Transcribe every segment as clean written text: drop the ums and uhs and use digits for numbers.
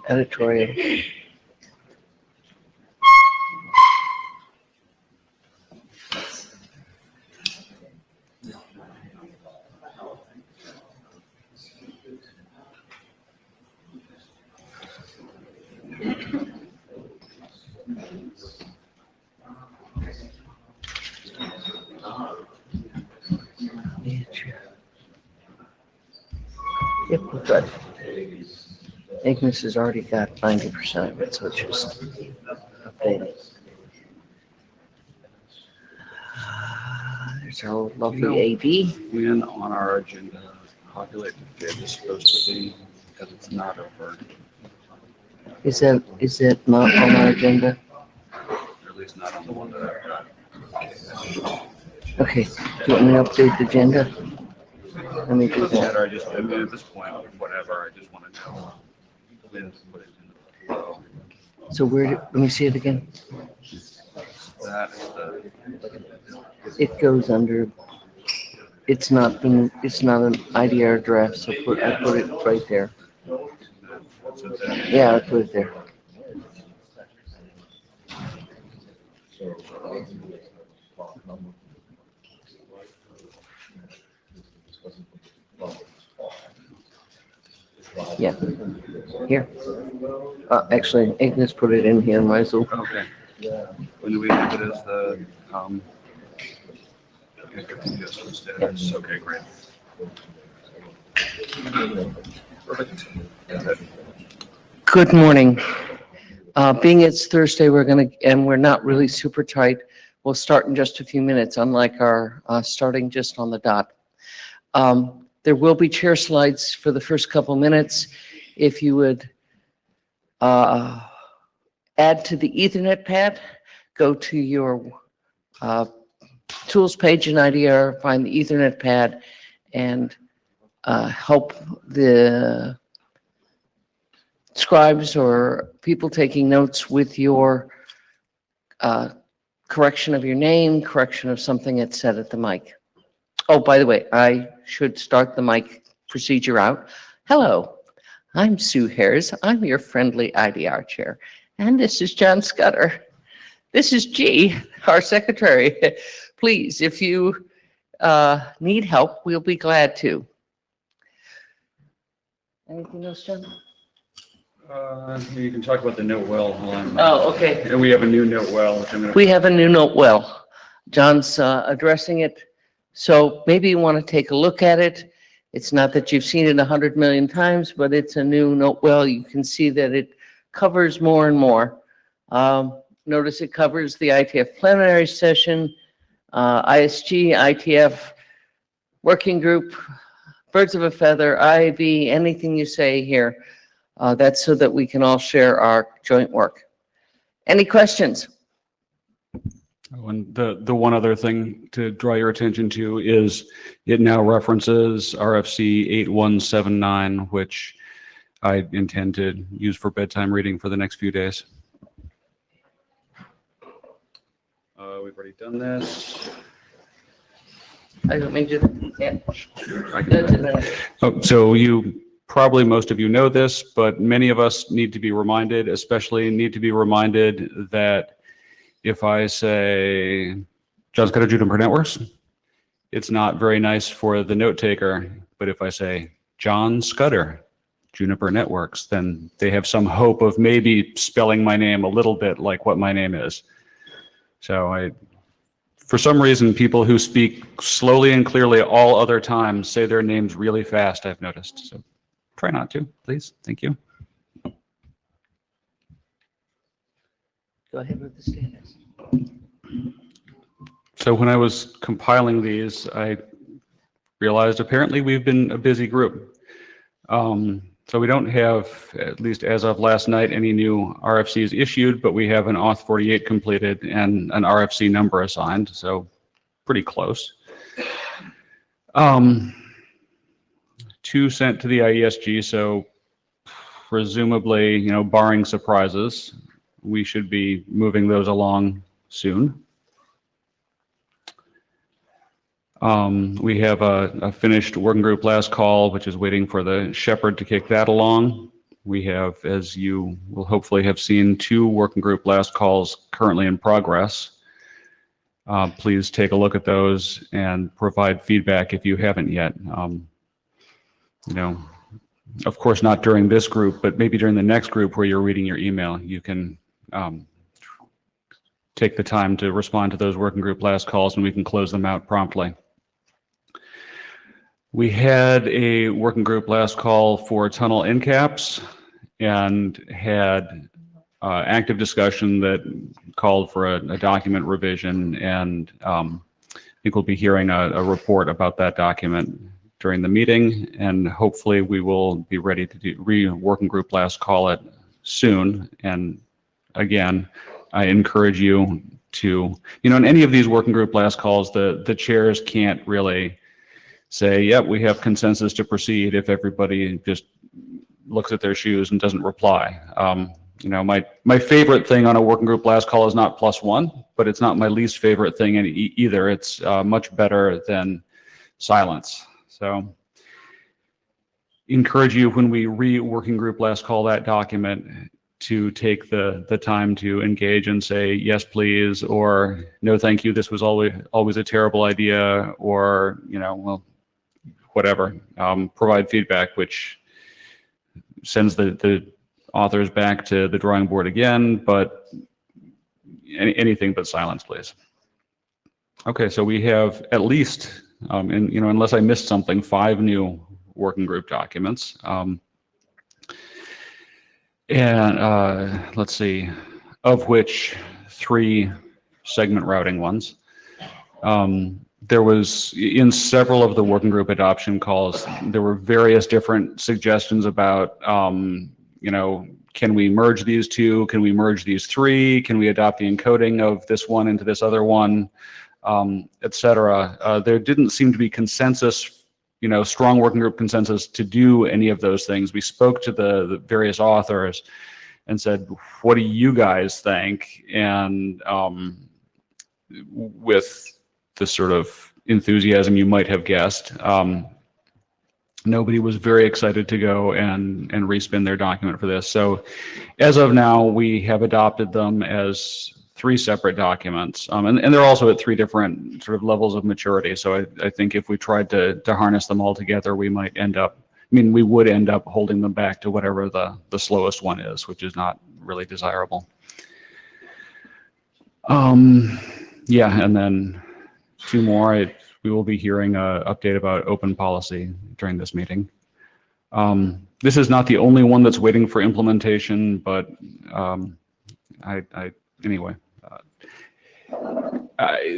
Editorial. Yep, we're good. Ignis has already got 90% of it, so it's just updating. There's our lovely AD. When on our agenda, populate the bid is supposed to be, because it's not over, Is it not on our agenda? or at least not on the one that I've got. Okay, do you want me to update the agenda? Let me do Doesn't that. matter, I mean, at this point, whatever, I just want to know when to put it in the flow. So let me see it again. That is the, It goes under, it's not an IDR draft, so I put it right there. Yeah, I put it there. Yeah, here. Actually, Ignis put it in here, might as well. okay. When do we leave it as the, status? Okay, great. Perfect. Good morning. Being it's Thursday, we're not really super tight. We'll start in just a few minutes, unlike our starting just on the dot. There will be chair slides for the first couple minutes. If you would add to the Ethernet pad, go to your tools page in IDR, find the Ethernet pad, and help the scribes or people taking notes with your correction of your name, correction of something that's said at the mic. Oh, by the way, I should start the mic procedure out. Hello, I'm Sue Hares. I'm your friendly IDR chair. And this is John Scudder. This is G, our secretary. Please, if you need help, we'll be glad to. Anything else, John? You can talk about the note well. Oh, okay. And we have a new note well, which I'm gonna. We have a new note well. John's addressing it. So maybe you want to take a look at it. It's not that you've seen it 100 million times, but it's a new note well. You can see that it covers more and more. Notice it covers the IETF plenary session, ISG, IETF working group, birds of a feather, IAB, anything you say here. That's so that we can all share our joint work. Any questions? And the one other thing to draw your attention to is it now references RFC 8179, which I intend to use for bedtime reading for the next few days. We've already done this. I don't mean to, yeah. I can- Oh, so probably most of you know this, but many of us need to be reminded, that if I say John Scudder Juniper Networks, it's not very nice for the note taker. But if I say John Scudder Juniper Networks, then they have some hope of maybe spelling my name a little bit like what my name is. So for some reason, people who speak slowly and clearly all other times say their names really fast, I've noticed. So try not to, please. Thank you. Go ahead with the status. So when I was compiling these, I realized apparently we've been a busy group. So we don't have, at least as of last night, any new RFCs issued, but we have an Auth 48 completed and an RFC number assigned, so pretty close. 2 sent to the IESG, so presumably, barring surprises, we should be moving those along soon. We have a finished working group last call, which is waiting for the shepherd to kick that along. We have, as you will hopefully have seen, 2 working group last calls currently in progress. Please take a look at those and provide feedback if you haven't yet. You know, of course, not during this group, but maybe during the next group where you're reading your email, you can take the time to respond to those working group last calls and we can close them out promptly. We had a working group last call for tunnel end caps and had active discussion that called for a document revision, and I think we'll be hearing a report about that document during the meeting, and hopefully we will be ready to do working group last call it soon. And again, I encourage you to, in any of these working group last calls, the chairs can't really say, yep, we have consensus to proceed if everybody just looks at their shoes and doesn't reply. My favorite thing on a working group last call is not +1, but it's not my least favorite thing either. It's much better than silence. So encourage you, when we working group last call that document, to take the time to engage and say, yes, please, or no, thank you, this was always a terrible idea, or, well, whatever. Provide feedback, which sends the authors back to the drawing board again, but anything but silence, please. Okay, so we have at least, unless I missed something, 5 new working group documents. Let's see, of which 3 segment routing ones. There was, in several of the working group adoption calls, there were various different suggestions about, can we merge these 2? Can we merge these 3? Can we adopt the encoding of this one into this other one, et cetera. There didn't seem to be consensus, strong working group consensus to do any of those things. We spoke to the various authors and said, what do you guys think? And with the sort of enthusiasm you might have guessed, nobody was very excited to go and respin their document for this. So as of now, we have adopted them as 3 separate documents, and they're also at 3 different sort of levels of maturity. So I think if we tried to harness them all together, we might end up, we would end up holding them back to whatever the slowest one is, which is not really desirable. Yeah, and then 2 more. We will be hearing an update about open policy during this meeting. This is not the only one that's waiting for implementation, but anyway,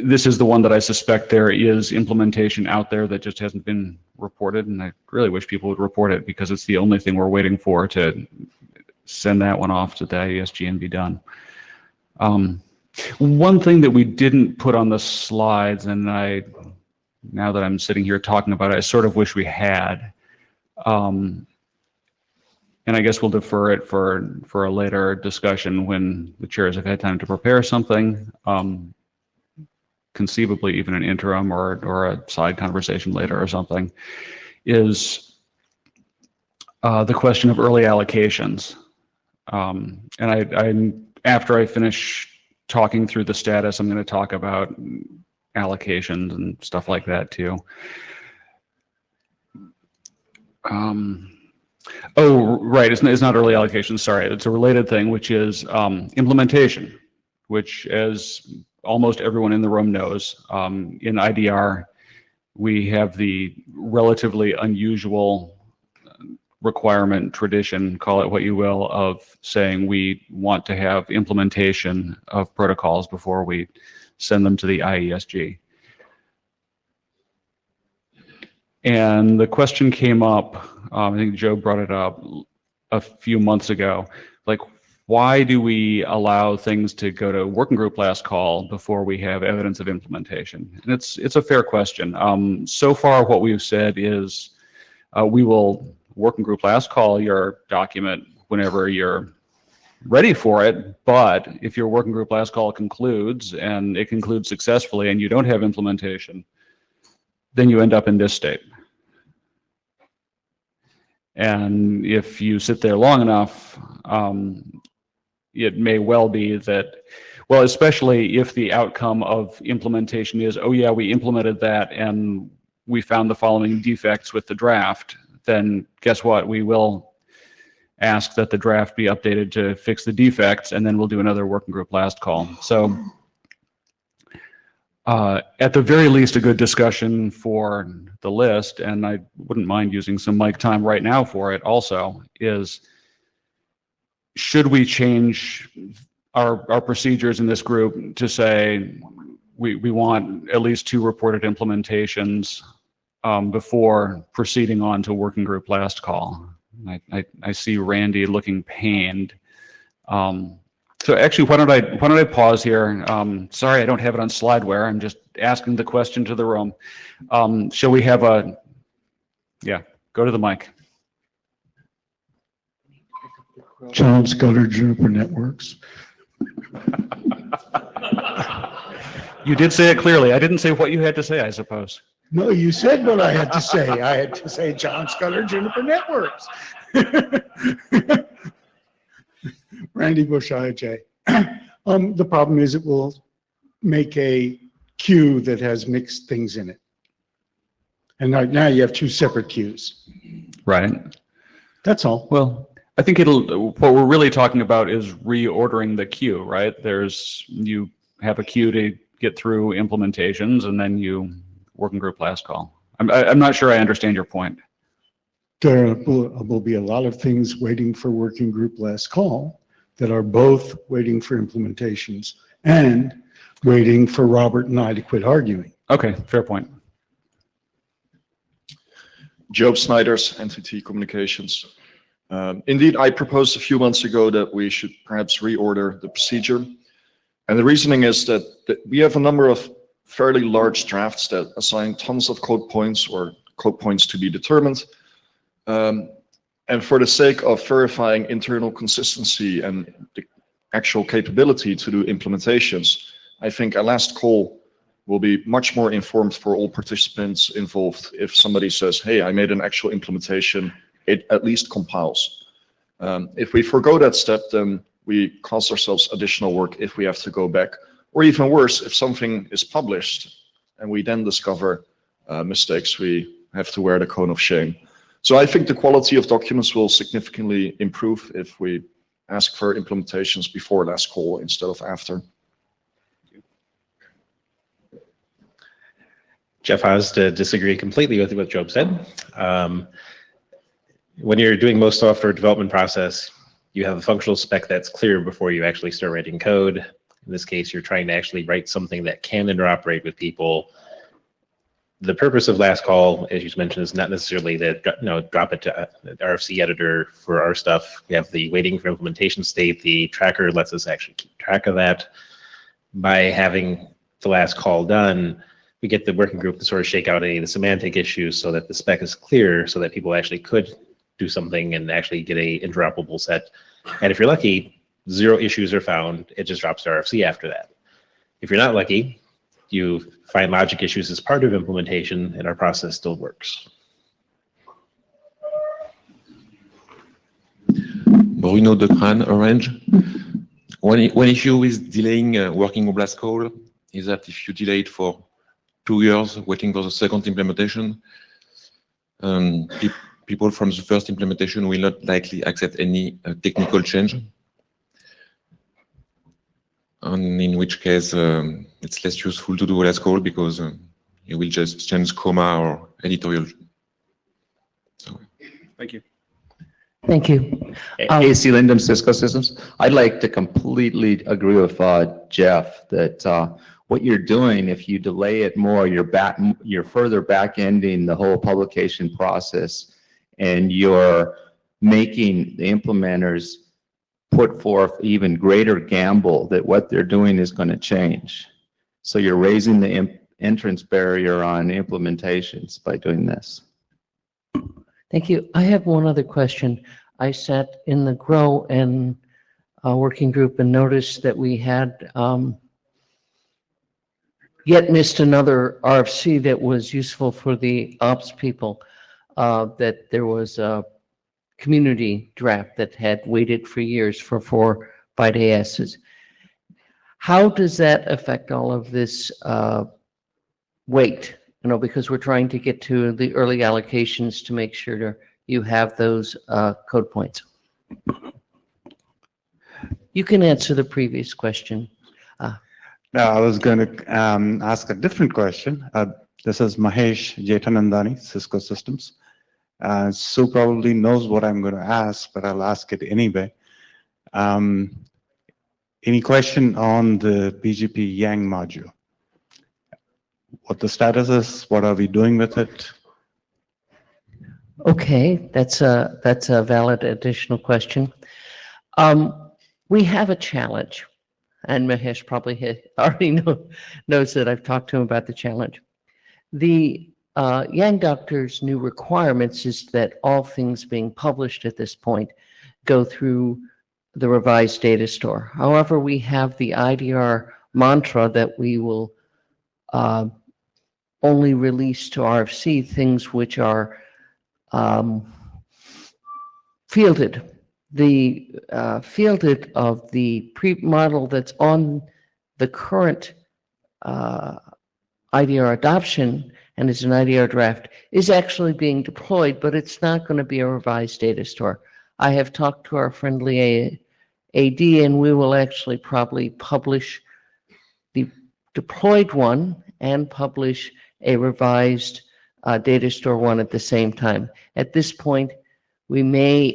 this is the one that I suspect there is implementation out there that just hasn't been reported, and I really wish people would report it, because it's the only thing we're waiting for to send that one off to the IESG and be done. One thing that we didn't put on the slides, and now that I'm sitting here talking about it, I sort of wish we had, and I guess we'll defer it for a later discussion when the chairs have had time to prepare something, conceivably even an interim or a side conversation later or something, is the question of early allocations. And after I finish talking through the status, I'm going to talk about allocations and stuff like that too. Oh, right, it's not early allocation, sorry. It's a related thing, which is implementation, which, as almost everyone in the room knows, in IDR, we have the relatively unusual requirement, tradition, call it what you will, of saying we want to have implementation of protocols before we send them to the IESG. And the question came up, I think Joe brought it up a few months ago, like, why do we allow things to go to working group last call before we have evidence of implementation? And it's a fair question. So far, what we've said is we will working group last call your document whenever you're ready for it, but if your working group last call concludes and it concludes successfully and you don't have implementation, then you end up in this state. And if you sit there long enough, it may well be that, well, especially if the outcome of implementation is, oh yeah, we implemented that and we found the following defects with the draft, then guess what? We will ask that the draft be updated to fix the defects, and then we'll do another working group last call. So at the very least, a good discussion for the list, and I wouldn't mind using some mic time right now for it also, is should we change our procedures in this group to say we want at least 2 reported implementations before proceeding on to working group last call? I see Randy looking pained. So actually, why don't I pause here? Sorry, I don't have it on slideware. I'm just asking the question to the room. Shall we have a, yeah, go to the mic. John Scudder, Juniper Networks. You did say it clearly. I didn't say what you had to say, I suppose. No, you said what I had to say. I had to say John Scudder, Juniper Networks. Randy Bush, IJ. The problem is it will make a queue that has mixed things in it. And right now you have 2 separate queues. Right. That's all. Well, I think what we're really talking about is reordering the queue, right? You have a queue to get through implementations, and then you working group last call. I'm not sure I understand your point. There will be a lot of things waiting for working group last call that are both waiting for implementations and waiting for Robert and I to quit arguing. Okay, fair point. Job Snyder's NTT Communications. Indeed, I proposed a few months ago that we should perhaps reorder the procedure. And the reasoning is that we have a number of fairly large drafts that assign tons of code points or code points to be determined. And for the sake of verifying internal consistency and the actual capability to do implementations, I think a last call will be much more informed for all participants involved. If somebody says, hey, I made an actual implementation, it at least compiles. If we forgo that step, then we cost ourselves additional work if we have to go back. Or even worse, if something is published and we then discover mistakes, we have to wear the cone of shame. So I think the quality of documents will significantly improve if we ask for implementations before last call instead of after. Jeff Haas, to disagree completely with what Job said. When you're doing most software development process, you have a functional spec that's clear before you actually start writing code. In this case, you're trying to actually write something that can interoperate with people. The purpose of last call, as you mentioned, is not necessarily that drop it to the RFC editor for our stuff. We have the waiting for implementation state. The tracker lets us actually keep track of that. By having the last call done, we get the working group to sort of shake out any of the semantic issues so that the spec is clear, so that people actually could do something and actually get a interoperable set. And if you're lucky, 0 issues are found. It just drops to RFC after that. If you're not lucky, you find logic issues as part of implementation, and our process still works. Bruno Decran, Orange. One issue with delaying working group last call is that if you delay it for 2 years waiting for the second implementation, people from the first implementation will not likely accept any technical change. And in which case, it's less useful to do a last call because you will just change comma or editorial. So. Thank you. Thank you. AC Lindum, Cisco Systems. I'd like to completely agree with Jeff that what you're doing, if you delay it more, you're further back-ending the whole publication process, and you're making the implementers put forth even greater gamble that what they're doing is going to change. So you're raising the entrance barrier on implementations by doing this. Thank you. I have one other question. I sat in the GROW and working group and noticed that we had yet missed another RFC that was useful for the ops people, that there was a community draft that had waited for years for 4 bite ASs. How does that affect all of this wait? You know, because we're trying to get to the early allocations to make sure you have those code points. You can answer the previous question. No, I was going to ask a different question. This is Mahesh Jetanandani, Cisco Systems. Sue probably knows what I'm going to ask, but I'll ask it anyway. Any question on the BGP Yang module? What the status is? What are we doing with it? Okay, that's a valid additional question. We have a challenge, and Mahesh probably already knows that I've talked to him about the challenge. The Yang Doctor's new requirements is that all things being published at this point go through the revised data store. However, we have the IDR mantra that we will only release to RFC things which are fielded. The fielded of the pre-model that's on the current IDR adoption and is an IDR draft is actually being deployed, but it's not going to be a revised data store. I have talked to our friendly AD, and we will actually probably publish the deployed one and publish a revised data store one at the same time. At this point, we may,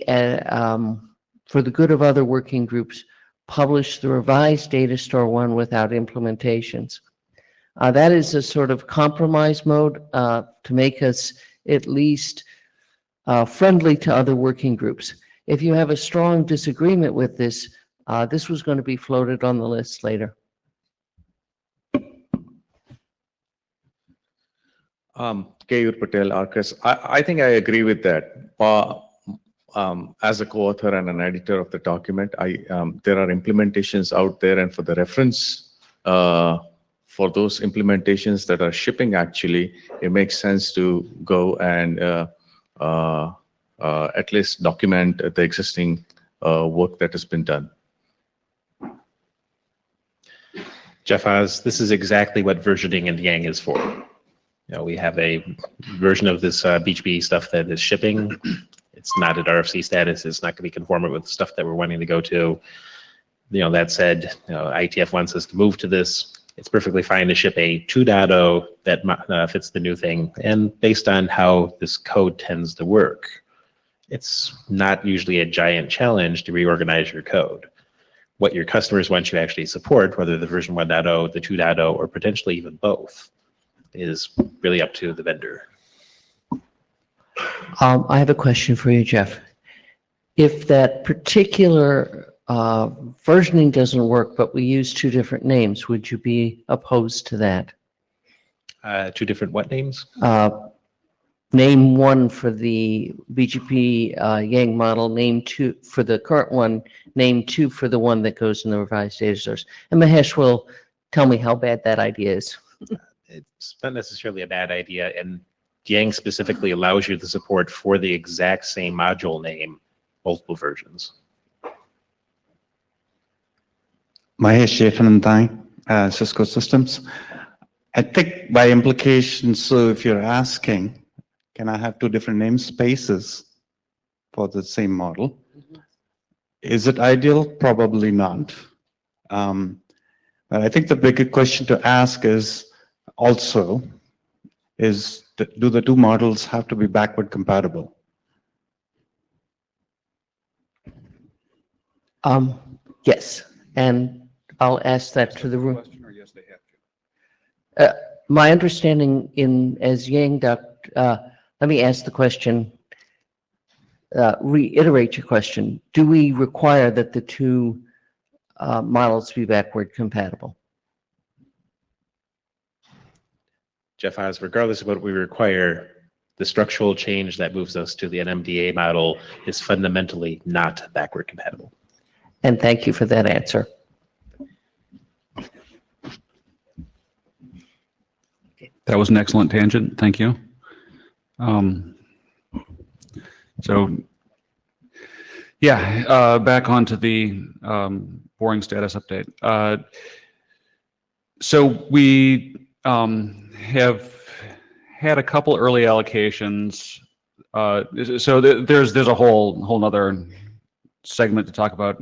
for the good of other working groups, publish the revised data store one without implementations. That is a sort of compromise mode to make us at least friendly to other working groups. If you have a strong disagreement with this, this was going to be floated on the list later. Keyur Patel, Arcus. I think I agree with that. As a co-author and an editor of the document, there are implementations out there, and for the reference, for those implementations that are shipping, actually, it makes sense to go and at least document the existing work that has been done. Jeff Oz, this is exactly what versioning in Yang is for. You know, we have a version of this BGP stuff that is shipping. It's not at RFC status. It's not going to be conformant with the stuff that we're wanting to go to. You know, that said, IETF wants us to move to this. It's perfectly fine to ship a 2.0 that fits the new thing. And based on how this code tends to work, it's not usually a giant challenge to reorganize your code. What your customers want you to actually support, whether the version 1.0, the 2.0, or potentially even both, is really up to the vendor. I have a question for you, Jeff. If that particular versioning doesn't work, but we use 2 different names, would you be opposed to that? 2 different what names? Name 1 for the BGP Yang model, name 2 for the current one, name 2 for the one that goes in the revised data source. And Mahesh will tell me how bad that idea is. It's not necessarily a bad idea, and Yang specifically allows you the support for the exact same module name, multiple versions. Mahesh Jetanandani, Cisco Systems. I think by implication, so if you're asking, can I have 2 different namespaces for the same model? Is it ideal? Probably not. But I think the bigger question to ask is also, do the 2 models have to be backward compatible? Yes, and I'll ask that to the room. Question, or yes, they have to? My understanding as Yang Doc, let me ask the question, reiterate your question. Do we require that the 2 models be backward compatible? Jeff Oz, regardless of what we require, the structural change that moves us to the NMDA model is fundamentally not backward compatible. And thank you for that answer. That was an excellent tangent. Thank you. So, yeah, back onto the boring status update. So we have had a couple early allocations. So there's a whole nother segment to talk about,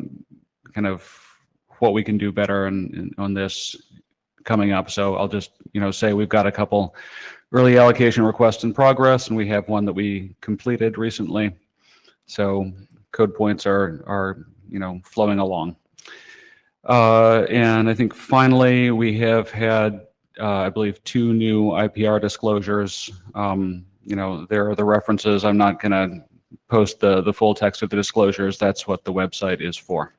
kind of what we can do better on this coming up. So I'll just say we've got a couple early allocation requests in progress, and we have one that we completed recently. So code points are flowing along. And I think finally we have had, I believe, 2 new IPR disclosures. There are the references. I'm not going to post the full text of the disclosures. That's what the website is for.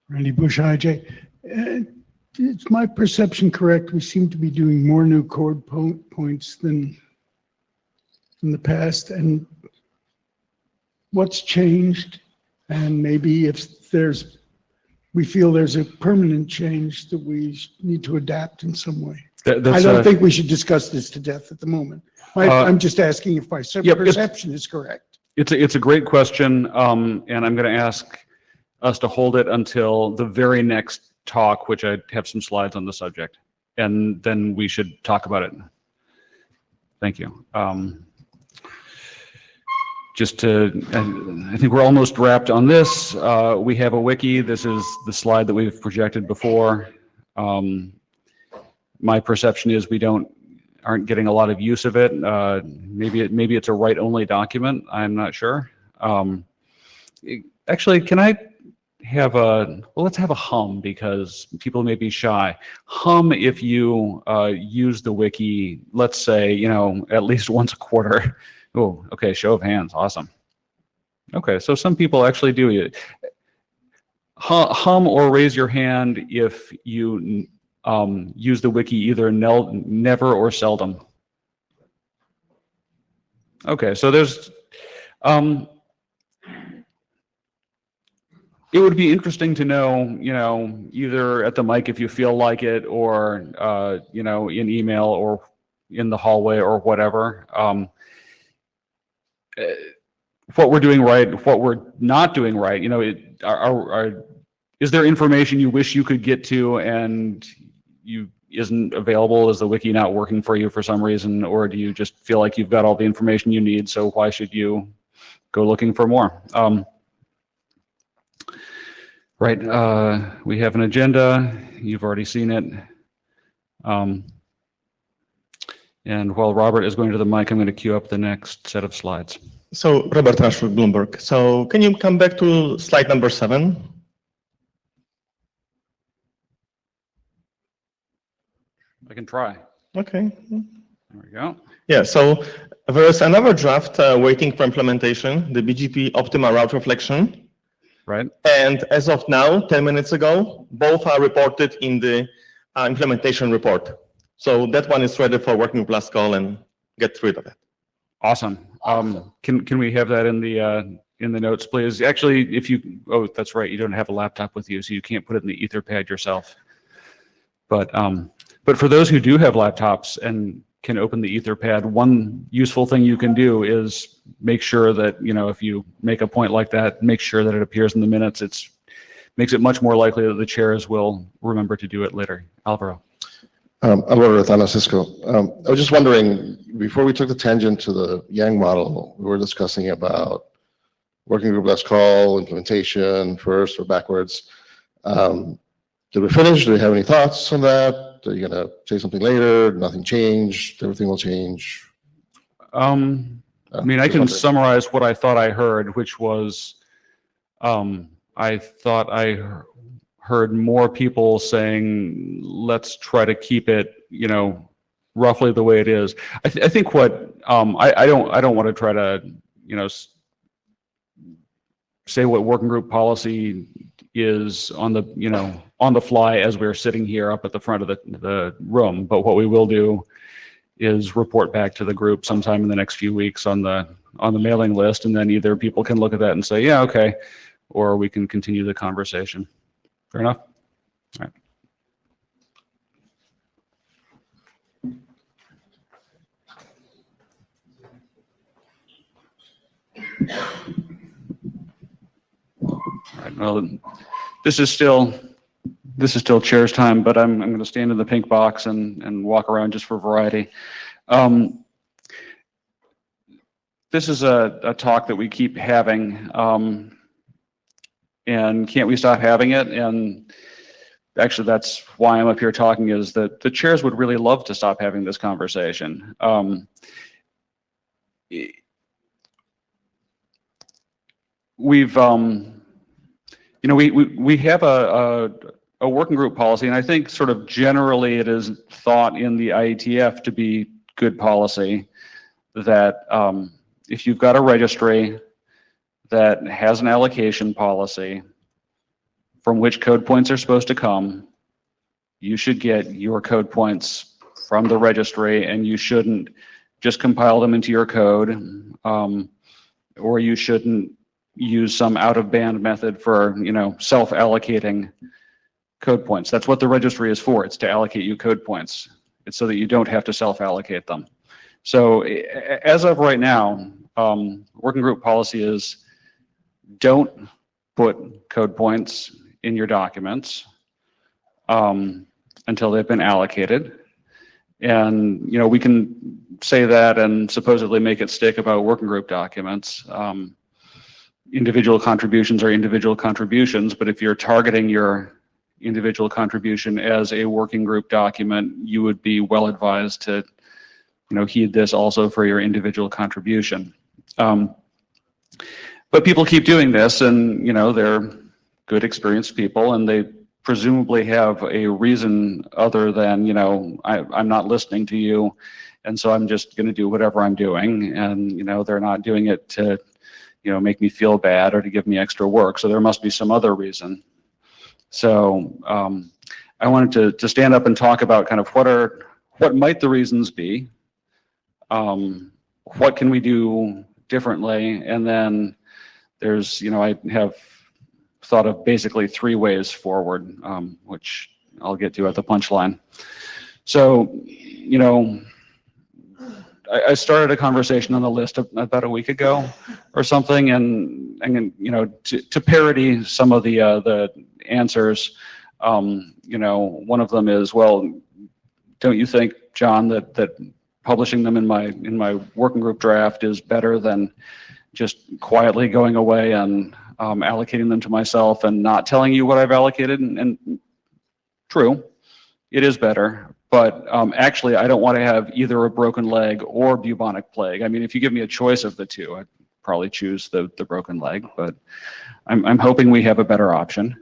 Randy Bush, IJ. Is my perception correct? We seem to be doing more new code points than in the past. And what's changed? And maybe if we feel there's a permanent change that we need to adapt in some way. I don't think we should discuss this to death at the moment. I'm just asking if my perception is correct. It's a great question, and I'm going to ask us to hold it until the very next talk, which I have some slides on the subject, and then we should talk about it. Thank you. I think we're almost wrapped on this. We have a wiki. This is the slide that we've projected before. My perception is we aren't getting a lot of use of it. Maybe it's a write-only document. I'm not sure. Actually, can I have let's have a hum, because people may be shy. Hum if you use the wiki, let's say, at least once a quarter. Oh, okay, show of hands, awesome. Okay, so some people actually do it. Hum or raise your hand if you use the wiki either never or seldom. Okay, so there's, it would be interesting to know, either at the mic if you feel like it, or, in email or in the hallway or whatever. What we're doing right, what we're not doing right, is there information you wish you could get to and isn't available? Is the wiki not working for you for some reason, or do you just feel like you've got all the information you need, so why should you go looking for more? Right, we have an agenda. You've already seen it. And while Robert is going to the mic, I'm going to queue up the next set of slides. So Robert Rushford, Bloomberg. So can you come back to slide number 7? I can try. Okay. There we go. Yeah, so there's another draft waiting for implementation, the BGP optimal route reflection. Right. And as of now, 10 minutes ago, both are reported in the implementation report. So that one is ready for working with last call and get rid of it. Awesome. Can we have that in the notes, please? Actually, oh, that's right, you don't have a laptop with you, so you can't put it in the Etherpad yourself. But for those who do have laptops and can open the Etherpad, one useful thing you can do is make sure that, if you make a point like that, make sure that it appears in the minutes. Makes it much more likely that the chairs will remember to do it later. Alvaro. Alvaro Retana, Cisco. I was just wondering, before we took the tangent to the Yang model, we were discussing about working group last call, implementation first or backwards. Did we finish? Do we have any thoughts on that? Are you going to say something later? Nothing changed? Everything will change? I can summarize what I thought I heard, which was, I thought I heard more people saying, let's try to keep it, roughly the way it is. I think what, I don't want to try to, say what working group policy is on the fly as we're sitting here up at the front of the room. But what we will do is report back to the group sometime in the next few weeks on the mailing list, and then either people can look at that and say, yeah, okay, or we can continue the conversation. Fair enough? All right. Right, well, this is still chair's time, but I'm going to stand in the pink box and walk around just for variety. This is a talk that we keep having, and can't we stop having it? And actually, that's why I'm up here talking, is that the chairs would really love to stop having this conversation. We've, you know, we have a working group policy, and I think sort of generally it is thought in the IETF to be good policy that if you've got a registry that has an allocation policy from which code points are supposed to come, you should get your code points from the registry, and you shouldn't just compile them into your code, or you shouldn't use some out-of-band method for, you know, self-allocating code points. That's what the registry is for. It's to allocate you code points. It's so that you don't have to self-allocate them. So as of right now, working group policy is don't put code points in your documents until they've been allocated. And, you know, we can say that and supposedly make it stick about working group documents. Individual contributions are individual contributions, but if you're targeting your individual contribution as a working group document, you would be well advised to, you know, heed this also for your individual contribution. But people keep doing this, and, you know, they're good, experienced people, and they presumably have a reason other than, you know, I'm not listening to you, and so I'm just going to do whatever I'm doing. And, you know, they're not doing it to, you know, make me feel bad or to give me extra work. So there must be some other reason. So I wanted to stand up and talk about kind of what might the reasons be, what can we do differently, and then there's, you know, I have thought of basically 3 ways forward, which I'll get to at the punchline. So, you know, I started a conversation on the list about a week ago or something, and you know, to parody some of the answers, you know, one of them is, well, don't you think, John, that publishing them in my working group draft is better than just quietly going away and allocating them to myself and not telling you what I've allocated? And true, it is better. But actually, I don't want to have either a broken leg or bubonic plague. I mean, if you give me a choice of the two, I'd probably choose the broken leg, but I'm hoping we have a better option.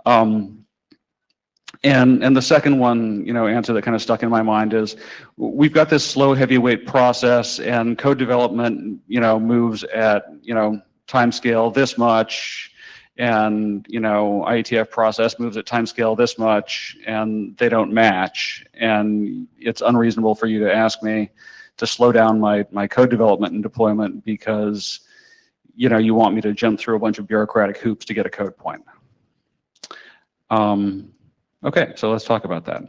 And the second one, you know, answer that kind of stuck in my mind is, we've got this slow heavyweight process, and code development, you know, moves at, you know, time scale this much, and, you know, IETF process moves at time scale this much, and they don't match. And it's unreasonable for you to ask me to slow down my code development and deployment because, you know, you want me to jump through a bunch of bureaucratic hoops to get a code point. Okay, so let's talk about that.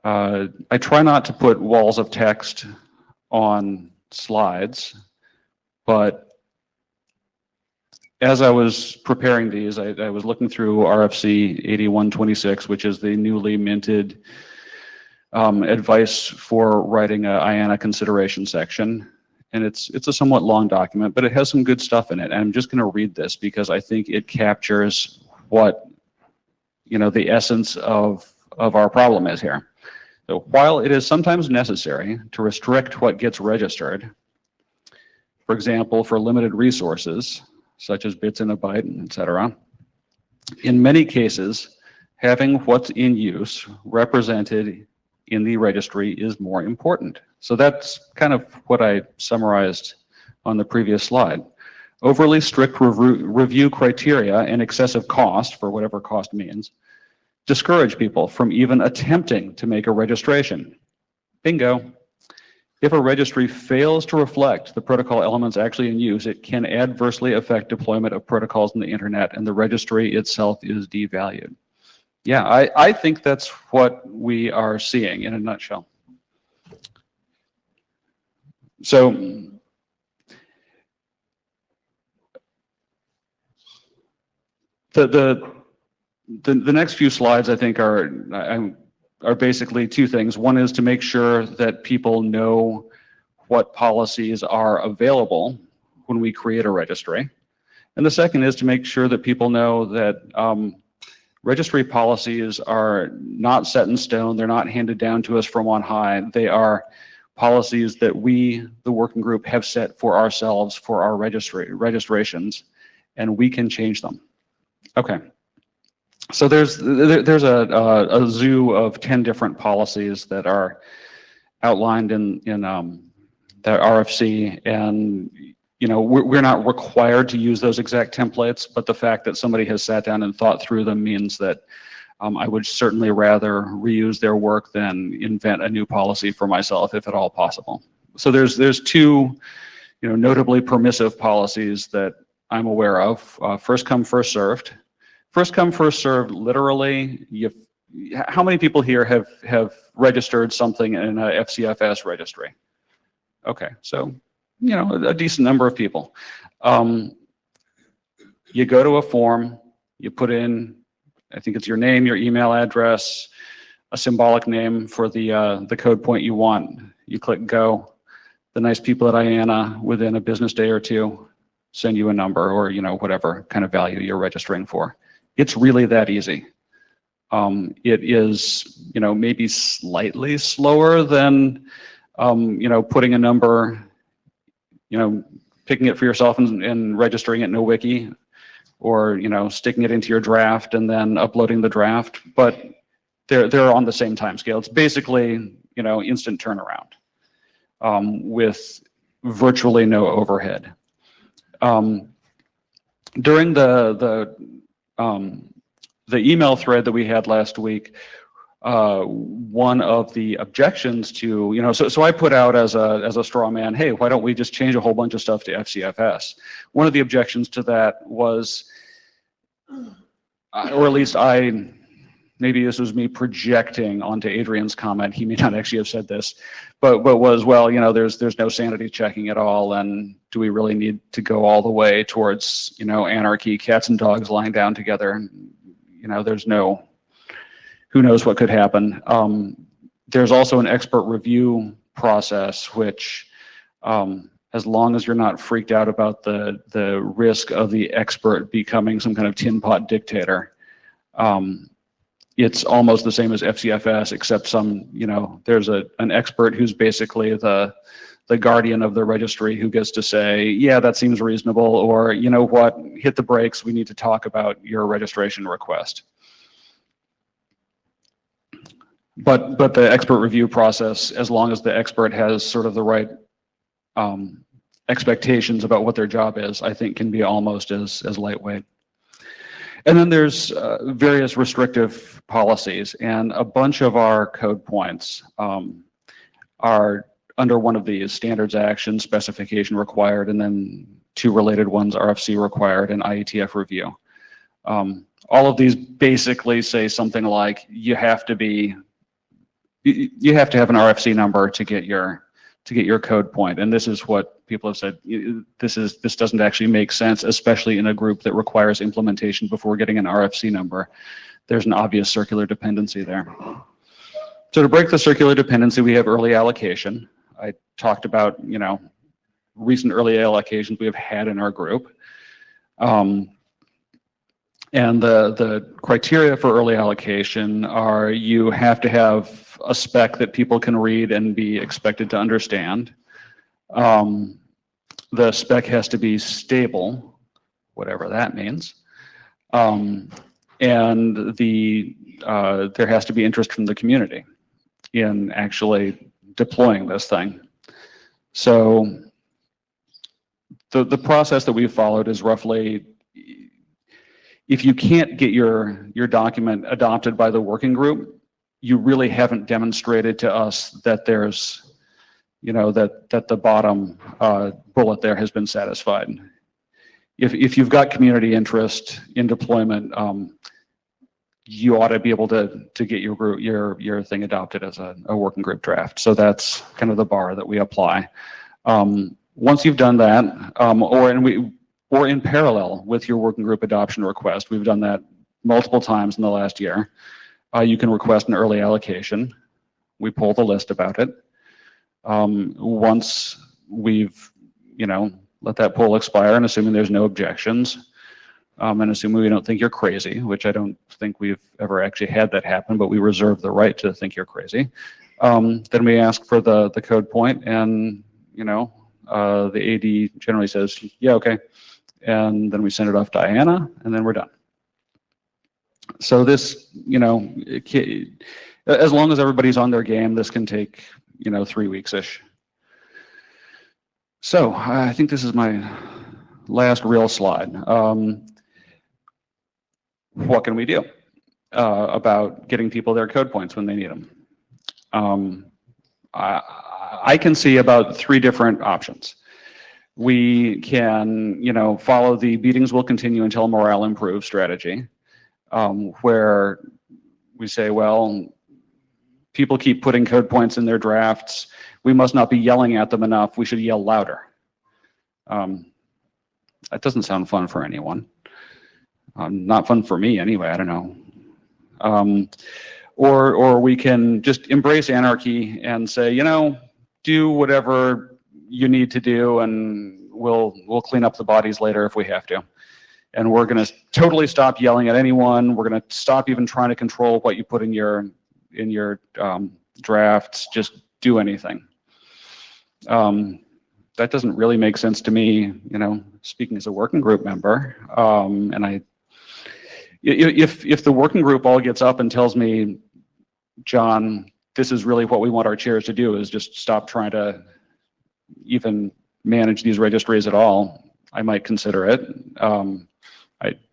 I try not to put walls of text on slides, but as I was preparing these, I was looking through RFC 8126, which is the newly minted advice for writing a IANA consideration section. And it's a somewhat long document, but it has some good stuff in it. And I'm just going to read this because I think it captures what, you know, the essence of our problem is here. So while it is sometimes necessary to restrict what gets registered, for example, for limited resources, such as bits in a byte, etc., in many cases, having what's in use represented in the registry is more important. So that's kind of what I summarized on the previous slide. Overly strict review criteria and excessive cost, for whatever cost means, discourage people from even attempting to make a registration. Bingo. If a registry fails to reflect the protocol elements actually in use, it can adversely affect deployment of protocols on the internet, and the registry itself is devalued. Yeah, I think that's what we are seeing in a nutshell. So The next few slides, I think, are basically two things. One is to make sure that people know what policies are available when we create a registry. And the second is to make sure that people know that registry policies are not set in stone. They're not handed down to us from on high. They are policies that we, the working group, have set for ourselves for our registrations, and we can change them. Okay. So there's a zoo of 10 different policies that are outlined in the RFC, and we're not required to use those exact templates, but the fact that somebody has sat down and thought through them means that I would certainly rather reuse their work than invent a new policy for myself, if at all possible. So there's two, notably permissive policies that I'm aware of. First come, first served. First come, first served, literally, how many people here have registered something in a FCFS registry? Okay, so, a decent number of people. You go to a form, you put in, I think it's your name, your email address, a symbolic name for the code point you want. You click go. The nice people at IANA, within a business day or two, send you a number or, whatever kind of value you're registering for. It's really that easy. It is, maybe slightly slower than, putting a number, picking it for yourself and registering it in a wiki, or, sticking it into your draft and then uploading the draft, but they're on the same time scale. It's basically, instant turnaround, with virtually no overhead. During the email thread that we had last week, one of the objections to, so I put out as a straw man, hey, why don't we just change a whole bunch of stuff to FCFS? One of the objections to that was, or at least maybe this was me projecting onto Adrian's comment, he may not actually have said this, but was, well, there's no sanity checking at all, and do we really need to go all the way towards, anarchy, cats and dogs lying down together? There's no, who knows what could happen. There's also an expert review process, which, as long as you're not freaked out about the risk of the expert becoming some kind of tin pot dictator, it's almost the same as FCFS, except there's an expert who's basically the guardian of the registry who gets to say, yeah, that seems reasonable, or you know what, hit the brakes, we need to talk about your registration request. But the expert review process, as long as the expert has sort of the right expectations about what their job is, I think can be almost as lightweight. And then there's various restrictive policies, and a bunch of our code points are under one of these: standards action, specification required, and then two related ones, RFC required and IETF review. All of these basically say something like you have to have an RFC number to get your code point, and this is what people have said. This doesn't actually make sense, especially in a group that requires implementation before getting an RFC number. There's an obvious circular dependency there. So to break the circular dependency, we have early allocation. I talked about recent early allocations we have had in our group, and the criteria for early allocation are: you have to have a spec that people can read and be expected to understand. The spec has to be stable, whatever that means. And there has to be interest from the community in actually deploying this thing. So the process that we've followed is roughly, if you can't get your document adopted by the working group, you really haven't demonstrated to us that there's, that the bottom bullet there has been satisfied. If you've got community interest in deployment, you ought to be able to get your thing adopted as a working group draft. So that's kind of the bar that we apply. Once you've done that, or in parallel with your working group adoption request. We've done that multiple times in the last year. You can request an early allocation. We pull the list about it. Once we've, let that poll expire, and assuming there's no objections, and assuming we don't think you're crazy, which I don't think we've ever actually had that happen, but we reserve the right to think you're crazy, then we ask for the code point, and, the AD generally says, yeah, okay. And then we send it off to IANA, and then we're done. So this, as long as everybody's on their game, this can take, 3 weeks-ish. So I think this is my last real slide. What can we do about getting people their code points when they need them? I can see about 3 different options. We can, follow the beatings will continue until morale improves strategy, where we say, well, people keep putting code points in their drafts. We must not be yelling at them enough. We should yell louder. That doesn't sound fun for anyone. Not fun for me anyway, I don't know. Or we can just embrace anarchy and say, do whatever you need to do, and we'll clean up the bodies later if we have to. And we're going to totally stop yelling at anyone. We're going to stop even trying to control what you put in your drafts. Just do anything. That doesn't really make sense to me, speaking as a working group member. And if the working group all gets up and tells me, John, this is really what we want our chairs to do, is just stop trying to even manage these registries at all, I might consider it.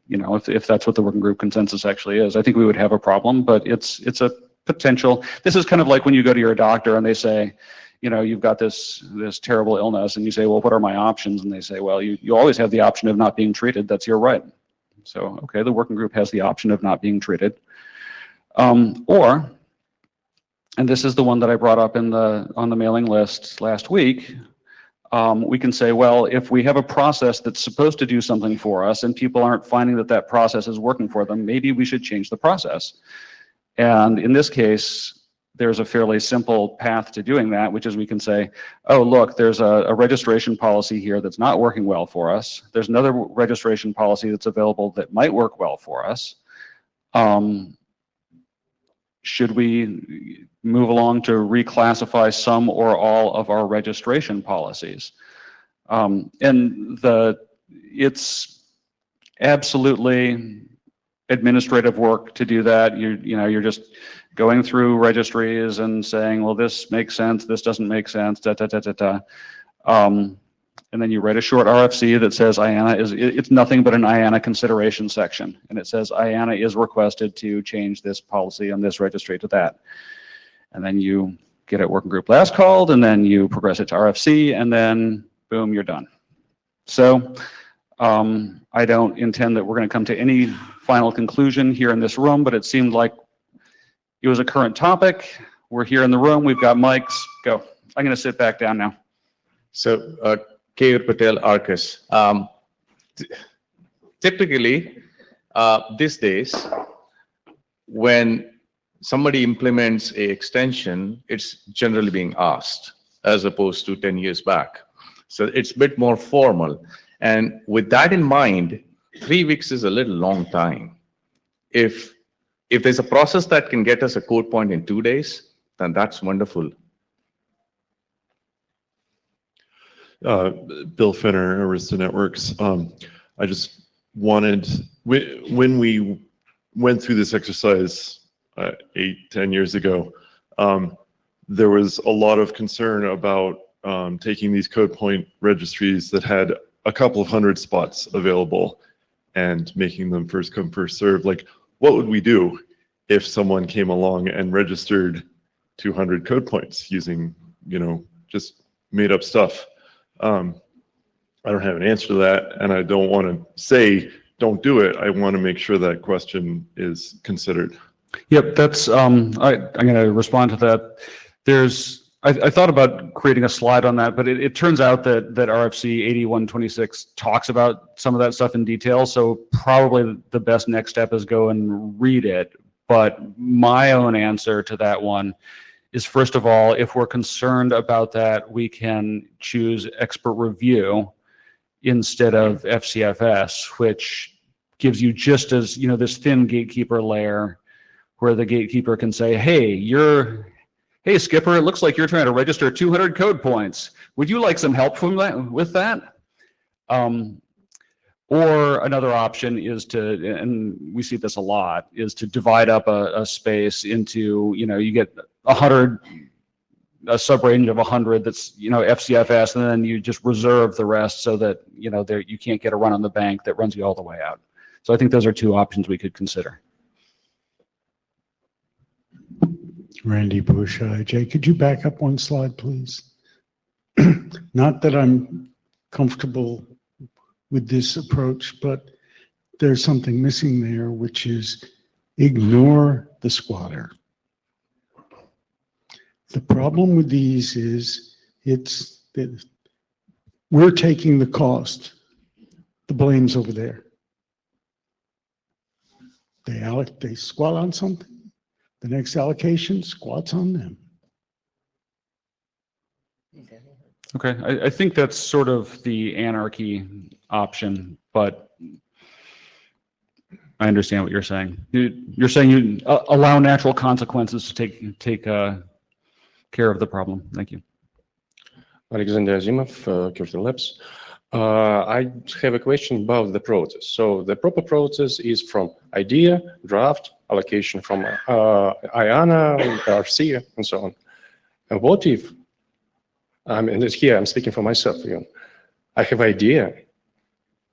If that's what the working group consensus actually is, I think we would have a problem, but it's a potential. This is kind of like when you go to your doctor and they say, you've got this terrible illness, and you say, well, what are my options? And they say, well, you always have the option of not being treated. That's your right. So, okay, the working group has the option of not being treated. Or, and this is the one that I brought up on the mailing list last week, we can say, well, if we have a process that's supposed to do something for us and people aren't finding that process is working for them, maybe we should change the process. And in this case, there's a fairly simple path to doing that, which is we can say, oh, look, there's a registration policy here that's not working well for us. There's another registration policy that's available that might work well for us. Should we move along to reclassify some or all of our registration policies? And it's absolutely administrative work to do that. You're just going through registries and saying, well, this makes sense, this doesn't make sense, and then you write a short RFC that says it's nothing but an IANA consideration section. And it says IANA is requested to change this policy on this registry to that. And then you get it working group last called, and then you progress it to RFC, and then boom, you're done. So I don't intend that we're going to come to any final conclusion here in this room, but it seemed like it was a current topic. We're here in the room. We've got mics. Go. I'm going to sit back down now. So, Keyur Patel, Arcus. Typically, these days, when somebody implements a extension, it's generally being asked, as opposed to 10 years back. So it's a bit more formal. And with that in mind, 3 weeks is a little long time. If there's a process that can get us a code point in 2 days, then that's wonderful. Bill Finner, Arista Networks. I just wanted, when we went through this exercise 8-10 years ago, there was a lot of concern about taking these code point registries that had a couple of hundred spots available and making them first come, first serve. Like, what would we do if someone came along and registered 200 code points using, just made up stuff? I don't have an answer to that, and I don't want to say don't do it. I want to make sure that question is considered. Yep, that's I'm going to respond to that. There's I thought about creating a slide on that, but it turns out that RFC 8126 talks about some of that stuff in detail. So probably the best next step is go and read it. But my own answer to that one is, first of all, if we're concerned about that, we can choose expert review instead of FCFS, which gives you just as, this thin gatekeeper layer where the gatekeeper can say, hey, Skipper, it looks like you're trying to register 200 code points. Would you like some help with that? Or another option is to, and we see this a lot, is to divide up a space into, you get 100, a sub-range of 100 that's, FCFS, and then you just reserve the rest so that, you can't get a run on the bank that runs you all the way out. So I think those are two options we could consider. Randy Bush, IJ, could you back up one slide, please? Not that I'm comfortable with this approach, but there's something missing there, which is ignore the squatter. The problem with these is it's that we're taking the cost. The blame's over there. They squat on something. The next allocation squats on them. Okay, I think that's sort of the anarchy option, but I understand what you're saying. You're saying you allow natural consequences to take care of the problem. Thank you. Alexander Azimov, Curtin Labs. I have a question about the process. So the proper process is from idea, draft, allocation from IANA, RC, and so on. And what if, and here I'm speaking for myself, I have idea,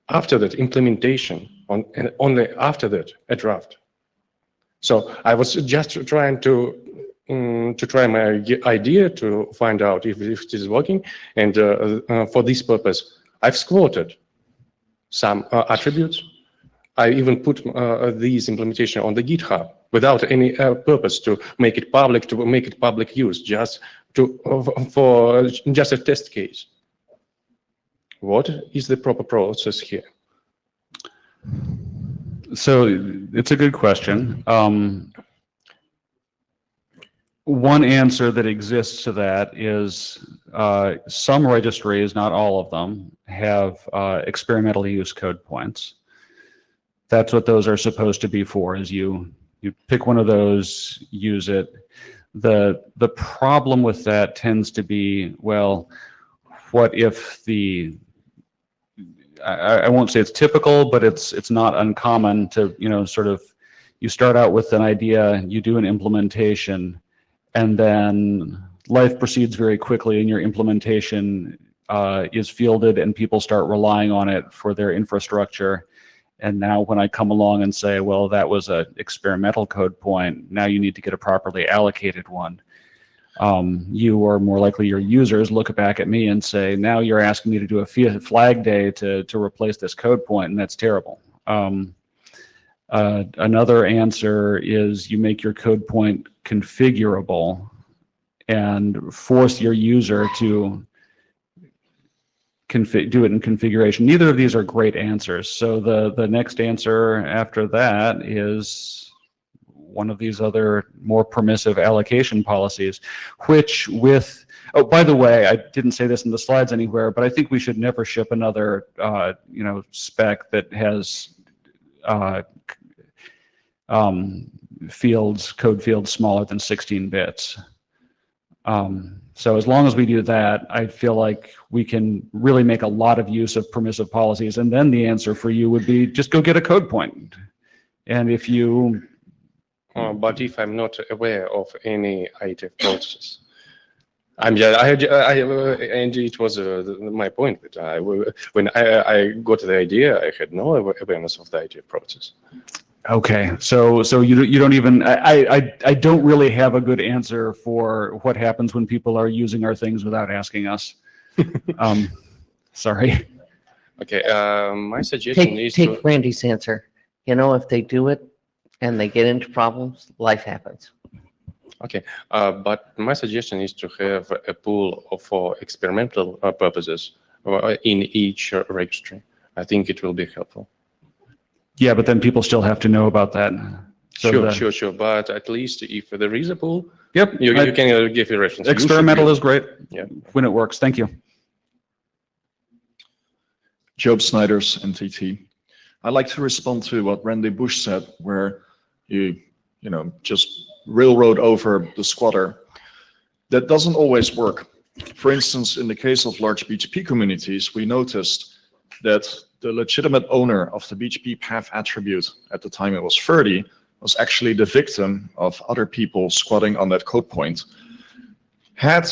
after that implementation, and only after that a draft. So I was just trying to try my idea to find out if it is working, and for this purpose, I've squatted some attributes. I even put these implementation on the GitHub without any purpose to make it public use, just for just a test case. What is the proper process here? So it's a good question. One answer that exists to that is some registries, not all of them, have experimental use code points. That's what those are supposed to be for, is you pick one of those, use it. The problem with that tends to be, well, what if I won't say it's typical, but it's not uncommon to, sort of, you start out with an idea, you do an implementation, and then life proceeds very quickly and your implementation is fielded and people start relying on it for their infrastructure. And now when I come along and say, well, that was an experimental code point, now you need to get a properly allocated one. You, or more likely your users, look back at me and say, now you're asking me to do a flag day to replace this code point, and that's terrible. Another answer is you make your code point configurable and force your user to do it in configuration. Neither of these are great answers. So the next answer after that is one of these other more permissive allocation policies, which with, oh, by the way, I didn't say this in the slides anywhere, but I think we should never ship another, spec that has code fields smaller than 16 bits. So as long as we do that, I feel like we can really make a lot of use of permissive policies. And then the answer for you would be just go get a code point. And if you... but if I'm not aware of any IETF process, and it was my point that when I got the idea, I had no awareness of the IETF process. Okay, so you don't even, I don't really have a good answer for what happens when people are using our things without asking us. Sorry. Okay, my suggestion is take Randy's answer. If they do it and they get into problems, life happens. Okay, but my suggestion is to have a pool for experimental purposes in each registry. I think it will be helpful. Yeah, but then people still have to know about that. So Sure, the- sure, sure. But at least if there is a pool, Yep. you I- can give a reference. You should Experimental use is great Yeah. when it works. Thank you. Job Snyder's NTT. I'd like to respond to what Randy Bush said, where you just railroad over the squatter. That doesn't always work. For instance, in the case of large BGP communities, we noticed that the legitimate owner of the BGP path attribute at the time it was 30 was actually the victim of other people squatting on that code point. Had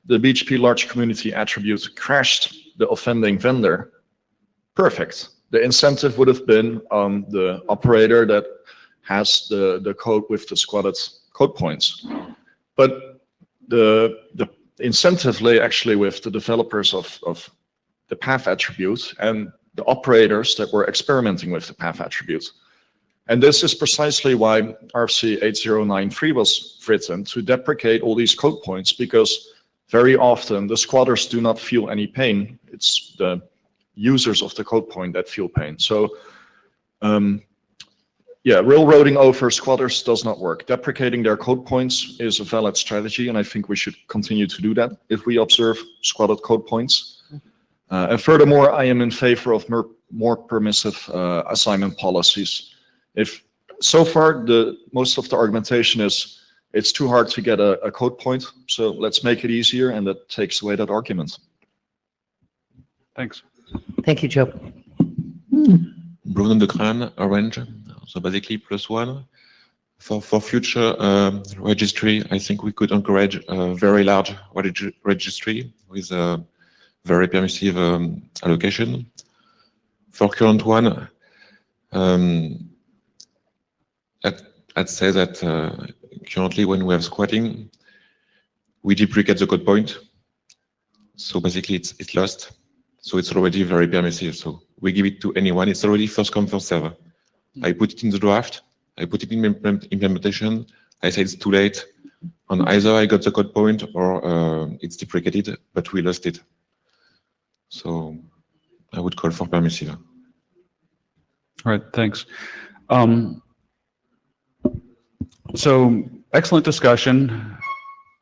the BGP large community attribute crashed the offending vendor, perfect. The incentive would have been on the operator that has the code with the squatted code points. But the incentive lay actually with the developers of the path attribute and the operators that were experimenting with the path attribute. And this is precisely why RFC 8093 was written, to deprecate all these code points, because very often the squatters do not feel any pain. It's the users of the code point that feel pain. So yeah, railroading over squatters does not work. Deprecating their code points is a valid strategy, and I think we should continue to do that if we observe squatted code points. And furthermore, I am in favor of more permissive assignment policies. If so far most of the argumentation is it's too hard to get a code point, so let's make it easier, and that takes away that argument. Thanks. Thank you, Joe. Brown on the crane, orange. So basically +1. For future registry, I think we could encourage a very large registry with a very permissive allocation. For current one, I'd say that currently when we have squatting, we deprecate the code point. So basically it's lost. So it's already very permissive. So we give it to anyone. It's already first come, first serve. I put it in the draft. I put it in implementation. I say it's too late. On either I got the code point or it's deprecated, but we lost it. So I would call for permissive. All right, thanks. So excellent discussion.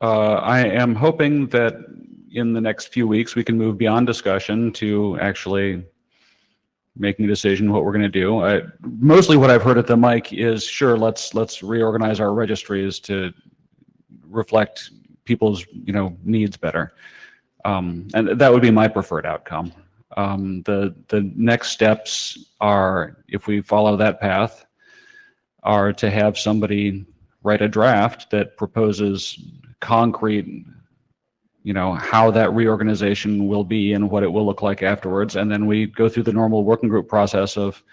I am hoping that in the next few weeks we can move beyond discussion to actually making a decision what we're going to do. Mostly what I've heard at the mic is, sure, let's reorganize our registries to reflect people's needs better, and that would be my preferred outcome. The next steps are, if we follow that path, are to have somebody write a draft that proposes concrete, how that reorganization will be and what it will look like afterwards. And then we go through the normal working group process of,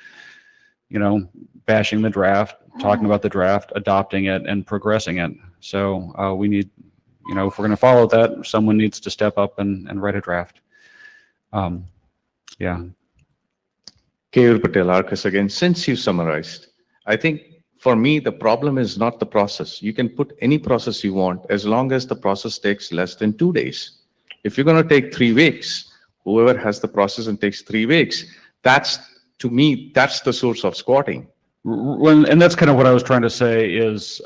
bashing the draft, talking about the draft, adopting it, and progressing it. So we need, if we're going to follow that, someone needs to step up and write a draft. Yeah. Keyur Patel, Arcus again. Since you summarized, I think for me, the problem is not the process. You can put any process you want as long as the process takes less than 2 days. If you're going to take 3 weeks, whoever has the process and takes 3 weeks, to me, that's the source of squatting. And that's kind of what I was trying to say is,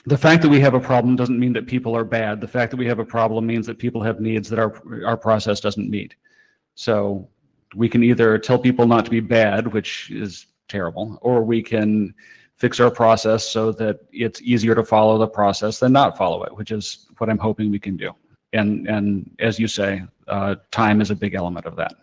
the fact that we have a problem doesn't mean that people are bad. The fact that we have a problem means that people have needs that our process doesn't meet. So we can either tell people not to be bad, which is terrible, or we can fix our process so that it's easier to follow the process than not follow it, which is what I'm hoping we can do. And as you say, time is a big element of that.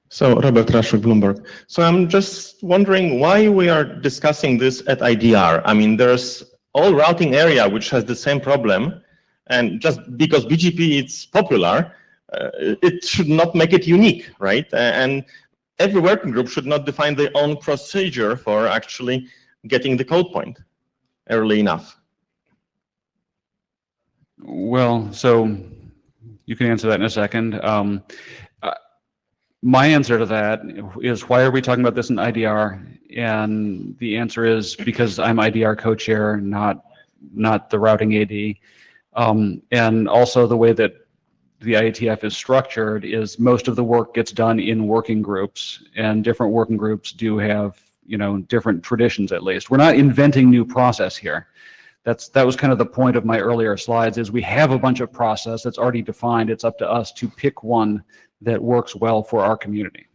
So Robert Rashford, Bloomberg. So I'm just wondering why we are discussing this at IDR. I mean, there's all routing area which has the same problem, and just because BGP is popular, it should not make it unique, right? And every working group should not define their own procedure for actually getting the code point early enough. Well, so you can answer that in a second. My answer to that is, why are we talking about this in IDR? And the answer is because I'm IDR co-chair, not the routing AD. And also the way that the IETF is structured is most of the work gets done in working groups, and different working groups do have, different traditions at least. We're not inventing new process here. That was kind of the point of my earlier slides, is we have a bunch of process that's already defined. It's up to us to pick one that works well for our community.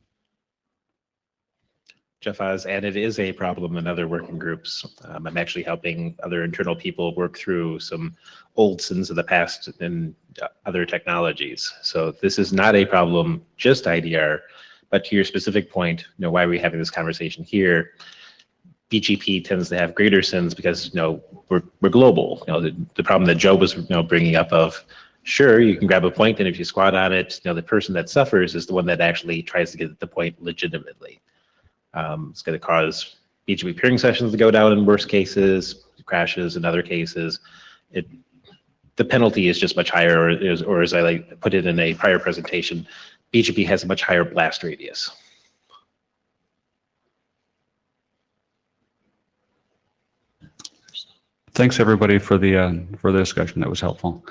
Jeff Oz, and it is a problem in other working groups. I'm actually helping other internal people work through some old sins of the past in other technologies. So this is not a problem, just IDR, but to your specific point, why are we having this conversation here? BGP tends to have greater sins because, we're global. The problem that Joe was, bringing up of, sure, you can grab a point, and if you squat on it, the person that suffers is the one that actually tries to get the point legitimately. It's going to cause BGP peering sessions to go down in worst cases, crashes in other cases. The penalty is just much higher, or as I put it in a prior presentation, BGP has a much higher blast radius. Thanks everybody for the discussion. That was helpful.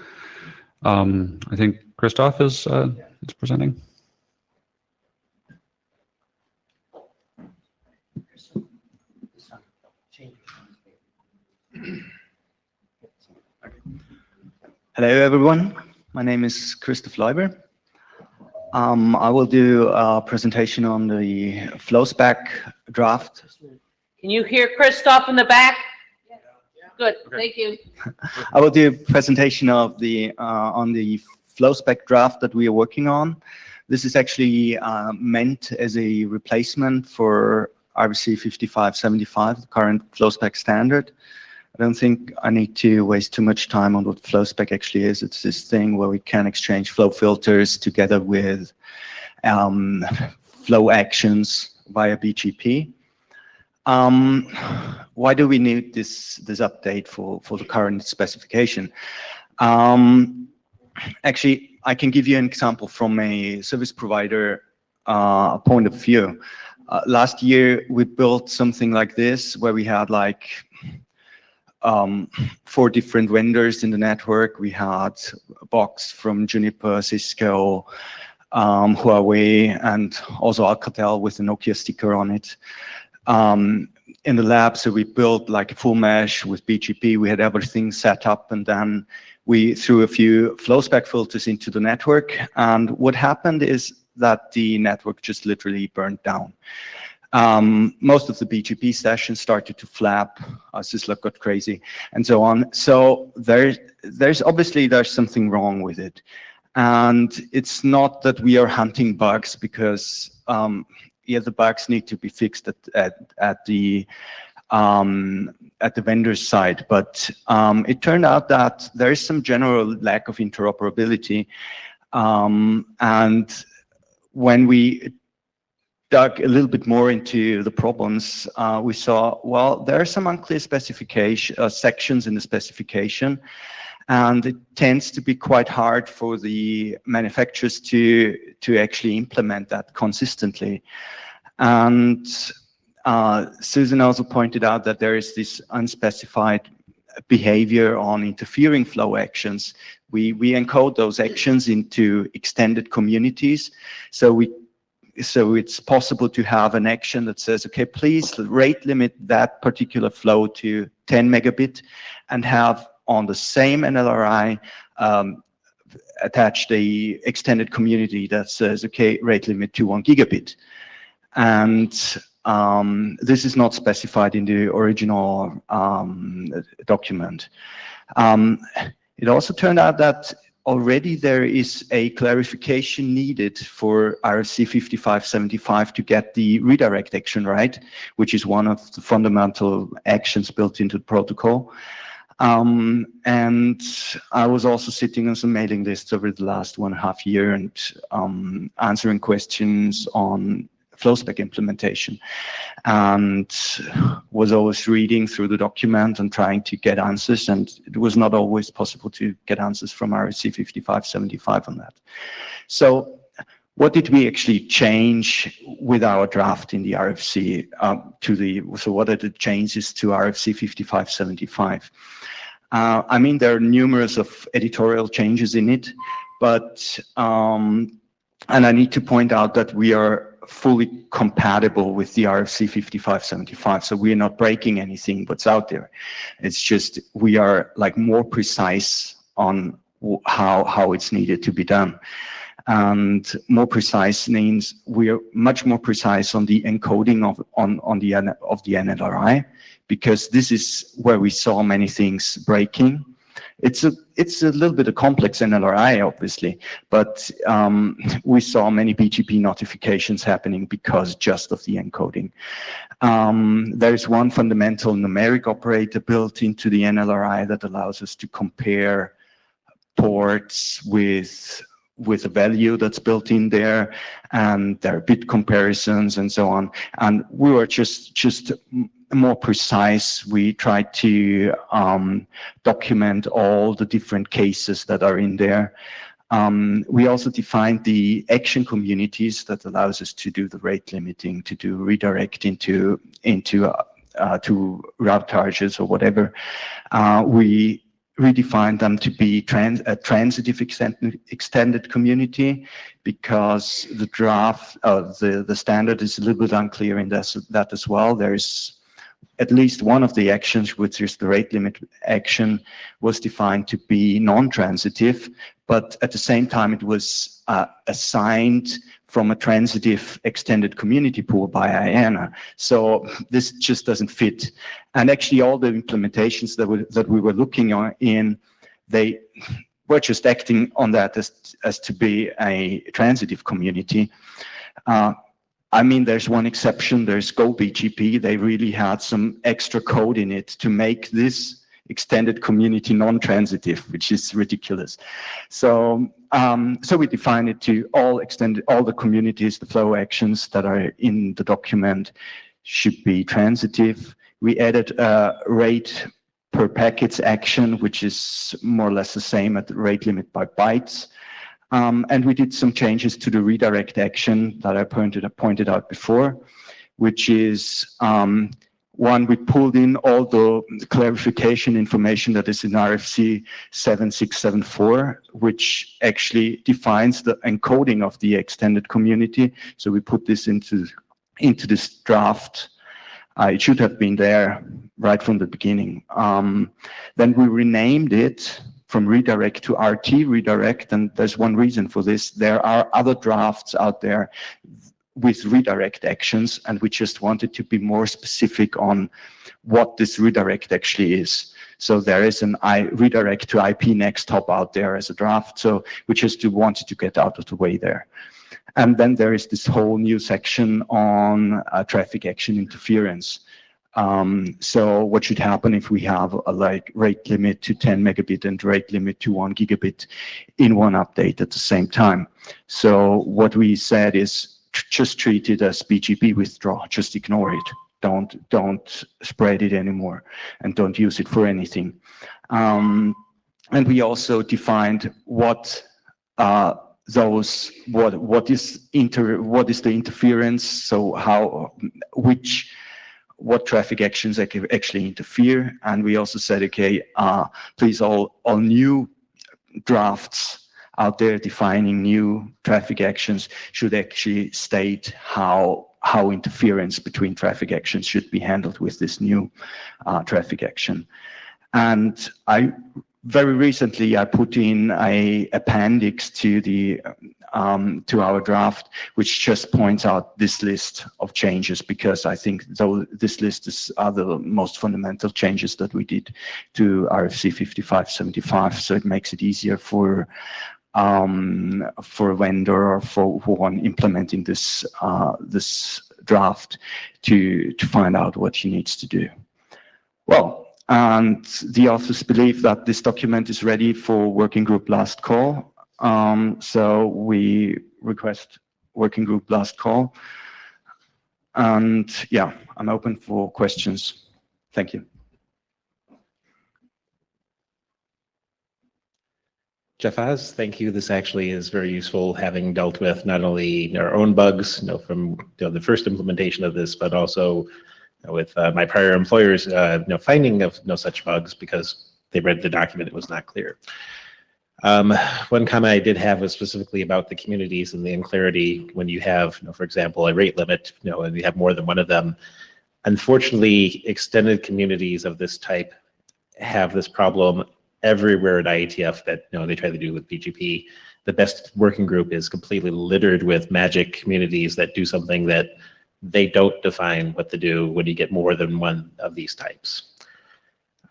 I think Christoph is presenting. Hello, everyone. My name is Christoph Leuber. I will do a presentation on the flow spec draft. Can you hear Christoph in the back? Good, thank you. I will do a presentation of on the flow spec draft that we are working on. This is actually meant as a replacement for RFC 5575, the current flow spec standard. I don't think I need to waste too much time on what flow spec actually is. It's this thing where we can exchange flow filters together with flow actions via BGP. Why do we need this update for the current specification? Actually, I can give you an example from a service provider point of view. Last year, we built something like this, where we had 4 different vendors in the network. We had a box from Juniper, Cisco, Huawei, and also Alcatel with a Nokia sticker on it. In the lab, so we built a full mesh with BGP. We had everything set up, and then we threw a few flow spec filters into the network. And what happened is that the network just literally burned down. Most of the BGP sessions started to flap, syslog got crazy, and so on. So there's obviously something wrong with it. And it's not that we are hunting bugs, because the bugs need to be fixed at the vendor's side. But it turned out that there is some general lack of interoperability. And when we dug a little bit more into the problems, we saw, well, there are some unclear specification sections in the specification, and it tends to be quite hard for the manufacturers to actually implement that consistently. And Susan also pointed out that there is this unspecified behavior on interfering flow actions. We encode those actions into extended communities, so it's possible to have an action that says, okay, please rate limit that particular flow to 10 megabit, and have on the same NLRI attached a extended community that says, okay, rate limit to 1 gigabit. And this is not specified in the original document. It also turned out that already there is a clarification needed for RFC 5575 to get the redirect action right, which is one of the fundamental actions built into the protocol. And I was also sitting on some mailing lists over the last 1.5 years and answering questions on flow spec implementation, and was always reading through the document and trying to get answers, and it was not always possible to get answers from RFC 5575 on that. So What did we actually change with our draft in the RFC so what are the changes to RFC 5575? I mean, there are numerous of editorial changes in it, but, and I need to point out that we are fully compatible with the RFC 5575. So we are not breaking anything what's out there. It's just, we are like more precise on how it's needed to be done. And more precise means we are much more precise on the encoding of the NLRI, because this is where we saw many things breaking. It's a little bit of complex NLRI, obviously, but we saw many BGP notifications happening because just of the encoding. There's one fundamental numeric operator built into the NLRI that allows us to compare ports with a value that's built in there, and there are bit comparisons and so on. And we were just more precise. We tried to document all the different cases that are in there. We also defined the action communities that allows us to do the rate limiting, to do redirect into to route charges or whatever. We redefined them to be a transitive extended community, because the draft of the standard is a little bit unclear in that as well. There's at least one of the actions, which is the rate limit action, was defined to be non-transitive, but at the same time it was assigned from a transitive extended community pool by IANA. So this just doesn't fit. And actually all the implementations that we were looking in, they were just acting on that as to be a transitive community. I mean, there's one exception, there's GoBGP. They really had some extra code in it to make this extended community non-transitive, which is ridiculous. So, so we define it to all the communities, the flow actions that are in the document should be transitive. We added a rate per packets action, which is more or less the same at the rate limit by bytes. And we did some changes to the redirect action that I pointed out before, which is one, we pulled in all the clarification information that is in RFC 7674, which actually defines the encoding of the extended community. So we put this into this draft. It should have been there right from the beginning. Then we renamed it from redirect to RT redirect, and there's one reason for this. There are other drafts out there with redirect actions, and we just wanted to be more specific on what this redirect actually is. So there is an redirect to IP next hop out there as a draft, so we just wanted to get out of the way there. And then there is this whole new section on traffic action interference. So what should happen if we have a rate limit to 10 megabit and rate limit to 1 gigabit in one update at the same time? So what we said is just treat it as BGP withdraw, just ignore it. Don't spread it anymore and don't use it for anything. And we also defined what is the interference, so what traffic actions actually interfere. And we also said, okay, please all new drafts out there defining new traffic actions should actually state how interference between traffic actions should be handled with this new traffic action. And very recently, I put in an appendix to our draft, which just points out this list of changes, because I think this list are the most fundamental changes that we did to RFC 5575. So it makes it easier for a vendor or for one implementing this draft to find out what he needs to do. Well. And the authors believe that this document is ready for working group last call. So we request working group last call. And yeah, I'm open for questions. Thank you. Jeff Oz, thank you. This actually is very useful, having dealt with not only our own bugs, from the first implementation of this, but also with my prior employers, finding of no such bugs because they read the document, it was not clear. One comment I did have was specifically about the communities and the unclarity when you have, for example, a rate limit, and you have more than one of them. Unfortunately, extended communities of this type have this problem everywhere at IETF that they try to do with BGP. The best working group is completely littered with magic communities that do something that they don't define what to do when you get more than one of these types.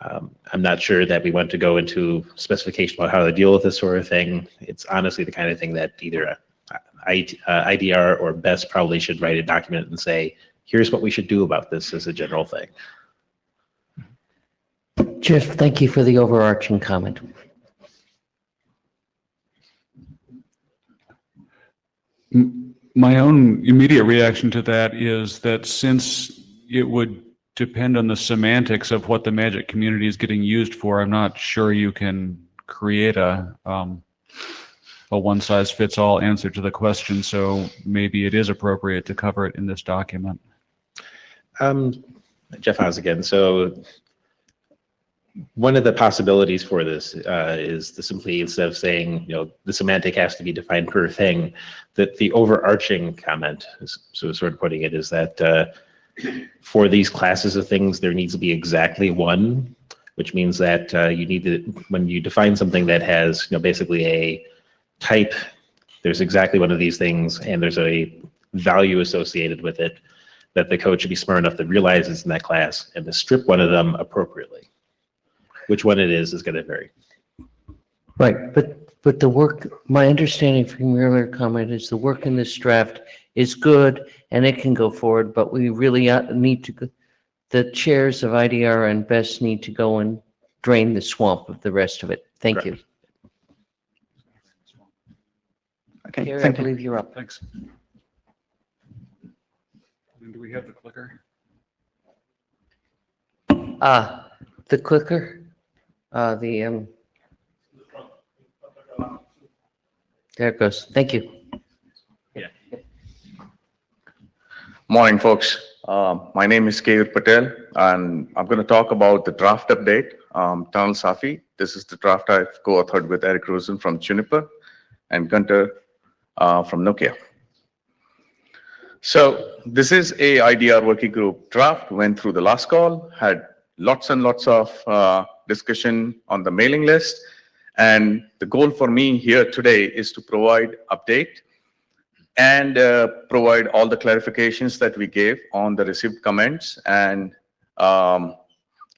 I'm not sure that we want to go into specification about how to deal with this sort of thing. It's honestly the kind of thing that either IDR or BEST probably should write a document and say, here's what we should do about this as a general thing. Jeff, thank you for the overarching comment. My own immediate reaction to that is that since it would depend on the semantics of what the magic community is getting used for, I'm not sure you can create a one-size-fits-all answer to the question. So maybe it is appropriate to cover it in this document. Jeff Haas again. So one of the possibilities for this is to simply, instead of saying, the semantic has to be defined per thing, that the overarching comment, so sort of putting it, is that for these classes of things, there needs to be exactly one, which means that you need to, when you define something that has, basically a type, there's exactly one of these things, and there's a value associated with it, that the code should be smart enough to realize it's in that class and to strip one of them appropriately. Which one it is going to vary. Right, but the work, my understanding from your earlier comment is the work in this draft is good and it can go forward, but we really need to, the chairs of IDR and BEST need to go and drain the swamp of the rest of it. Thank you. Okay, Gary, I thank you. believe you're up. Thanks. And do we have the clicker? The clicker, there it goes. Thank you. Morning, folks. My name is Keyur Patel, and I'm going to talk about the draft update, Tunnel Safi. This is the draft I've co-authored with Eric Rosen from Juniper and Gunter from Nokia. So this is a IDR working group draft, went through the last call, had lots and lots of discussion on the mailing list. And the goal for me here today is to provide update and provide all the clarifications that we gave on the received comments and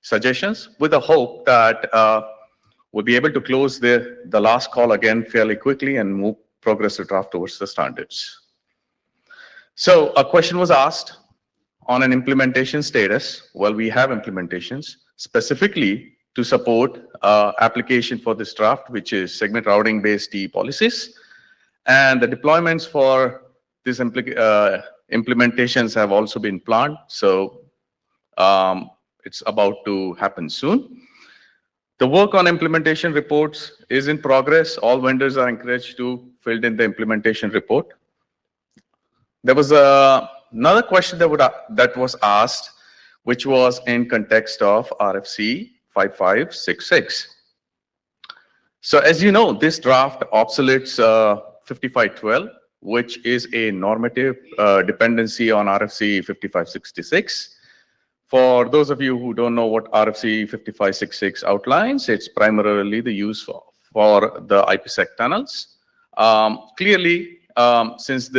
suggestions, with the hope that we'll be able to close the last call again fairly quickly and move progress the draft towards the standards. So a question was asked on an implementation status. Well, we have implementations specifically to support application for this draft, which is segment routing based DE policies. And the deployments for these implementations have also been planned. So it's about to happen soon. The work on implementation reports is in progress. All vendors are encouraged to fill in the implementation report. There was another question that was asked, which was in context of RFC 5566. So as you know, this draft obsoletes 5512, which is a normative dependency on RFC 5566. For those of you who don't know what RFC 5566 outlines, it's primarily the use for the IPsec tunnels. Clearly, since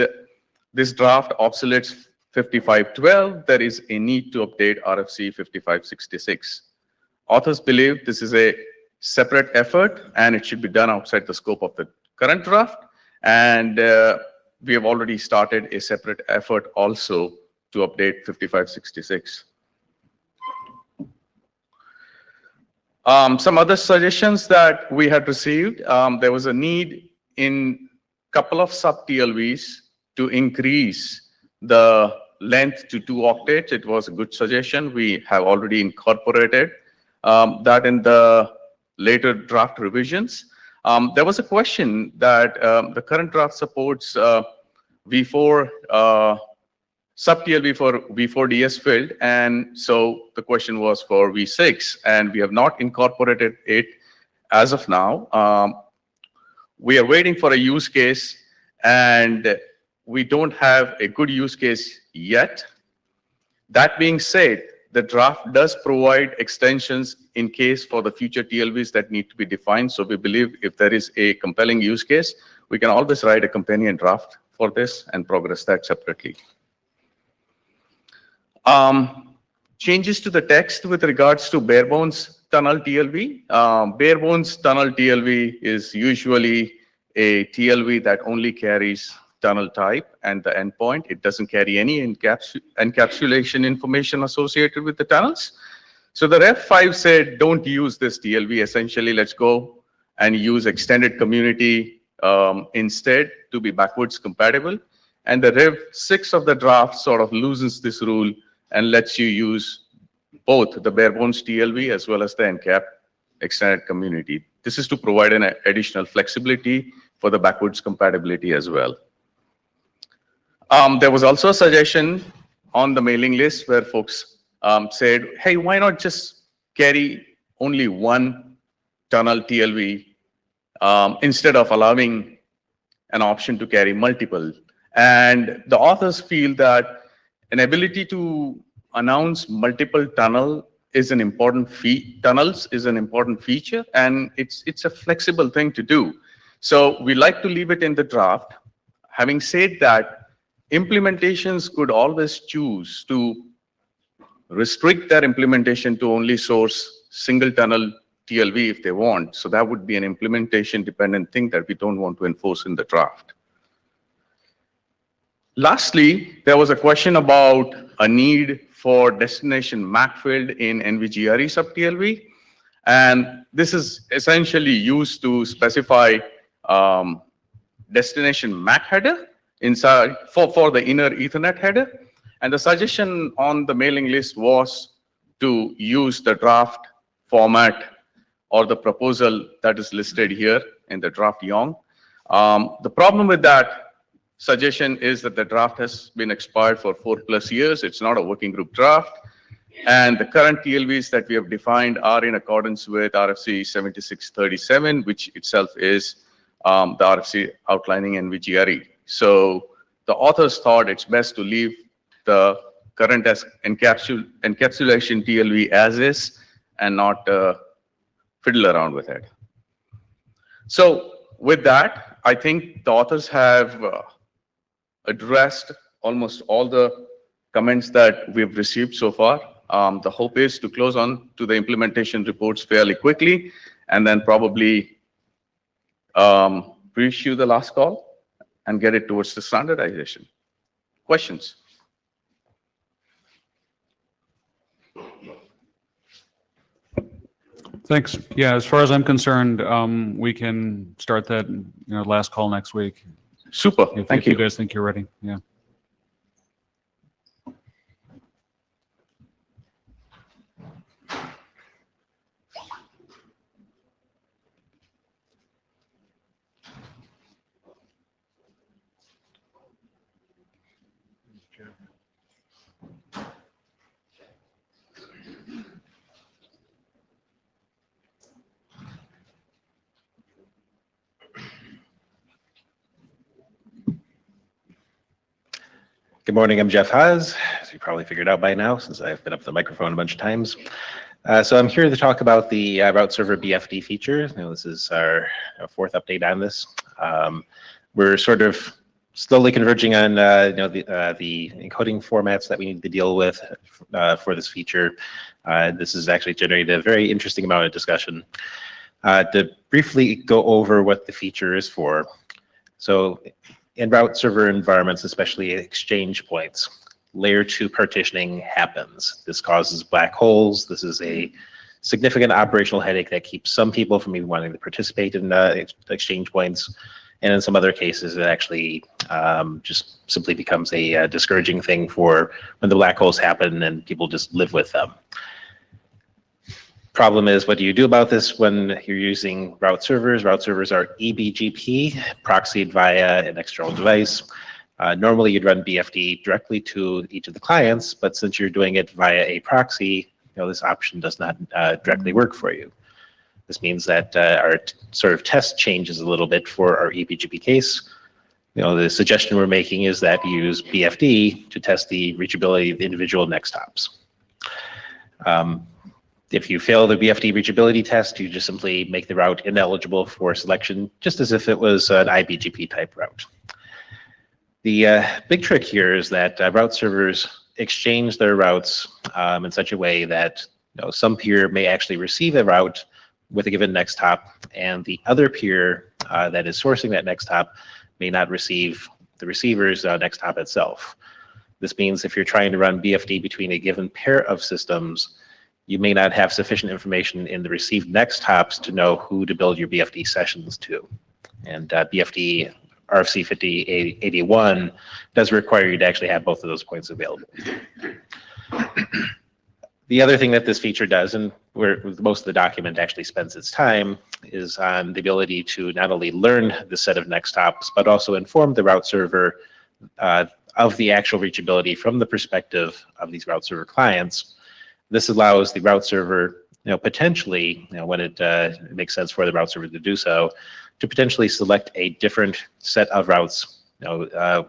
this draft obsoletes 5512, there is a need to update RFC 5566. Authors believe this is a separate effort and it should be done outside the scope of the current draft. And we have already started a separate effort also to update 5566. Some other suggestions that we had received, there was a need in a couple of sub-TLVs to increase the length to 2 octets. It was a good suggestion. We have already incorporated that in the later draft revisions. There was a question that the current draft supports V4 sub-TLV for V4DS field, and so the question was for V6, and we have not incorporated it as of now. We are waiting for a use case, and we don't have a good use case yet. That being said, the draft does provide extensions in case for the future TLVs that need to be defined. So we believe if there is a compelling use case, we can always write a companion draft for this and progress that separately. Changes to the text with regards to bare bones tunnel TLV. Bare bones tunnel TLV is usually a TLV that only carries tunnel type and the endpoint. It doesn't carry any encapsulation information associated with the tunnels. So the Rev 5 said, don't use this TLV. Essentially, let's go and use extended community instead to be backwards compatible. And the Rev 6 of the draft sort of loosens this rule and lets you use both the bare bones TLV as well as the NCAP extended community. This is to provide an additional flexibility for the backwards compatibility as well. There was also a suggestion on the mailing list where folks said, hey, why not just carry only one tunnel TLV instead of allowing an option to carry multiple? And the authors feel that an ability to announce multiple tunnels is an important feature, and it's a flexible thing to do. So we like to leave it in the draft. Having said that, implementations could always choose to restrict their implementation to only source single tunnel TLV if they want. So that would be an implementation dependent thing that we don't want to enforce in the draft. Lastly, there was a question about a need for destination MAC field in NVGRE sub-TLV. And this is essentially used to specify destination MAC header inside for the inner Ethernet header. And the suggestion on the mailing list was to use the draft format or the proposal that is listed here in the draft YONG. The problem with that suggestion is that the draft has been expired for 4+ years. It's not a working group draft. And the current TLVs that we have defined are in accordance with RFC 7637, which itself is the RFC outlining NVGRE. So the authors thought it's best to leave the current encapsulation TLV as is and not fiddle around with it. So with that, I think the authors have addressed almost all the comments that we've received so far. The hope is to close on to the implementation reports fairly quickly and then probably reissue the last call and get it towards the standardization. Questions? Thanks. Yeah, as far as I'm concerned, we can start that, last call next week. Super. If you guys think you're ready. Yeah. Good morning, I'm Jeff Haas, as you probably figured out by now, since I've been up the microphone a bunch of times. So I'm here to talk about the route server BFD feature. This is our fourth update on this. We're sort of slowly converging on the encoding formats that we need to deal with for this feature. This has actually generated a very interesting amount of discussion. To briefly go over what the feature is for. So in route server environments, especially exchange points, layer 2 partitioning happens. This causes black holes. This is a significant operational headache that keeps some people from even wanting to participate in exchange points. And in some other cases, it actually just simply becomes a discouraging thing for when the black holes happen and people just live with them. Problem is, what do you do about this when you're using route servers? Route servers are eBGP, proxied via an external device. Normally, you'd run BFD directly to each of the clients, but since you're doing it via a proxy, this option does not directly work for you. This means that our sort of test changes a little bit for our eBGP case. The suggestion we're making is that you use BFD to test the reachability of the individual next hops. If you fail the BFD reachability test, you just simply make the route ineligible for selection, just as if it was an IBGP type route. The big trick here is that route servers exchange their routes in such a way that some peer may actually receive a route with a given next hop, and the other peer that is sourcing that next hop may not receive the receiver's next hop itself. This means if you're trying to run BFD between a given pair of systems, you may not have sufficient information in the received next hops to know who to build your BFD sessions to. And BFD RFC 5081 does require you to actually have both of those points available. The other thing that this feature does, and where most of the document actually spends its time, is on the ability to not only learn the set of next hops, but also inform the route server of the actual reachability from the perspective of these route server clients. This allows the route server, potentially, when it makes sense for the route server to do so, to potentially select a different set of routes, to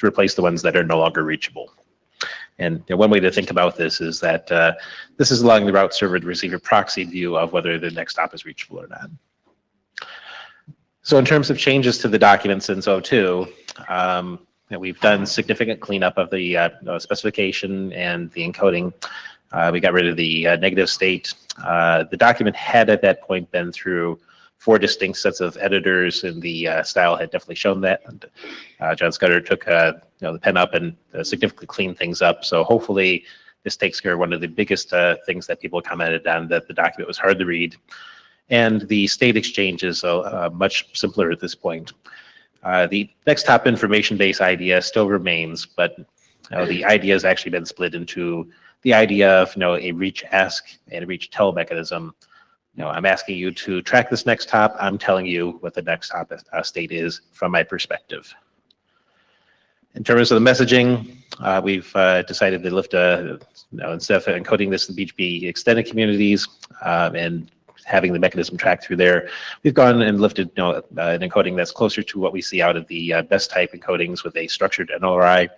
replace the ones that are no longer reachable. And one way to think about this is that this is allowing the route server to receive a proxy view of whether the next hop is reachable or not. So in terms of changes to the documents in SO2, we've done significant cleanup of the specification and the encoding. We got rid of the negative state. The document had at that point been through 4 distinct sets of editors, and the style had definitely shown that. And, John Scudder took the pen up and significantly cleaned things up. So hopefully this takes care of one of the biggest things that people commented on, that the document was hard to read. And the state exchange is much simpler at this point. The next hop information base idea still remains, but the idea has actually been split into the idea of a reach ask and a reach tell mechanism. I'm asking you to track this next hop. I'm telling you what the next hop state is from my perspective. In terms of the messaging, we've decided to lift instead of encoding this in BGP extended communities and having the mechanism track through there, we've gone and lifted an encoding that's closer to what we see out of the best type encodings with a structured NLRI.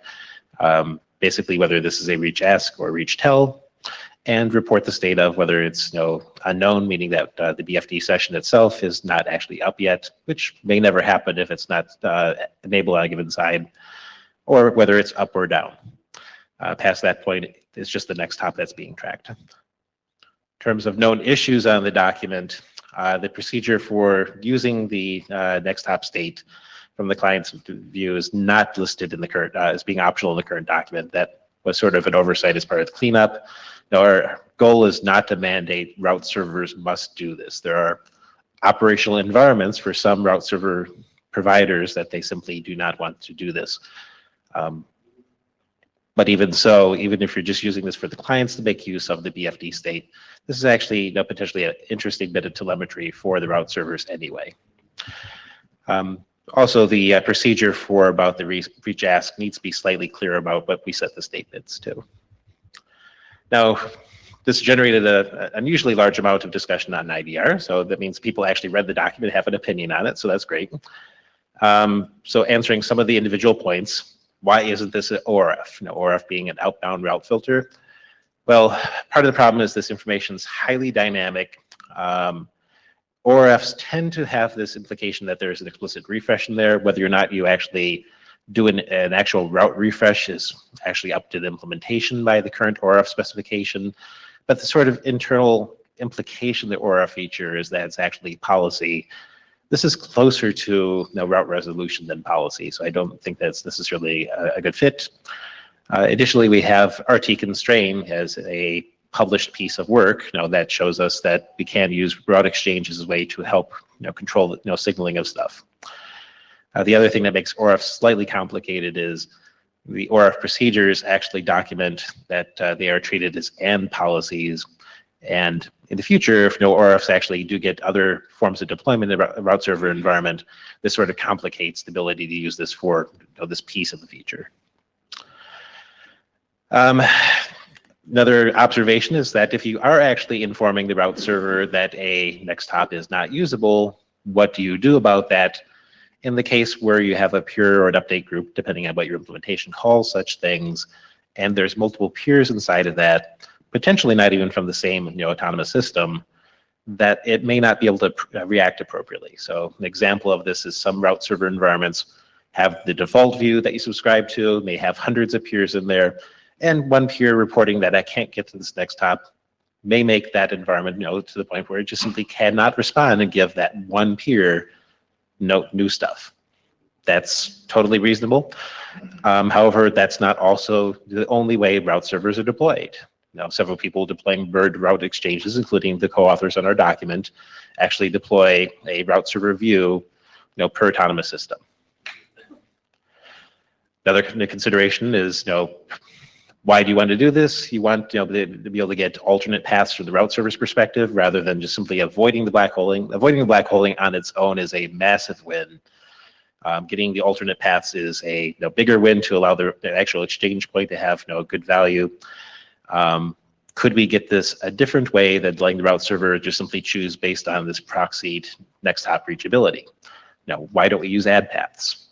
Basically, whether this is a reach ask or reach tell, and report the state of whether it's unknown, meaning that the BFD session itself is not actually up yet, which may never happen if it's not enabled on a given side, or whether it's up or down. Past that point, it's just the next hop that's being tracked. In terms of known issues on the document, the procedure for using the next hop state from the client's view is not listed in the current, as being optional in the current document. That was sort of an oversight as part of the cleanup. Now, our goal is not to mandate route servers must do this. There are operational environments for some route server providers that they simply do not want to do this. But even so, even if you're just using this for the clients to make use of the BFD state, this is actually potentially an interesting bit of telemetry for the route servers anyway. Also, the procedure for about the reach ask needs to be slightly clear about what we set the state bits to. Now, this generated an unusually large amount of discussion on IDR, so that means people actually read the document, have an opinion on it, so that's great. So answering some of the individual points, why isn't this an ORF? ORF being an outbound route filter. Well, part of the problem is this information is highly dynamic. ORFs tend to have this implication that there's an explicit refresh in there. Whether or not you actually do an actual route refresh is actually up to the implementation by the current ORF specification. But the sort of internal implication of the ORF feature is that it's actually policy. This is closer to route resolution than policy, so I don't think that's necessarily a good fit. Additionally, we have RT constrain as a published piece of work that shows us that we can use route exchange as a way to help control signaling of stuff. The other thing that makes ORF slightly complicated is the ORF procedures actually document that they are treated as AND policies, And in the future, if no ORFs actually do get other forms of deployment in the route server environment, this sort of complicates the ability to use this for this piece of the feature. Another observation is that if you are actually informing the route server that a next hop is not usable, what do you do about that? In the case where you have a peer or an update group, depending on what your implementation calls such things, and there's multiple peers inside of that, potentially not even from the same autonomous system, that it may not be able to react appropriately. So an example of this is some route server environments have the default view that you subscribe to, may have hundreds of peers in there, and one peer reporting that I can't get to this next hop may make that environment to the point where it just simply cannot respond and give that one peer new stuff. That's totally reasonable. However, that's not also the only way route servers are deployed. Several people deploying bird route exchanges, including the co-authors on our document, actually deploy a route server view per autonomous system. Another consideration is why do you want to do this? You want to be able to get alternate paths from the route server's perspective rather than just simply avoiding the black holing. Avoiding the black holing on its own is a massive win. Getting the alternate paths is a bigger win to allow the actual exchange point to have good value. Could we get this a different way than letting the route server just simply choose based on this proxied next hop reachability? Now, why don't we use add paths?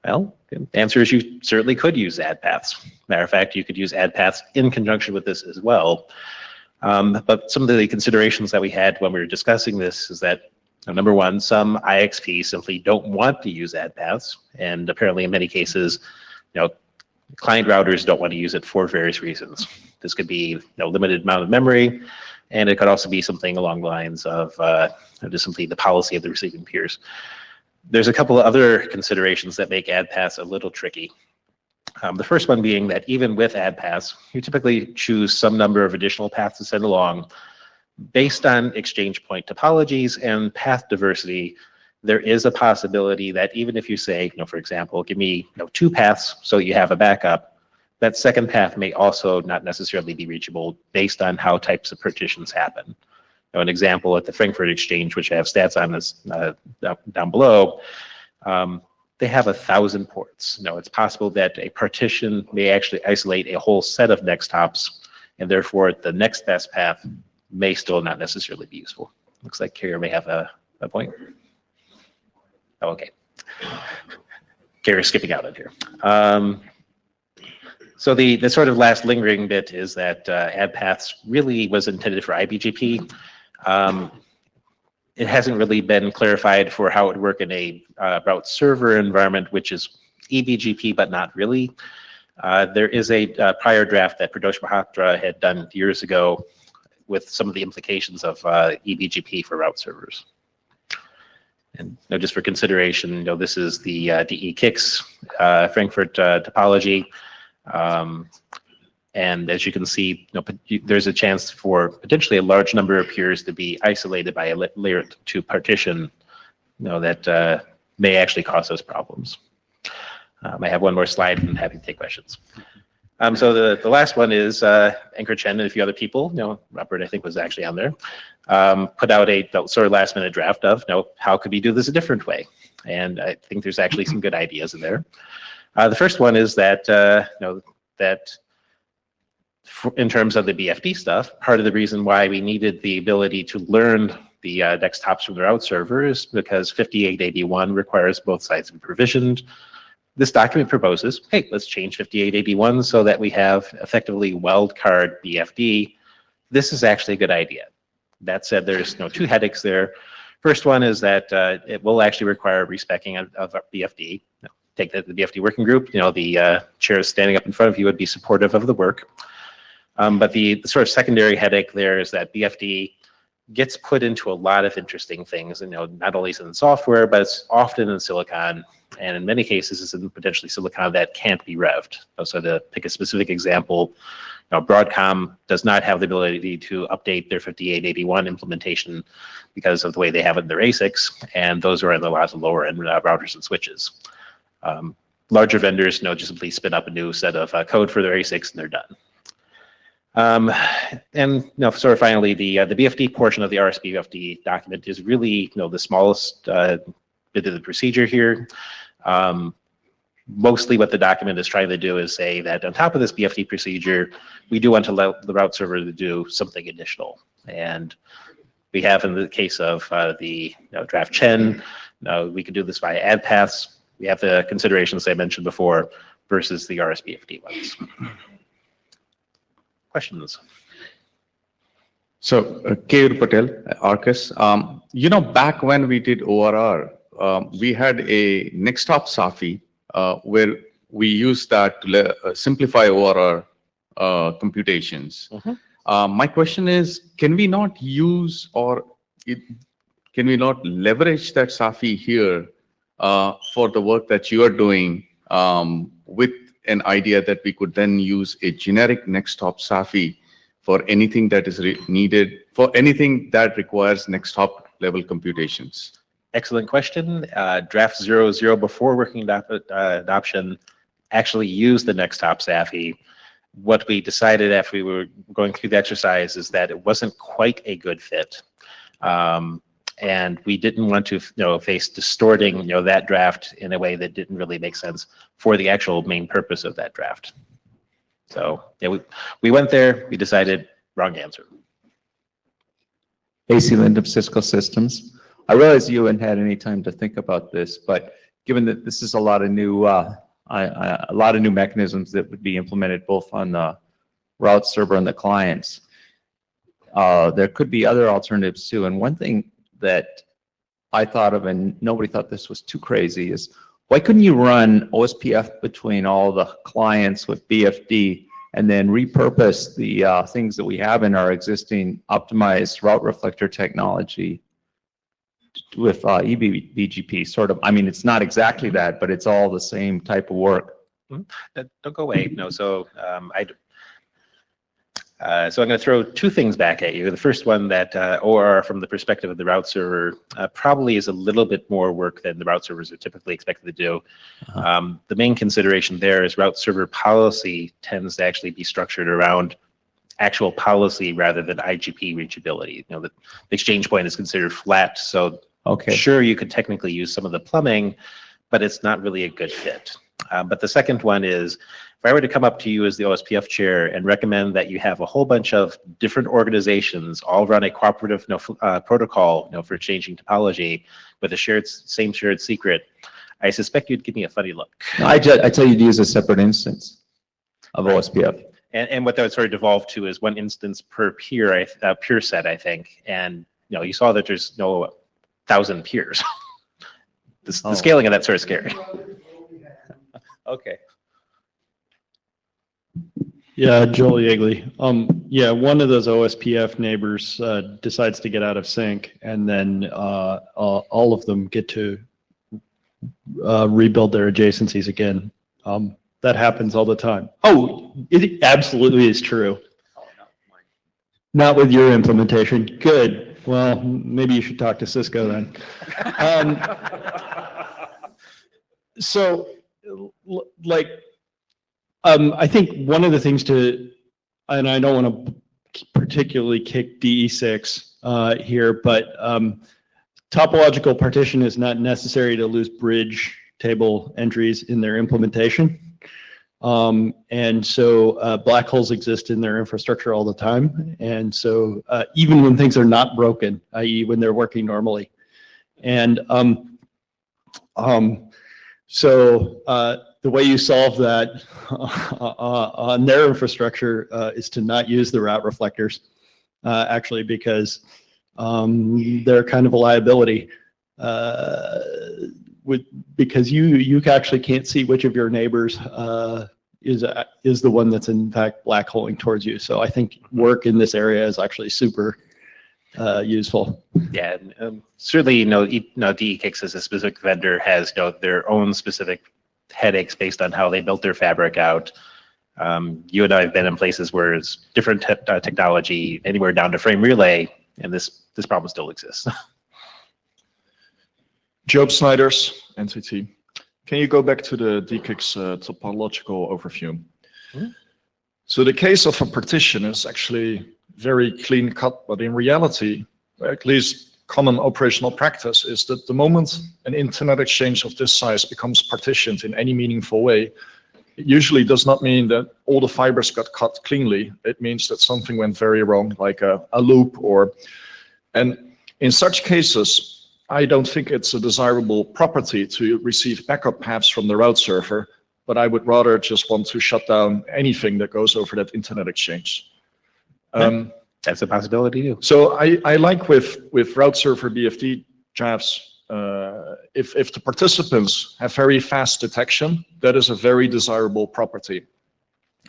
Well, the answer is you certainly could use add paths. Matter of fact, you could use add paths in conjunction with this as well. But some of the considerations that we had when we were discussing this is that, number one, some IXPs simply don't want to use add paths. And apparently in many cases, client routers don't want to use it for various reasons. This could be limited amount of memory, and it could also be something along the lines of just simply the policy of the receiving peers. There's a couple of other considerations that make add paths a little tricky. The first one being that even with add paths, you typically choose some number of additional paths to send along. Based on exchange point topologies and path diversity, there is a possibility that even if you say, for example, give me 2 paths so you have a backup, that second path may also not necessarily be reachable based on how types of partitions happen. An example at the Frankfurt Exchange, which I have stats on this down below, they have 1,000 ports. It's possible that a partition may actually isolate a whole set of next hops, and therefore the next best path may still not necessarily be useful. Looks like Carrier may have a point. Oh, okay. Carrier's skipping out of here. So the sort of last lingering bit is that add paths really was intended for IBGP. It hasn't really been clarified for how it would work in a route server environment, which is eBGP, but not really. There is a prior draft that Pradosh Mahatra had done years ago with some of the implications of eBGP for route servers. And just for consideration, this is the DE-KIX Frankfurt topology. And as you can see, there's a chance for potentially a large number of peers to be isolated by a layer 2 partition, that may actually cause those problems. I have one more slide and I'm happy to take questions. So the last one is Anchor Chen and a few other people, Robert I think was actually on there, put out a sort of last minute draft of, how could we do this a different way? And I think there's actually some good ideas in there. The first one is that, in terms of the BFD stuff, part of the reason why we needed the ability to learn the next hops from the route server is because 5881 requires both sides to be provisioned. This document proposes, hey, let's change 5881 so that we have effectively wildcard BFD. This is actually a good idea. That said, there's 2 headaches there. First one is that it will actually require respecking of BFD. Take that to the BFD working group. The chairs standing up in front of you would be supportive of the work. But the sort of secondary headache there is that BFD gets put into a lot of interesting things, and not only is it in software, but it's often in silicon, and in many cases it's in potentially silicon that can't be revved. So to pick a specific example, Broadcom does not have the ability to update their 5881 implementation because of the way they have it in their ASICs, and those are in a lot of lower end routers and switches. Larger vendors just simply spin up a new set of code for their ASICs and they're done. And sort of finally, the BFD portion of the RSBFD document is really the smallest bit of the procedure here. Mostly what the document is trying to do is say that on top of this BFD procedure, we do want to let the route server to do something additional. And we have, in the case of the draft Chen, we can do this via add paths. We have the considerations I mentioned before versus the RSBFD ones. Questions? So, Keyur Patel, Arcus, back when we did ORR, we had a next hop SAFI where we used that to simplify ORR computations. My question is, can we not use can we not leverage that SAFI here for the work that you are doing with an idea that we could then use a generic next hop SAFI for anything that is needed, for anything that requires next hop level computations? Excellent question. Draft 00 before working adoption actually used the next hop SAFI. What we decided after we were going through the exercise is that it wasn't quite a good fit. And we didn't want to face distorting that draft in a way that didn't really make sense for the actual main purpose of that draft. So yeah, we went there, we decided wrong answer. AC Lind of Cisco Systems. I realize you haven't had any time to think about this, but given that this is a lot of new mechanisms that would be implemented both on the route server and the clients, there could be other alternatives too. And one thing that I thought of, and nobody thought this was too crazy, is why couldn't you run OSPF between all the clients with BFD and then repurpose the things that we have in our existing optimized route reflector technology with eBGP, sort of. I mean, it's not exactly that, but it's all the same type of work. Don't go away. So so I'm going to throw two things back at you. The first one that, or from the perspective of the route server, probably is a little bit more work than the route servers are typically expected to do. The main consideration there is route server policy tends to actually be structured around actual policy rather than IGP reachability. The exchange point is considered flat, so sure, you could technically use some of the plumbing, but it's not really a good fit. But the second one is, if I were to come up to you as the OSPF chair and recommend that you have a whole bunch of different organizations all run a cooperative protocol for changing topology with a same shared secret, I suspect you'd give me a funny look. No, I tell you to use a separate instance of OSPF. And what that would sort of devolve to is one instance per peer, peer set, I think. And you saw that there's no 1,000 peers. The scaling of that's sort of scary. Okay. Yeah, Joel Yeagley. Yeah, one of those OSPF neighbors decides to get out of sync, and then all of them get to rebuild their adjacencies again. That happens all the time. Oh, it absolutely is true. Not with your implementation. Good. Well, maybe you should talk to Cisco then. So, like, I think one of the things and I don't want to particularly kick DE6 here, but topological partition is not necessary to lose bridge table entries in their implementation. And so black holes exist in their infrastructure all the time. And so even when things are not broken, i.e. when they're working normally. And so the way you solve that on their infrastructure is to not use the route reflectors, actually, because they're kind of a liability. Because you actually can't see which of your neighbors is the one that's in fact black holing towards you. So I think work in this area is actually super useful. Yeah, certainly, DE6 as a specific vendor has their own specific headaches based on how they built their fabric out. You and I have been in places where it's different technology, anywhere down to frame relay, and this problem still exists. Job Snyders, NCT. Can you go back to the DKIX topological overview? So the case of a partition is actually very clean cut, but in reality, at least common operational practice is that the moment an internet exchange of this size becomes partitioned in any meaningful way, it usually does not mean that all the fibers got cut cleanly. It means that something went very wrong, like a loop and in such cases, I don't think it's a desirable property to receive backup paths from the route server, but I would rather just want to shut down anything that goes over that internet exchange. That's a possibility too. So I like with route server BFD drafts, if the participants have very fast detection, that is a very desirable property.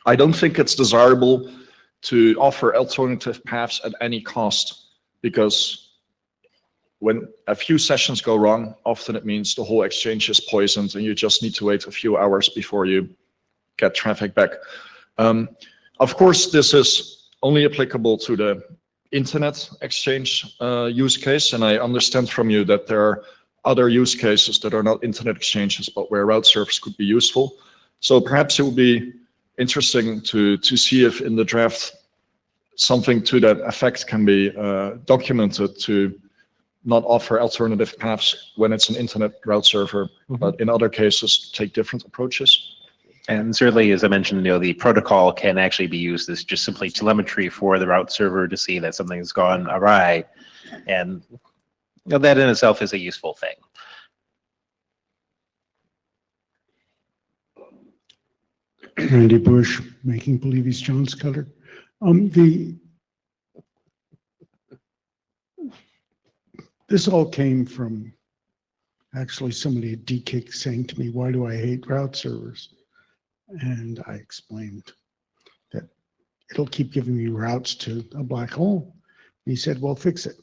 I don't think it's desirable to offer alternative paths at any cost, because when a few sessions go wrong, often it means the whole exchange is poisoned and you just need to wait a few hours before you get traffic back. Of course, this is only applicable to the internet exchange use case, and I understand from you that there are other use cases that are not internet exchanges, but where route servers could be useful. So perhaps it would be interesting to see if in the draft something to that effect can be documented to not offer alternative paths when it's an internet route server, but in other cases take different approaches. And certainly, as I mentioned, the protocol can actually be used as just simply telemetry for the route server to see that something's gone awry. And that in itself is a useful thing. Randy Bush, making believe he's John Scudder. This all came from actually somebody at DKIC saying to me, "Why do I hate route servers?" And I explained that it'll keep giving me routes to a black hole. And he said, "Well, fix it."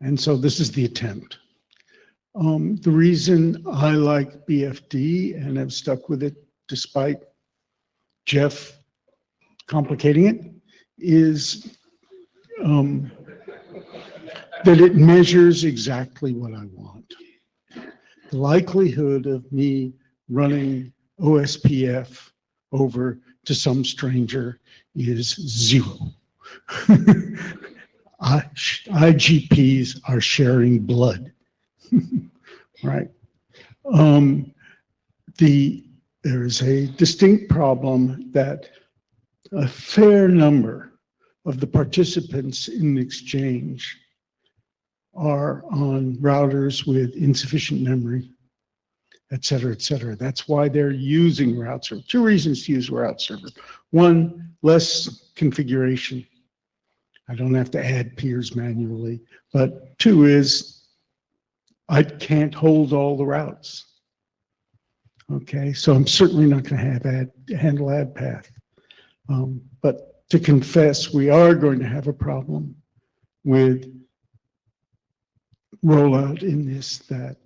And so this is the attempt. The reason I like BFD and have stuck with it despite Jeff complicating it is that it measures exactly what I want. The likelihood of me running OSPF over to some stranger is 0. IGPs are sharing blood, right? There is a distinct problem that a fair number of the participants in the exchange are on routers with insufficient memory, et cetera, et cetera. That's why they're using route server. 2 reasons to use route server. 1, less configuration. I don't have to add peers manually. But 2 is I can't hold all the routes. Okay, so I'm certainly not going to handle add path. But to confess, we are going to have a problem with rollout in this, that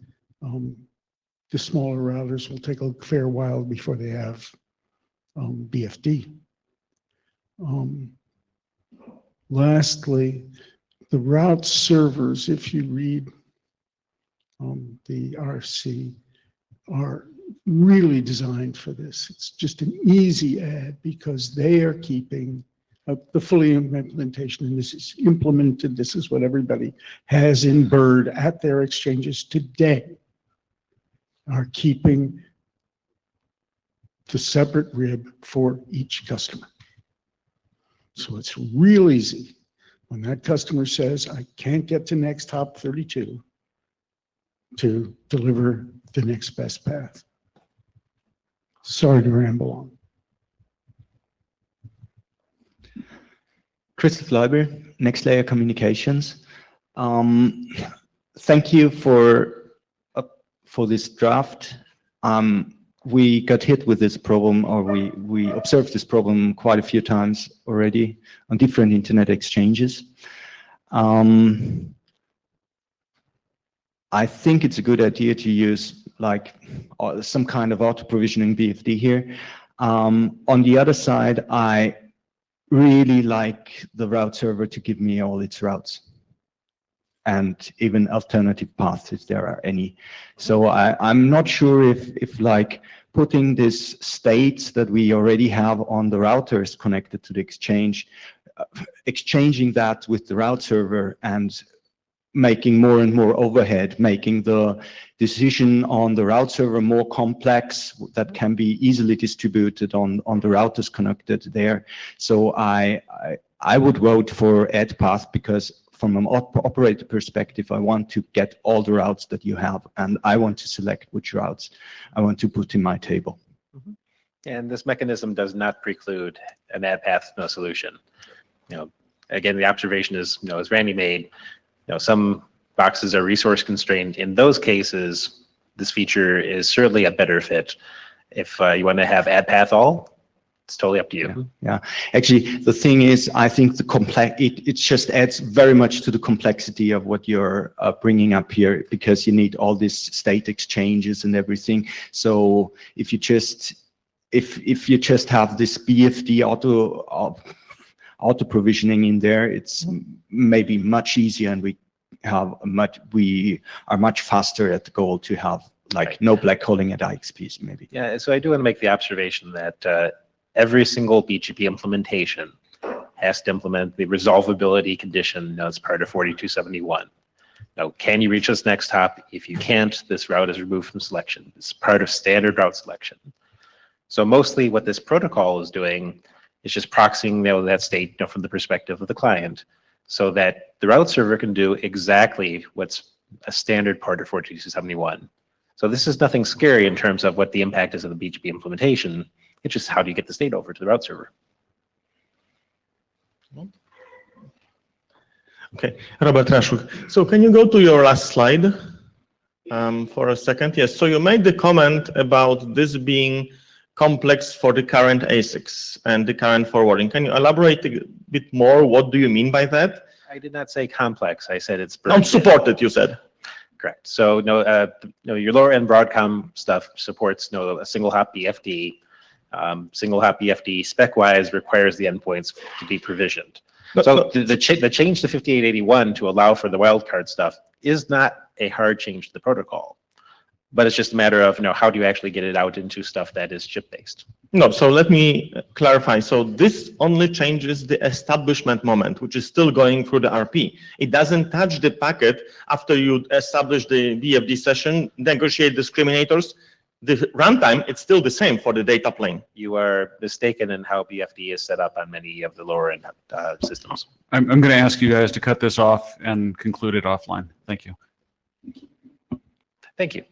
the smaller routers will take a fair while before they have BFD. Lastly, the route servers, if you read the RC, are really designed for this. It's just an easy add because they are keeping the fully implementation, and this is implemented. This is what everybody has in Bird at their exchanges today, are keeping the separate rib for each customer. So it's real easy when that customer says, "I can't get to next hop 32 to deliver the next best path." Sorry to ramble on. Christoph Leiber, Next Layer Communications. Thank you for this draft. We got hit with this problem, or we observed this problem quite a few times already on different internet exchanges. I think it's a good idea to use like some kind of auto-provisioning BFD here. On the other side, I really like the route server to give me all its routes and even alternative paths if there are any. So I'm not sure if like putting these states that we already have on the routers connected to the exchange, exchanging that with the route server and making more and more overhead, making the decision on the route server more complex that can be easily distributed on the routers connected there. So I would vote for AdPath because from an operator perspective, I want to get all the routes that you have, and I want to select which routes I want to put in my table. And this mechanism does not preclude an AdPath solution. Again, the observation is, as Randy made, some boxes are resource constrained. In those cases, this feature is certainly a better fit. If you want to have AdPath all, it's totally up to you. Yeah. Actually, the thing is, I think it just adds very much to the complexity of what you're bringing up here, because you need all these state exchanges and everything. So if you just have this BFD auto provisioning in there, it's maybe much easier, and we are much faster at the goal to have no black holing at IXPs maybe. Yeah, so I do want to make the observation that every single BGP implementation has to implement the resolvability condition as part of 4271. Now, can you reach this next hop? If you can't, this route is removed from selection. It's part of standard route selection. So mostly what this protocol is doing is just proxying that state from the perspective of the client, so that the route server can do exactly what's a standard part of 4271. So this is nothing scary in terms of what the impact is of the BGP implementation. It's just how do you get the state over to the route server. Okay, Robert Rashuk. So can you go to your last slide for a second? Yes, so you made the comment about this being complex for the current ASICs and the current forwarding. Can you elaborate a bit more? What do you mean by that? I did not say complex. I said it's unsupported, you said. Correct. So your lower end Broadcom stuff supports a single hop BFD. Single hop BFD spec-wise requires the endpoints to be provisioned. The change to 5881 to allow for the wildcard stuff is not a hard change to the protocol, but it's just a matter of how do you actually get it out into stuff that is chip-based. No, so let me clarify. So this only changes the establishment moment, which is still going through the RP. It doesn't touch the packet after you establish the BFD session, negotiate discriminators. The runtime, it's still the same for the data plane. You are mistaken in how BFD is set up on many of the lower end systems. I'm going to ask you guys to cut this off and conclude it offline. Thank you. Thank you.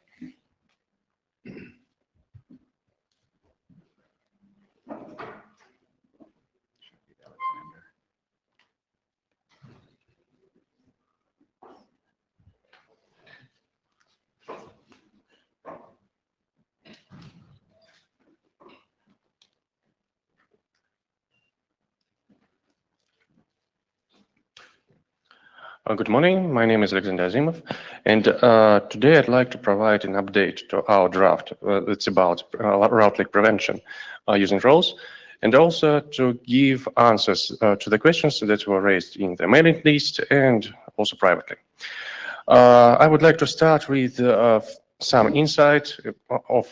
Good morning, my name is Alexander Azimov, and today I'd like to provide an update to our draft. It's about route leak prevention using roles, and also to give answers to the questions that were raised in the mailing list and also privately. I would like to start with some insight of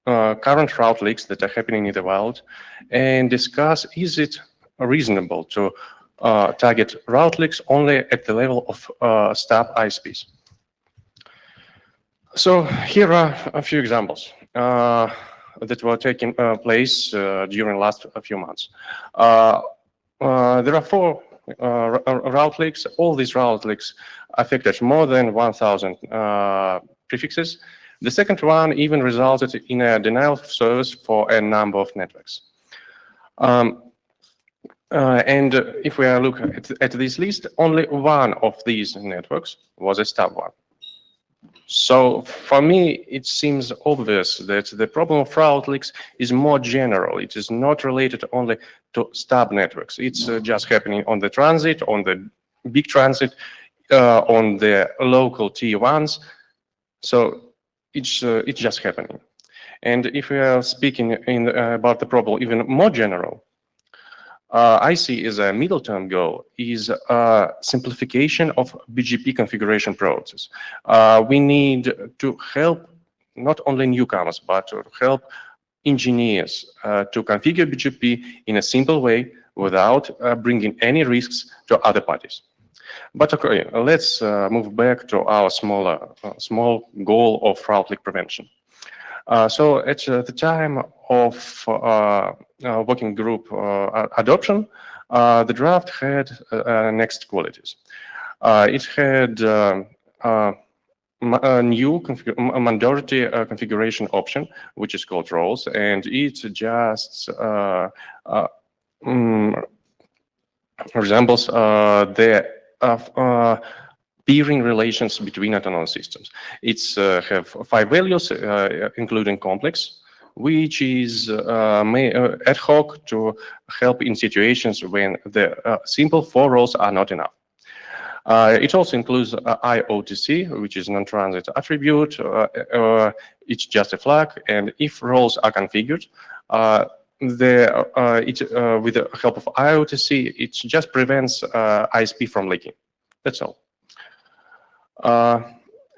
current route leaks that are happening in the wild and discuss, is it reasonable to target route leaks only at the level of stub ISPs. So here are a few examples that were taking place during last few months. There are 4 route leaks. All these route leaks affected more than 1,000 prefixes. The second one even resulted in a denial of service for a number of networks. And if we look at this list, only one of these networks was a stub one. So for me, it seems obvious that the problem of route leaks is more general. It is not related only to stub networks. It's just happening on the transit, on the big transit, on the local T1s. So it's just happening. And if we are speaking about the problem even more general, I see as a middle term goal is simplification of BGP configuration process. We need to help not only newcomers, but to help engineers to configure BGP in a simple way without bringing any risks to other parties. But okay, let's move back to our small goal of route leak prevention. So at the time of working group adoption, the draft had next qualities. It had a new mandatory configuration option, which is called roles, and it just resembles the peering relations between autonomous systems. It's have 5 values, including complex, which is ad hoc to help in situations when the simple 4 roles are not enough. It also includes IOTC, which is non-transit attribute. It's just a flag, and if roles are configured, with the help of IOTC, it just prevents ISP from leaking. That's all.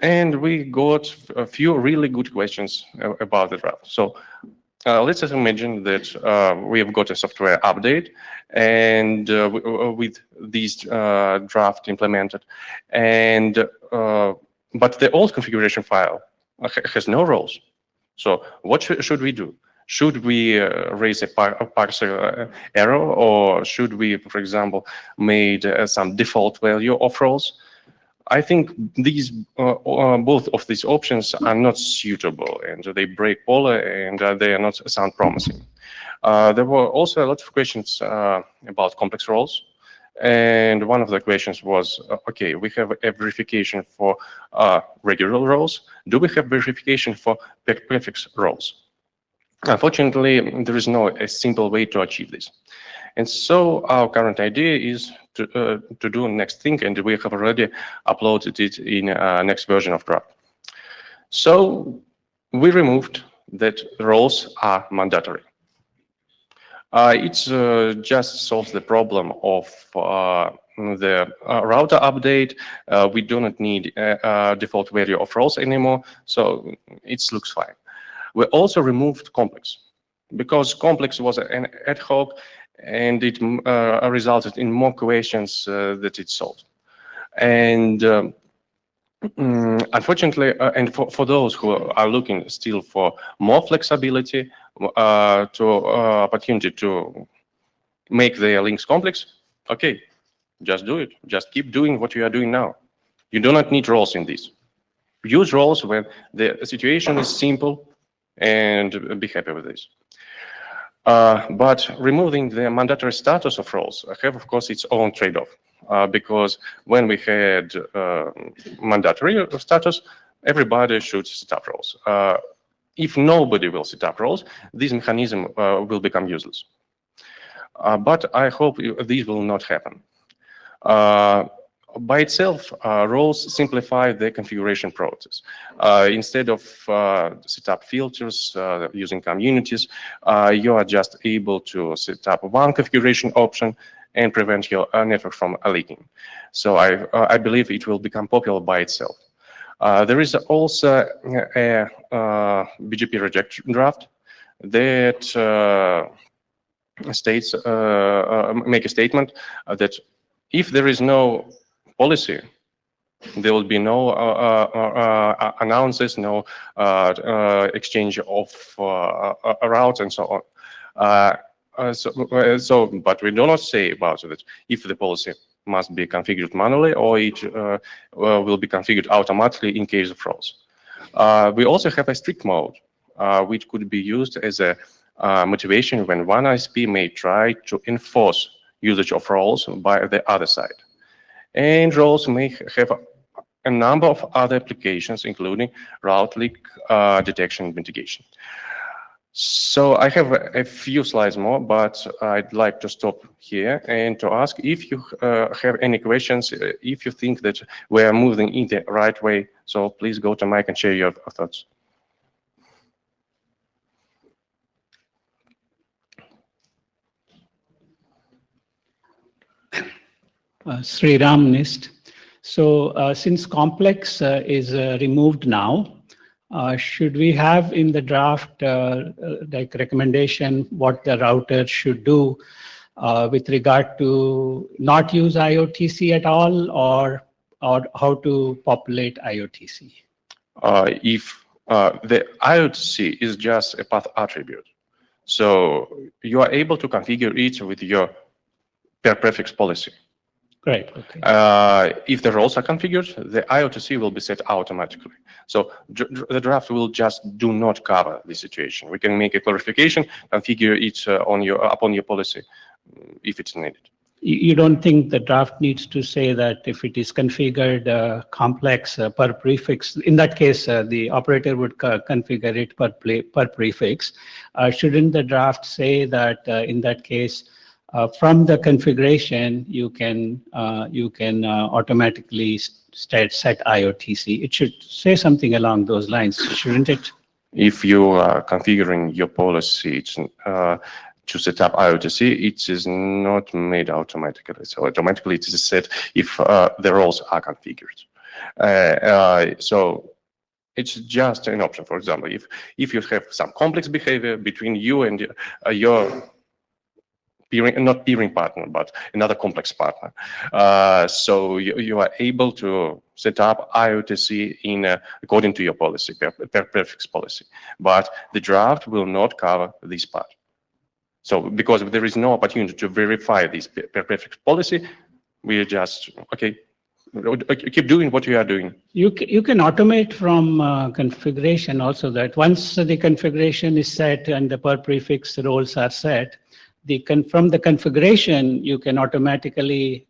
And we got a few really good questions about the draft. So let's just imagine that we have got a software update and with these draft implemented, and but the old configuration file has no roles. So what should we do? Should we raise a parser error, or should we, for example, made some default value of roles? I think these both of these options are not suitable, and they break polar, and they are not sound promising. There were also a lot of questions about complex roles, and one of the questions was, okay, we have a verification for regular roles. Do we have verification for prefix roles? Unfortunately, there is no a simple way to achieve this. And so our current idea is to do next thing, and we have already uploaded it in next version of draft. So we removed that roles are mandatory. It just solves the problem of the router update. We do not need a default value of roles anymore, so it looks fine. We also removed complex, because complex was an ad hoc, and it resulted in more questions that it solved. And unfortunately, and for those who are looking still for more flexibility, opportunity to make their links complex, okay, just do it. Just keep doing what you are doing now. You do not need roles in this. Use roles when the situation is simple, and be happy with this. But removing the mandatory status of roles have, of course, its own trade-off. Because when we had mandatory status, everybody should set up roles. If nobody will set up roles, this mechanism will become useless. But I hope this will not happen. By itself, roles simplify the configuration process. Instead of set up filters using communities, you are just able to set up one configuration option and prevent your network from leaking. So I believe it will become popular by itself. There is also a BGP reject draft that states make a statement that if there is no policy, there will be no announces, no exchange of routes, and so on. But we do not say about it if the policy must be configured manually or it will be configured automatically in case of roles. We also have a strict mode, which could be used as a motivation when one ISP may try to enforce usage of roles by the other side. And roles may have a number of other applications, including route leak detection and mitigation. So I have a few slides more, but I'd like to stop here and to ask if you have any questions, if you think that we are moving in the right way. So please go to mic and share your thoughts. Sriram Nist. So since complex is removed now, should we have in the draft, like recommendation, what the router should do with regard to not use IOTC at all, or how to populate IOTC? If the IOTC is just a path attribute, so you are able to configure it with your per prefix policy. Great. Okay. If the roles are configured, the IOTC will be set automatically. So the draft will just do not cover the situation. We can make a clarification, configure it upon your policy if it's needed. You don't think the draft needs to say that if it is configured complex per prefix, in that case, the operator would configure it per prefix. Shouldn't the draft say that in that case, from the configuration, you can automatically set IOTC? It should say something along those lines, shouldn't it? If you are configuring your policy to set up IOTC, it is not made automatically. So automatically it is set if the roles are configured. So it's just an option. For example, if you have some complex behavior between you and your peering, not peering partner, but another complex partner. So you are able to set up IOTC according to your policy, per prefix policy. But the draft will not cover this part. So because there is no opportunity to verify this per prefix policy, we are just, okay, keep doing what you are doing. You can automate from configuration also, that once the configuration is set and the per prefix roles are set, from the configuration, you can automatically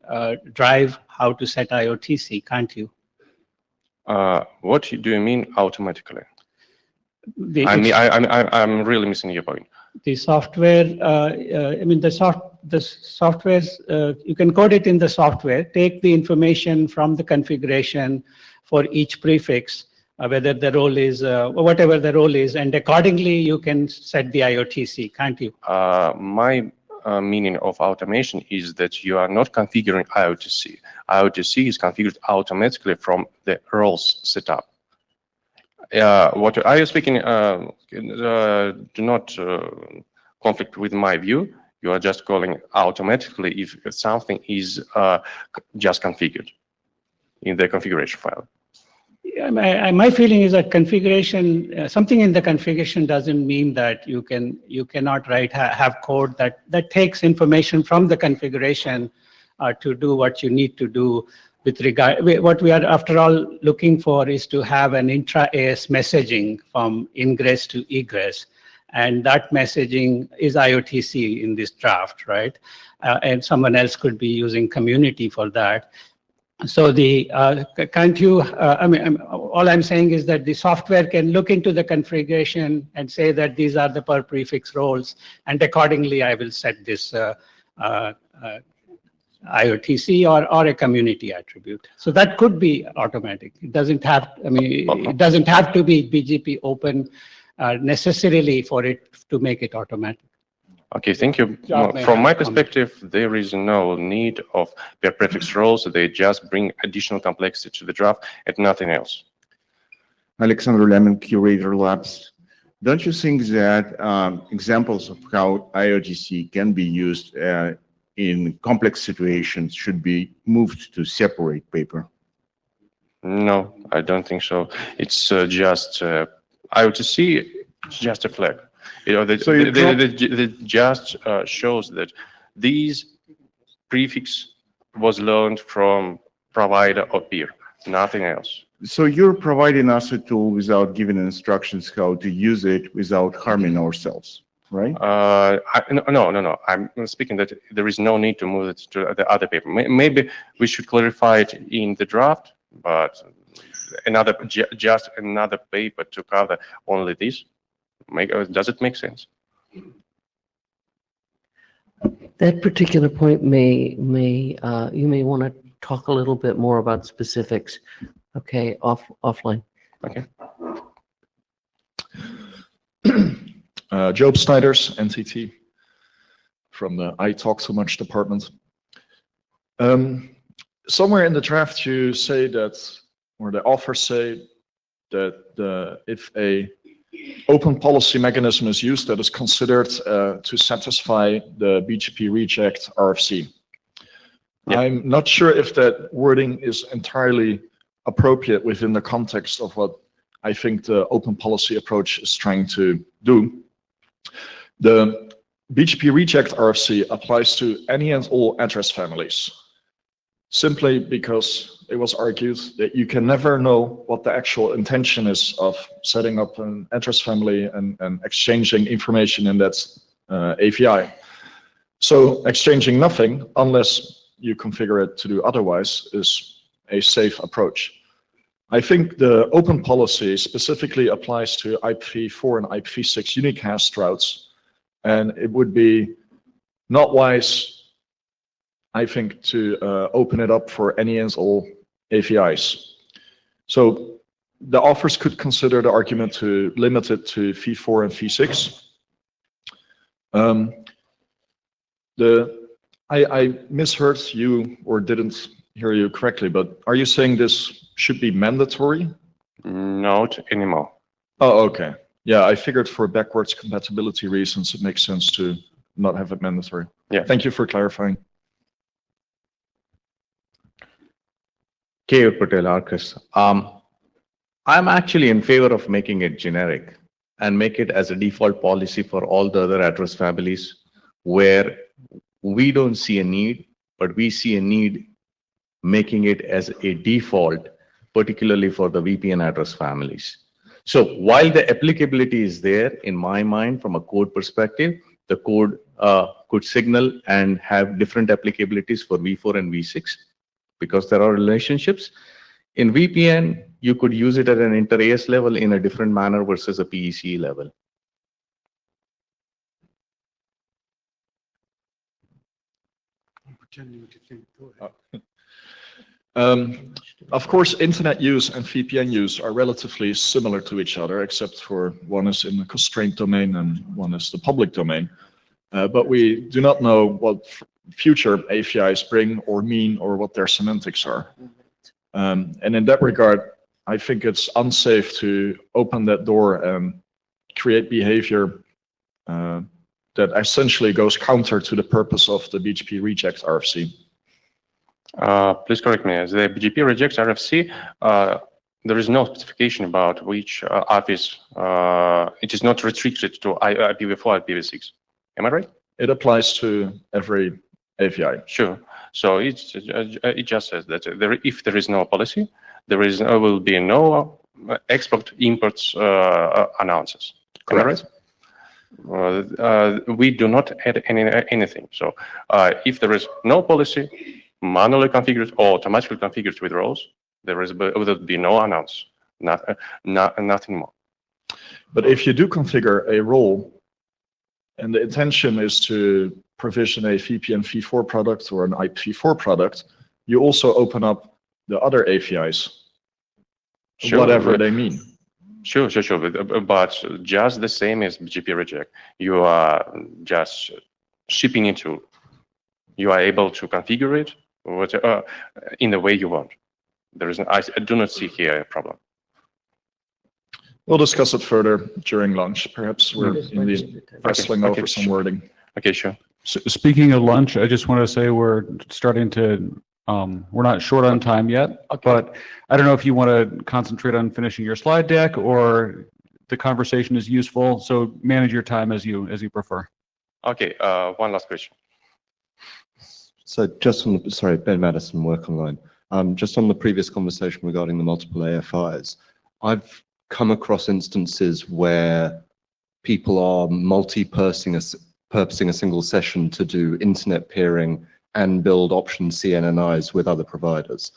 drive how to set IOTC, can't you? What do you mean automatically? I'm really missing your point. The software, the software, you can code it in the software, take the information from the configuration for each prefix, whether the role is, whatever the role is, and accordingly you can set the IOTC, can't you? My meaning of automation is that you are not configuring IOTC. IOTC is configured automatically from the roles setup. What are you speaking? Do not conflict with my view. You are just calling automatically if something is just configured in the configuration file. Yeah, my feeling is that configuration, something in the configuration doesn't mean that you cannot have code that takes information from the configuration to do what you need to do. With regard, what we are after all looking for is to have an intra-AS messaging from ingress to egress, and that messaging is IOTC in this draft, right? And someone else could be using community for that. So can't you? All I'm saying is that the software can look into the configuration and say that these are the per prefix roles, and accordingly I will set this IOTC or a community attribute. So that could be automatic. It doesn't have, it doesn't have to be BGP open necessarily for it to make it automatic. Okay, thank you. From my perspective, there is no need of per prefix roles. They just bring additional complexity to the draft and nothing else. Alexander Lemon, Curator Labs. Don't you think that examples of how IOTC can be used in complex situations should be moved to separate paper? No, I don't think so. It's just IOTC. It's just a flag. You know, it just shows that these prefix was learned from provider or peer, nothing else. So you're providing us a tool without giving instructions how to use it without harming ourselves, right? No. I'm speaking that there is no need to move it to the other paper. Maybe we should clarify it in the draft, but just another paper to cover only this. Does it make sense? That particular point you may want to talk a little bit more about specifics. Okay, offline. Okay. Job Snijders, NTT, from the I Talk Too Much department. Somewhere in the draft you say that, or the authors say, that if a open policy mechanism is used that is considered to satisfy the BGP reject RFC. I'm not sure if that wording is entirely appropriate within the context of what I think the open policy approach is trying to do. The BGP reject RFC applies to any and all address families, simply because it was argued that you can never know what the actual intention is of setting up an address family and exchanging information in that API. So exchanging nothing, unless you configure it to do otherwise, is a safe approach. I think the open policy specifically applies to IPv4 and IPv6 unicast routes, and it would be not wise, I think, to open it up for any and all APIs. So the authors could consider the argument to limit it to v4 and v6. I misheard you or didn't hear you correctly, but are you saying this should be mandatory? Not anymore. Oh, okay. Yeah, I figured for backwards compatibility reasons, it makes sense to not have it mandatory. Yeah. Thank you for clarifying. Keyur Patel, Arcus. I'm actually in favor of making it generic and make it as a default policy for all the other address families where we don't see a need, but we see a need making it as a default, particularly for the VPN address families. So while the applicability is there, in my mind, from a code perspective, the code could signal and have different applicabilities for v4 and v6 because there are relationships. In VPN, you could use it at an inter-AS level in a different manner versus a PEC level. Of course, internet use and VPN use are relatively similar to each other, except for one is in the constrained domain and one is the public domain. But we do not know what future APIs bring or mean or what their semantics are. And in that regard, I think it's unsafe to open that door and create behavior that essentially goes counter to the purpose of the BGP reject RFC. Please correct me. As the BGP rejects RFC, there is no specification about which office. It is not restricted to IPv4, IPv6. Am I right? It applies to every API. Sure. So it just says that if there is no policy, will be no export imports announces. Correct. We do not add anything. So if there is no policy, manually configured or automatically configured with roles, there will be no announce, nothing more. But if you do configure a role and the intention is to provision a VPN v4 product or an IPv4 product, you also open up the other APIs, Sure, whatever they mean. Sure. But just the same as BGP reject, you are just shipping into. You are able to configure it in the way you want. There is, I do not see here a problem. We'll discuss it further during lunch. Perhaps we're indeed wrestling over some wording. Okay, sure. So speaking of lunch, I just want to say we're starting to, we're not short on time yet, but I don't know if you want to concentrate on finishing your slide deck or the conversation is useful. So manage your time as you prefer. Okay, one last question. So just on the, sorry, Ben Madison, Work Online. Just on the previous conversation regarding the multiple AFIs, I've come across instances where people are multi-purposing a single session to do internet peering and build option CNNIs with other providers.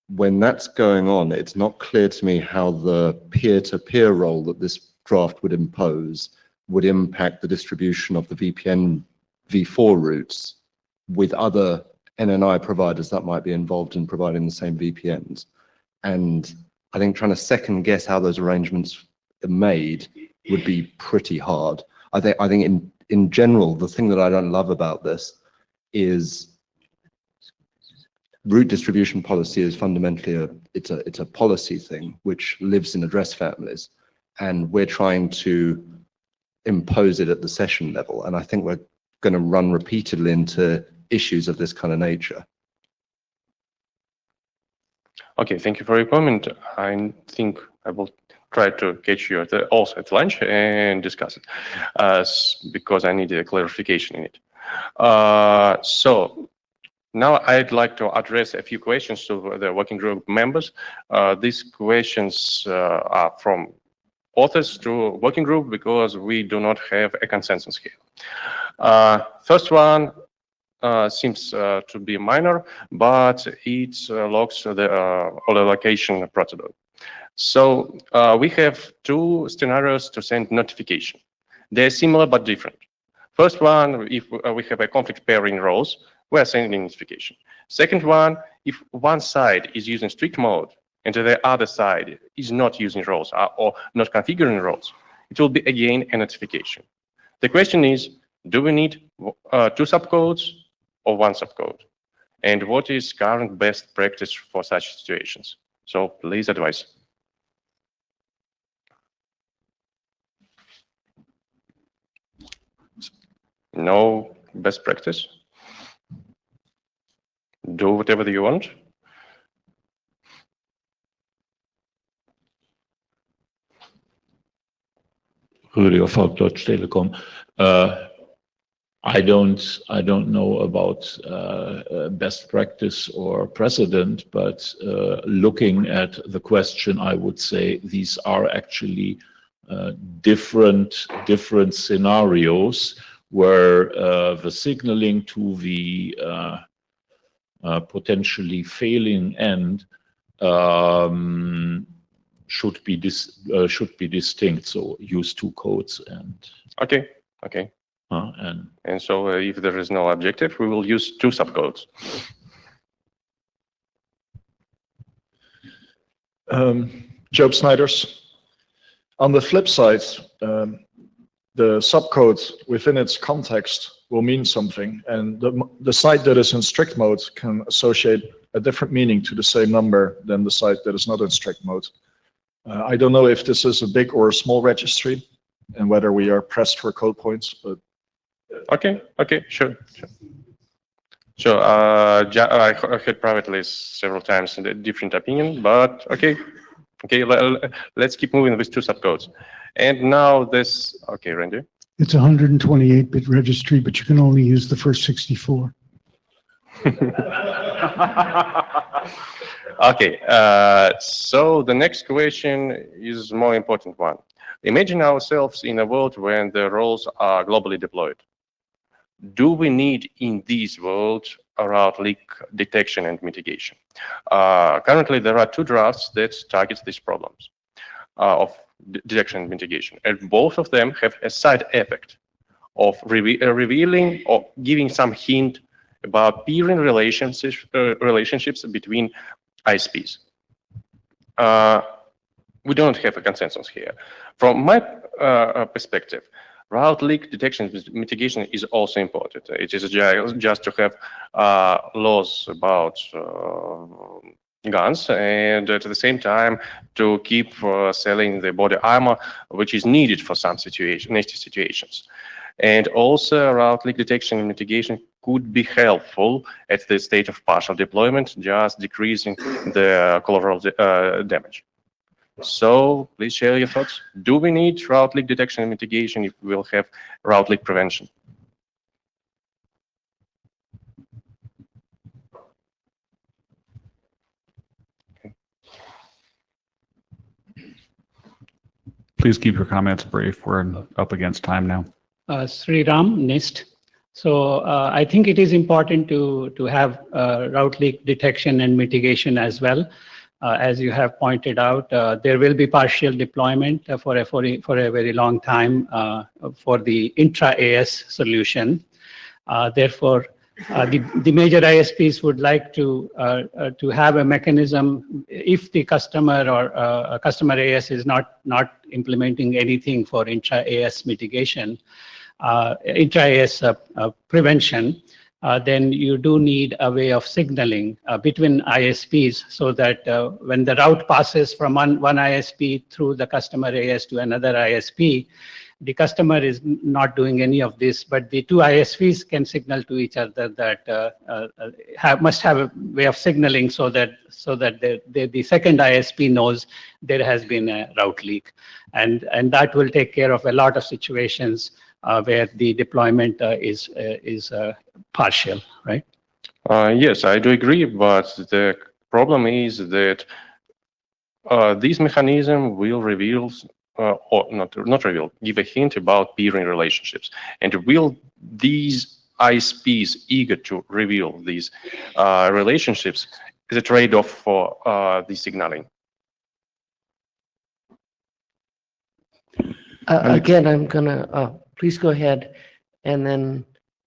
When that's going on, it's not clear to me how the peer-to-peer role that this draft would impose would impact the distribution of the VPN v4 routes with other NNI providers that might be involved in providing the same VPNs. And I think trying to second guess how those arrangements are made would be pretty hard. I think in general, the thing that I don't love about this is route distribution policy is fundamentally it's a policy thing which lives in address families, and we're trying to impose it at the session level. And I think we're going to run repeatedly into issues of this kind of nature. Okay, thank you for your comment. I think I will try to catch you also at lunch and discuss it, because I need a clarification in it. So now I'd like to address a few questions to the working group members. These questions are from authors to working group because we do not have a consensus here. First one seems to be minor, but it locks the all allocation procedure. So we have two scenarios to send notification. They're similar but different. First one, if we have a conflict pairing roles, we're sending notification. Second one, if one side is using strict mode and the other side is not using roles or not configuring roles, it will be again a notification. The question is, do we need two subcodes or one subcode? And what is current best practice for such situations? So please advise. No best practice? Do whatever you want? Rudy of Deutsche Telekom. I don't know about best practice or precedent, but looking at the question, I would say these are actually different scenarios where the signaling to the potentially failing end should be distinct. So use two codes and. Okay. And so if there is no objective, we will use two subcodes. Job Snyders. On the flip side, the subcode within its context will mean something, and the site that is in strict mode can associate a different meaning to the same number than the site that is not in strict mode. I don't know if this is a big or a small registry and whether we are pressed for code points, but. Okay, sure. I heard privately several times a different opinion, but okay, let's keep moving with two subcodes. And now this, okay, Randy. It's a 128-bit registry, but you can only use the first 64. Okay, so the next question is a more important one. Imagine ourselves in a world when the roles are globally deployed. Do we need in this world a route leak detection and mitigation? Currently, there are two drafts that target these problems of detection and mitigation, and both of them have a side effect of revealing or giving some hint about peering relationships between ISPs. We don't have a consensus here. From my perspective, route leak detection and mitigation is also important. It is just to have laws about guns, and at the same time to keep selling the body armor which is needed for some nasty situations. And also route leak detection and mitigation could be helpful at the state of partial deployment, just decreasing the collateral damage. So please share your thoughts. Do we need route leak detection and mitigation if we will have route leak prevention? Please keep your comments brief. We're up against time now. Sriram, NIST. So I think it is important to have route leak detection and mitigation as well. As you have pointed out, there will be partial deployment for a very long time for the intra-AS solution. Therefore, the major ISPs would like to have a mechanism if the customer or customer AS is not implementing anything for intra-AS mitigation, intra-AS prevention. then you do need a way of signaling between ISPs so that when the route passes from one ISP through the customer AS to another ISP, the customer is not doing any of this, but the two ISPs can signal to each other that must have a way of signaling so that the second ISP knows there has been a route leak, and that will take care of a lot of situations where the deployment is partial, right? Yes, I do agree, but the problem is that this mechanism will reveal, or not reveal, give a hint about peering relationships. And will these ISPs eager to reveal these relationships is a trade-off for the signaling? Again, I'm gonna, please go ahead, and then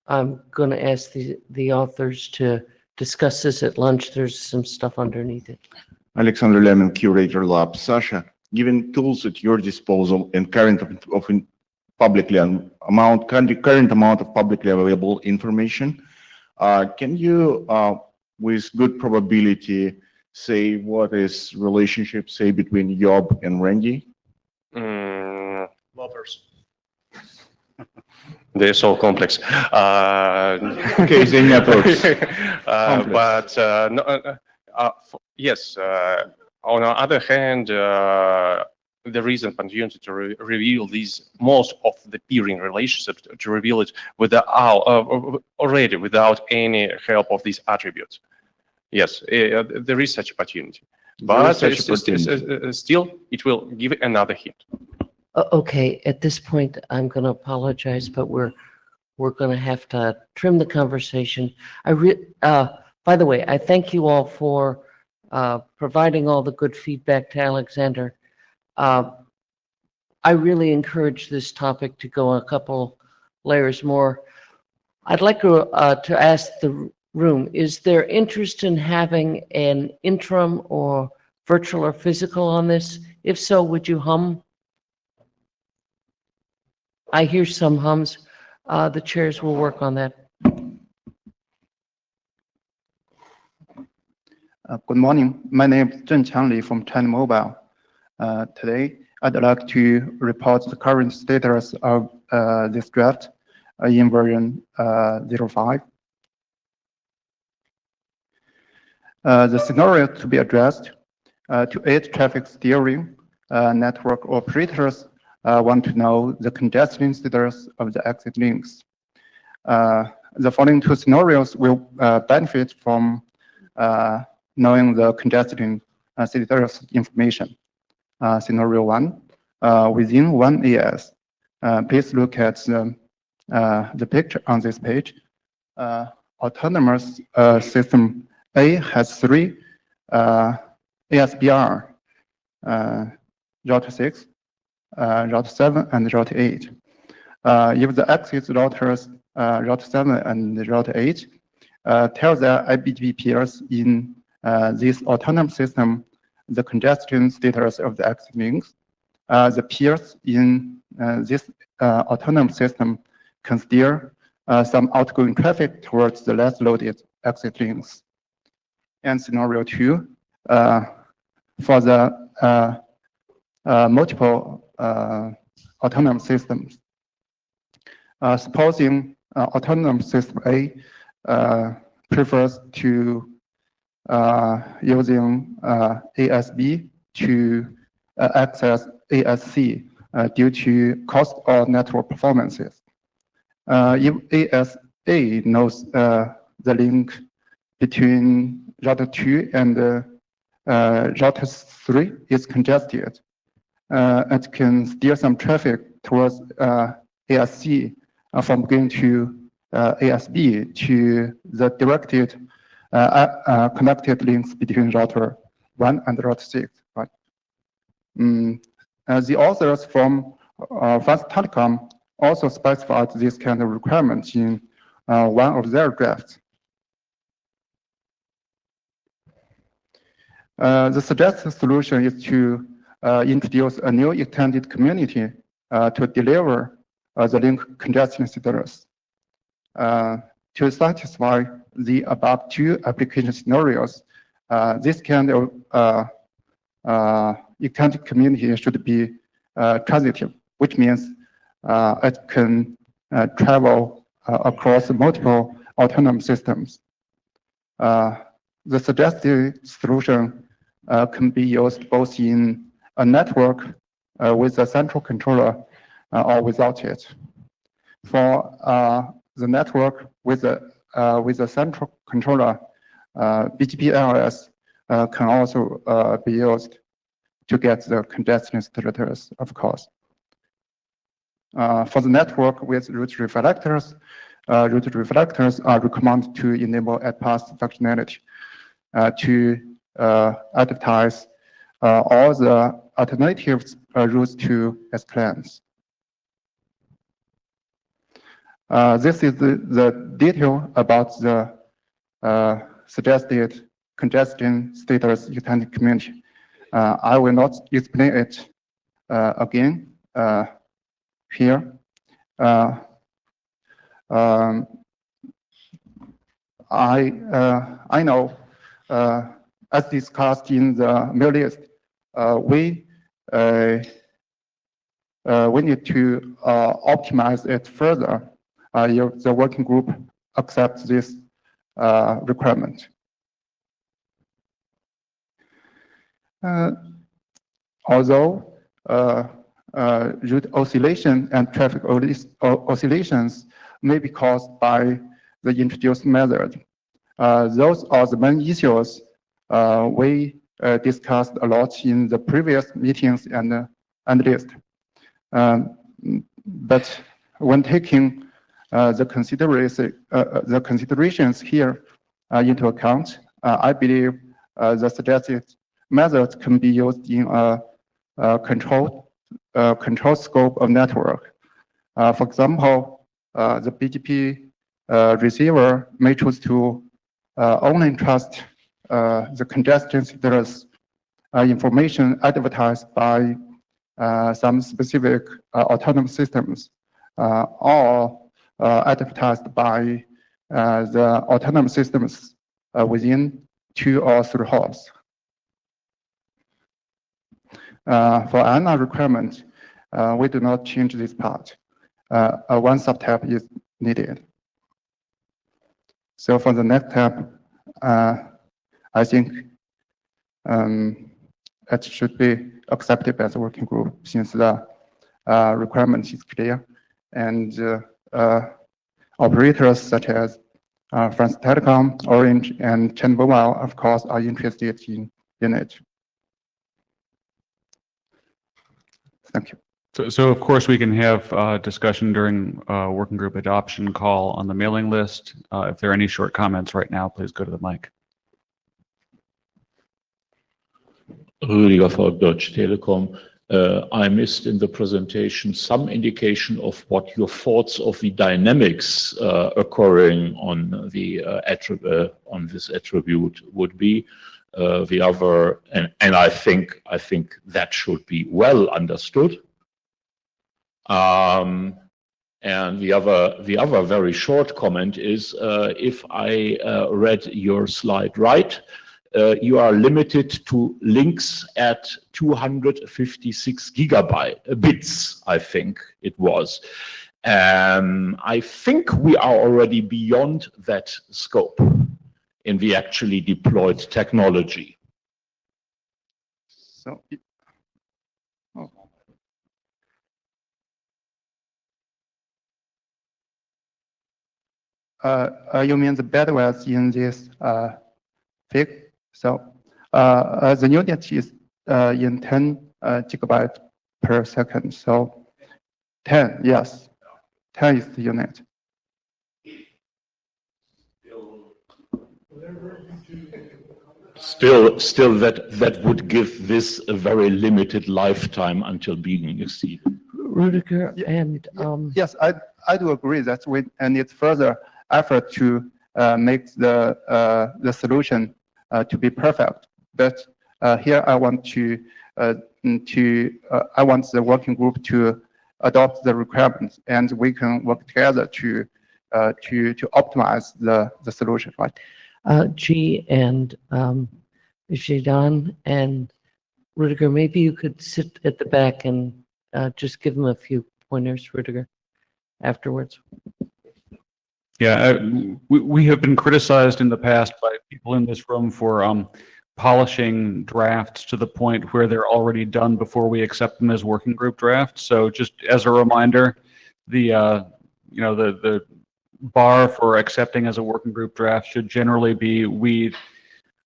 I'm gonna ask the authors to discuss this at lunch. There's some stuff underneath it. Alexander Lemon, Curator Lab. Sasha, given tools at your disposal and current amount of publicly available information, can you, with good probability, say what is relationship, say, between Job and Randy? Lovers. They're so complex. Okay, they networks. Yes, on the other hand, there is an opportunity to reveal these, most of the peering relationships, to reveal it already without any help of these attributes. Yes, there is such opportunity, but still it will give another hint. Okay, at this point, I'm gonna apologize, but we're gonna have to trim the conversation. By the way, I thank you all for providing all the good feedback to Alexander. I really encourage this topic to go a couple layers more. I'd like to ask the room, is there interest in having an interim or virtual or physical on this? If so, would you hum? I hear some hums. The chairs will work on that. Good morning. My name is Zheng Qiangli from China Mobile. Today, I'd like to report the current status of this draft in version 05. The scenario to be addressed to aid traffic steering, network operators want to know the congestion status of the exit links. The following two scenarios will benefit from knowing the congestion status information. Scenario 1, within one AS. Please look at the picture on this page. Autonomous system A has 3 ASBR, Route 6, Route 7, and Route 8. If the exit routers Route 7 and Route 8 tell the IBGP peers in this autonomous system the congestion status of the exit links, the peers in this autonomous system can steer some outgoing traffic towards the less loaded exit links. And scenario 2, for the multiple autonomous systems. Supposing autonomous system A prefers to using ASB to access ASC due to cost or network performances. If ASA knows the link between router 2 and router 3 is congested, it can steer some traffic towards ASC from going to ASB to the directed connected links between router 1 and router 6. Right? The authors from Fast Telecom also specified this kind of requirement in one of their drafts. The suggested solution is to introduce a new extended community to deliver the link congestion status. to satisfy the above two application scenarios, this kind of economic community should be transitive, which means it can travel across multiple autonomous systems. The suggested solution can be used both in a network with a central controller or without it. For the network with a central controller, BGP LS can also be used to get the congestion status, of course. For the network with route reflectors are recommended to enable at-pass functionality to advertise all the alternatives routes to S-clans. This is the detail about the suggested congestion status utility community. I will not explain it again here. I know, as discussed in the mail list, we need to optimize it further if the working group accepts this requirement. Although route oscillation and traffic oscillations may be caused by the introduced method, those are the main issues we discussed a lot in the previous meetings and list. But when taking the considerations here into account, I believe the suggested methods can be used in a control scope of network. For example, the BGP receiver may choose to only trust the congestion status information advertised by some specific autonomous systems or advertised by the autonomous systems within 2 or 3 hours. For ANA requirement, we do not change this part. One subtype is needed. So for the next tab, I think it should be accepted by the working group since the requirement is clear, and operators such as France Telecom, Orange, and Chen Mobile, of course, are interested in it. Thank you. So of course, we can have discussion during working group adoption call on the mailing list. If there are any short comments right now, please go to the mic. Rüdiger for Deutsche Telekom. I missed in the presentation some indication of what your thoughts of the dynamics occurring on the on this attribute would be. The other, and I think that should be well understood. And the other very short comment is, if I read your slide right, you are limited to links at 256 bits, I think it was. I think we are already beyond that scope in the actually deployed technology. So, you mean the bandwidth in this fig? So the unit is in 10 gigabytes per second. So 10, yes, 10 is the unit. Still that would give this a very limited lifetime until being exceeded. Rudiger, and yes, I do agree that we need further effort to make the solution to be perfect. But here I want I want the working group to adopt the requirements, and we can work together to to optimize the solution, right? G and Jadon and Rudiger, maybe you could sit at the back and just give them a few pointers, Rudiger, afterwards. Yeah, we have been criticized in the past by people in this room for polishing drafts to the point where they're already done before we accept them as working group drafts. So just as a reminder, the the bar for accepting as a working group draft should generally be, we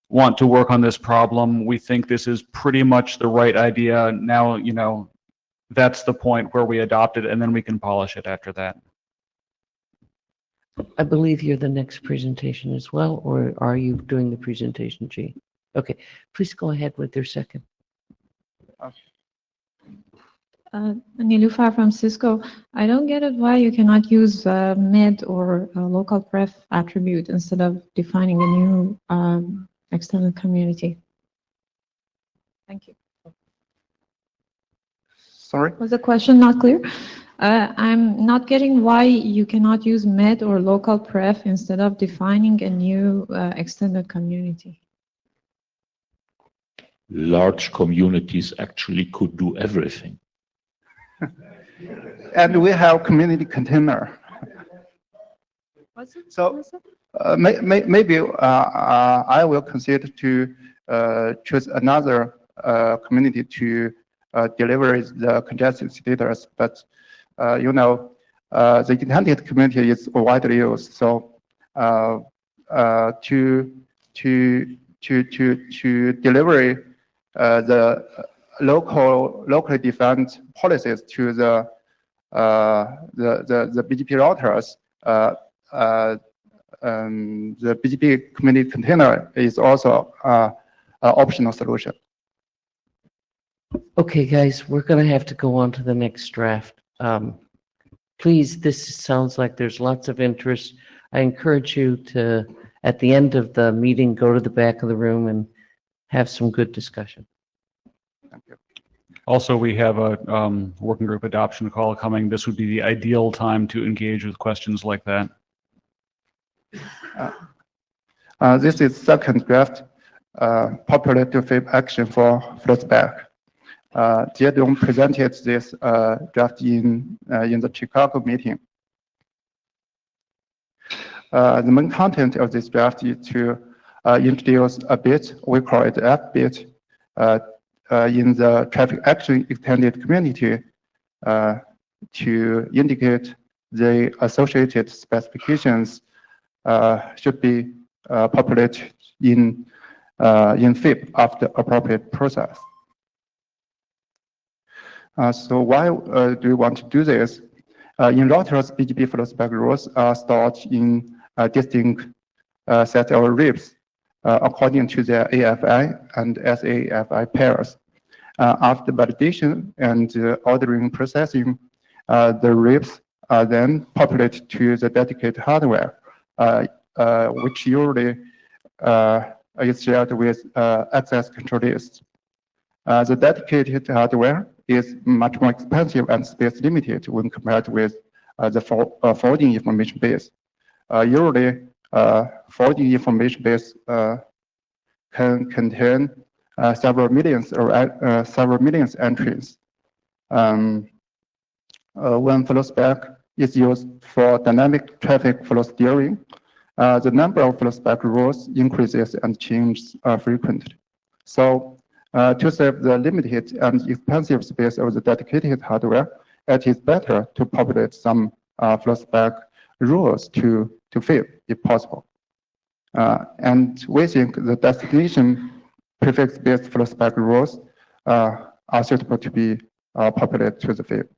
want to work on this problem. We think this is pretty much the right idea. Now, that's the point where we adopt it, and then we can polish it after that. I believe you're the next presentation as well, or are you doing the presentation, G? Okay, please go ahead with your second. Nilufar from Cisco. I don't get it why you cannot use mid or local pref attribute instead of defining a new external community. Thank you. Sorry? Was the question not clear? I'm not getting why you cannot use med or local pref instead of defining a new extended community. Large communities actually could do everything. And we have community container. What's it? So maybe I will consider to choose another community to deliver the congestion status, but the intended community is widely used. So to deliver the locally defined policies to the BGP routers, the BGP community container is also an optional solution. Okay, guys, we're going to have to go on to the next draft. Please, this sounds like there's lots of interest. I encourage you to, at the end of the meeting, go to the back of the room and have some good discussion. Thank you. Also, we have a working group adoption call coming. This would be the ideal time to engage with questions like that. This is second draft, popular to FIP action for flowback. Jadon presented this draft in the Chicago meeting. The main content of this draft is to introduce a bit, we call it F bit, in the traffic action extended community to indicate the associated specifications should be populated in FIP after appropriate process. So why do we want to do this? In routers, BGP flowback rules are stored in a distinct set of RIPs according to their AFI and SAFI pairs. After validation and ordering processing, the RIPs are then populated to the dedicated hardware, which usually is shared with access control lists. The dedicated hardware is much more expensive and space limited when compared with the forwarding information base. Usually, forwarding information base can contain several millions entries. When flowback is used for dynamic traffic flow steering, the number of flowback rules increases and changes frequently. So to save the limited and expensive space of the dedicated hardware, it is better to populate some flowback rules to FIP if possible. And we think the destination prefix-based flowback rules are suitable to be populated to the FIP.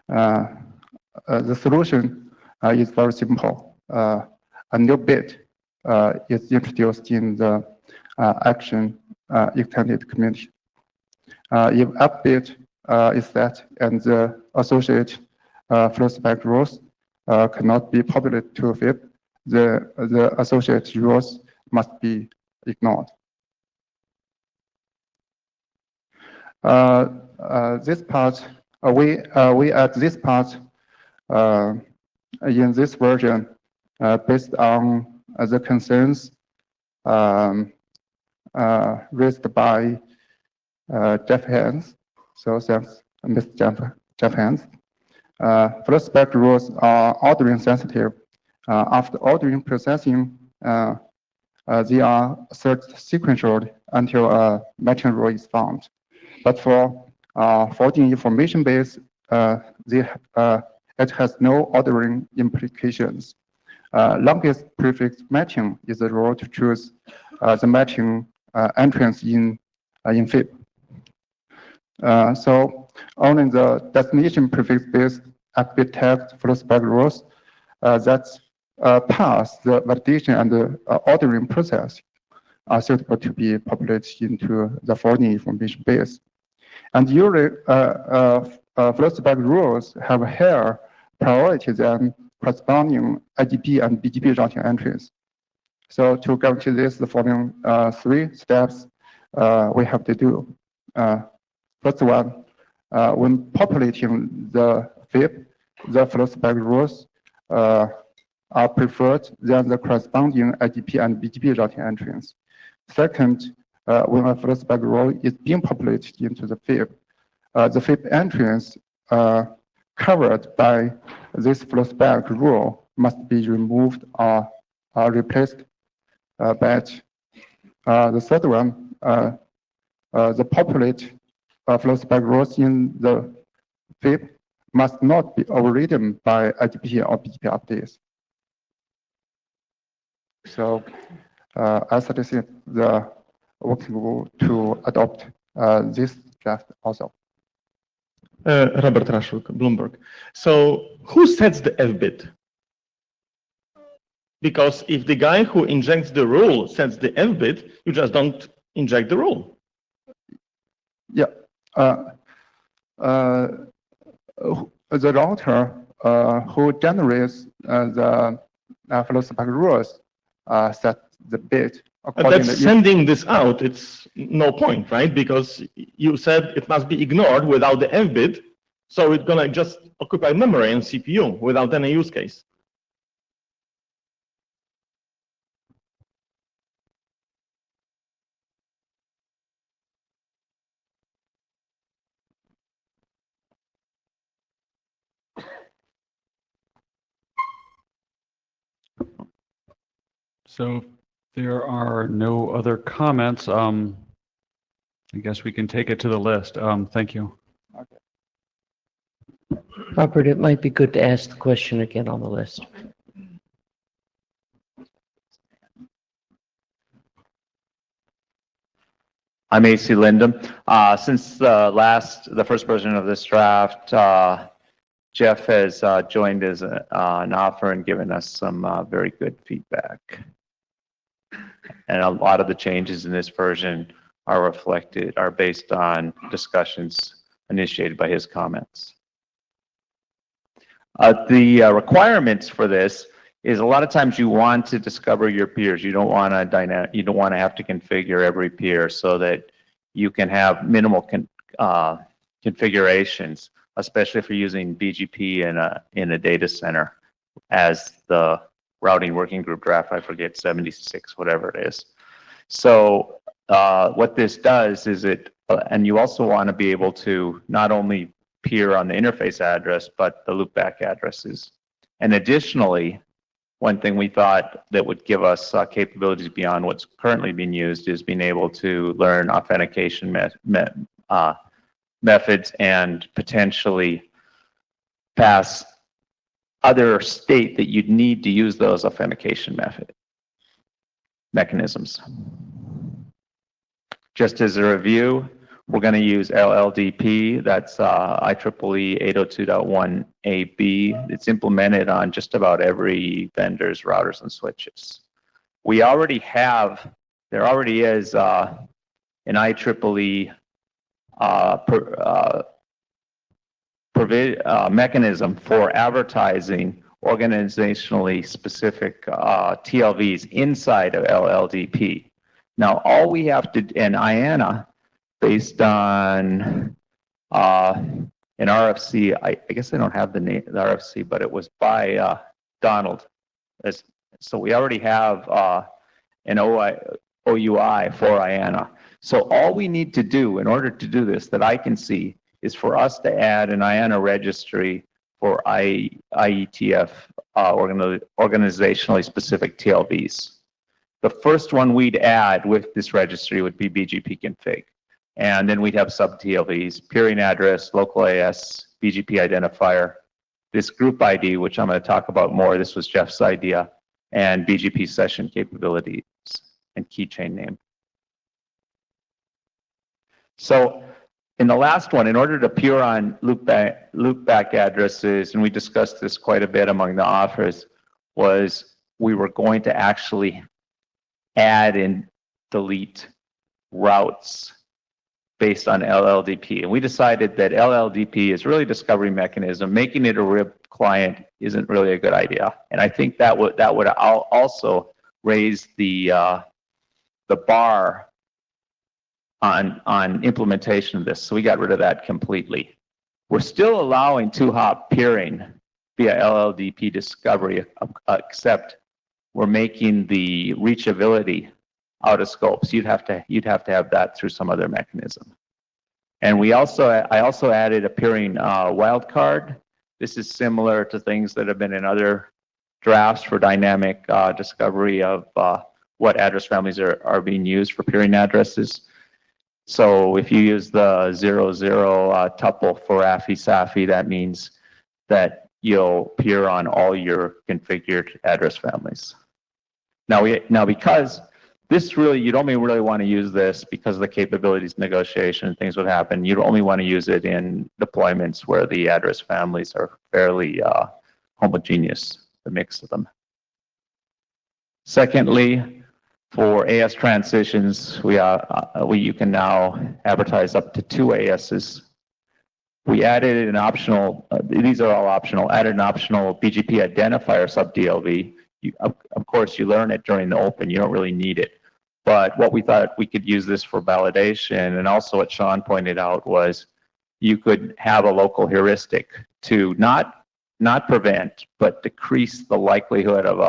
The solution is very simple. A new bit is introduced in the action extended community. If F bit is set and the associated flowback rules cannot be populated to FIP, the associated rules must be ignored. This part, we add this part in this version, based on the concerns raised by Jeff Hans. So thanks, Mr. Jeff Hans. Flow spec rules are ordering sensitive. After ordering processing, they are searched sequentially until a matching rule is found. But for forwarding information base, it has no ordering implications. Longest prefix matching is the rule to choose the matching entrance in FIP. So only the destination prefix-based active text flow spec rules that pass the validation and the ordering process are suitable to be populated into the forwarding information base. And usually, flow spec rules have a higher priority than corresponding IDP and BGP routing entries. So to guarantee this, the following 3 steps we have to do. First one, when populating the FIP, the flow spec rules are preferred than the corresponding IDP and BGP routing entries. Second, when a flow spec rule is being populated into the FIP entrance covered by this flow spec rule must be removed or replaced by it. The third one, the populate flow spec rules in the FIP must not be overridden by IDP or BGP updates. So I suggest the working group to adopt this draft also. Robert Rashuk, Bloomberg. So who sets the F bit? Because if the guy who injects the rule sets the F bit, you just don't inject the rule. Yeah. The router who generates the flow spec rules set the bit. That's sending this out. It's no point, right? Because you said it must be ignored without the F bit. So it's gonna just occupy memory and CPU without any use case. So there are no other comments. I guess we can take it to the list. Thank you. Robert, it might be good to ask the question again on the list. I'm AC Lindum. Since the first version of this draft, Jeff has joined as an author and given us some very good feedback. And a lot of the changes in this version are based on discussions initiated by his comments. The requirements for this is a lot of times you want to discover your peers. You don't want to have to configure every peer so that you can have minimal configurations, especially if you're using BGP in a data center, as the routing working group draft, I forget, 76, whatever it is. So what this does is and you also want to be able to not only peer on the interface address, but the loopback addresses. And additionally, one thing we thought that would give us capabilities beyond what's currently being used is being able to learn authentication methods and potentially pass other state that you'd need to use those authentication mechanisms. Just as a review, we're going to use LLDP. That's IEEE 802.1ab. It's implemented on just about every vendor's routers and switches. There already is an IEEE mechanism for advertising organizationally specific TLVs inside of LLDP. Now, all we have to, and IANA, based on an an RFC. I guess I don't have the name, the RFC, but it was by Donald. So we already have an OUI for IANA. So all we need to do in order to do this that I can see is for us to add an IANA registry for IETF organizationally specific TLVs. The first one we'd add with this registry would be BGP config. And then we'd have sub TLVs, peering address, local AS, BGP identifier, this group ID, which I'm going to talk about more. This was Jeff's idea, and BGP session capabilities and keychain name. So in the last one, in order to peer on loopback addresses, and we discussed this quite a bit among the authors, was we were going to actually add and delete routes based on LLDP. And we decided that LLDP is really a discovery mechanism. Making it a RIP client isn't really a good idea. And I think that would also raise the bar on implementation of this. So we got rid of that completely. We're still allowing 2-hop peering via LLDP discovery, except we're making the reachability out of scope. So you'd have to have that through some other mechanism. And I also added a peering wildcard. This is similar to things that have been in other drafts for dynamic discovery of what address families are being used for peering addresses. So if you use the 00 tuple for AFI-SAFI, that means that you'll peer on all your configured address families. Now because this really, you'd only really want to use this because of the capabilities negotiation and things would happen. You'd only want to use it in deployments where the address families are fairly homogeneous, the mix of them. Secondly, for AS transitions, you can now advertise up to 2 ASs. We added an optional, these are all optional, added an optional BGP identifier sub-DLV. Of course, you learn it during the open, you don't really need it. But what we thought we could use this for validation, and also what Sean pointed out was you could have a local heuristic to not prevent, but decrease the likelihood of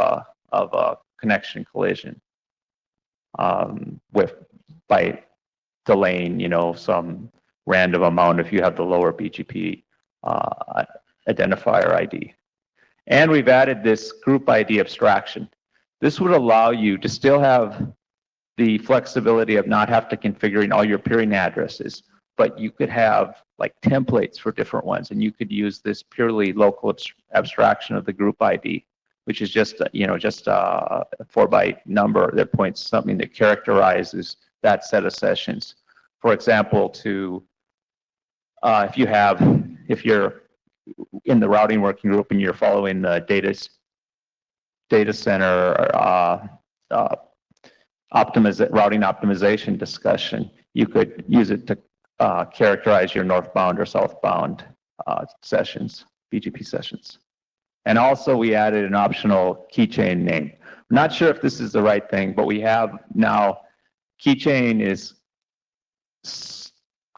a connection collision by delaying, some random amount if you have the lower BGP identifier ID. And we've added this group ID abstraction. This would allow you to still have the flexibility of not have to configuring all your peering addresses, but you could have like templates for different ones, and you could use this purely local abstraction of the group ID, which is just a 4-byte number that points to something that characterizes that set of sessions. For example, if you're in the routing working group and you're following the data center routing optimization discussion, you could use it to characterize your northbound or southbound sessions, BGP sessions. And also we added an optional keychain name. I'm not sure if this is the right thing, but we have now, keychain is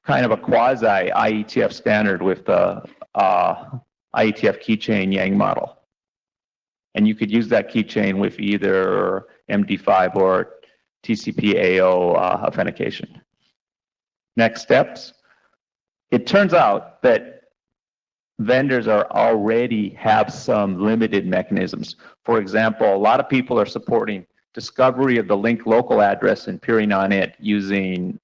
kind of a quasi IETF standard with the IETF keychain Yang model. And you could use that keychain with either MD5 or TCP/AO authentication. Next steps. It turns out that vendors already have some limited mechanisms. For example, a lot of people are supporting discovery of the link local address and peering on it using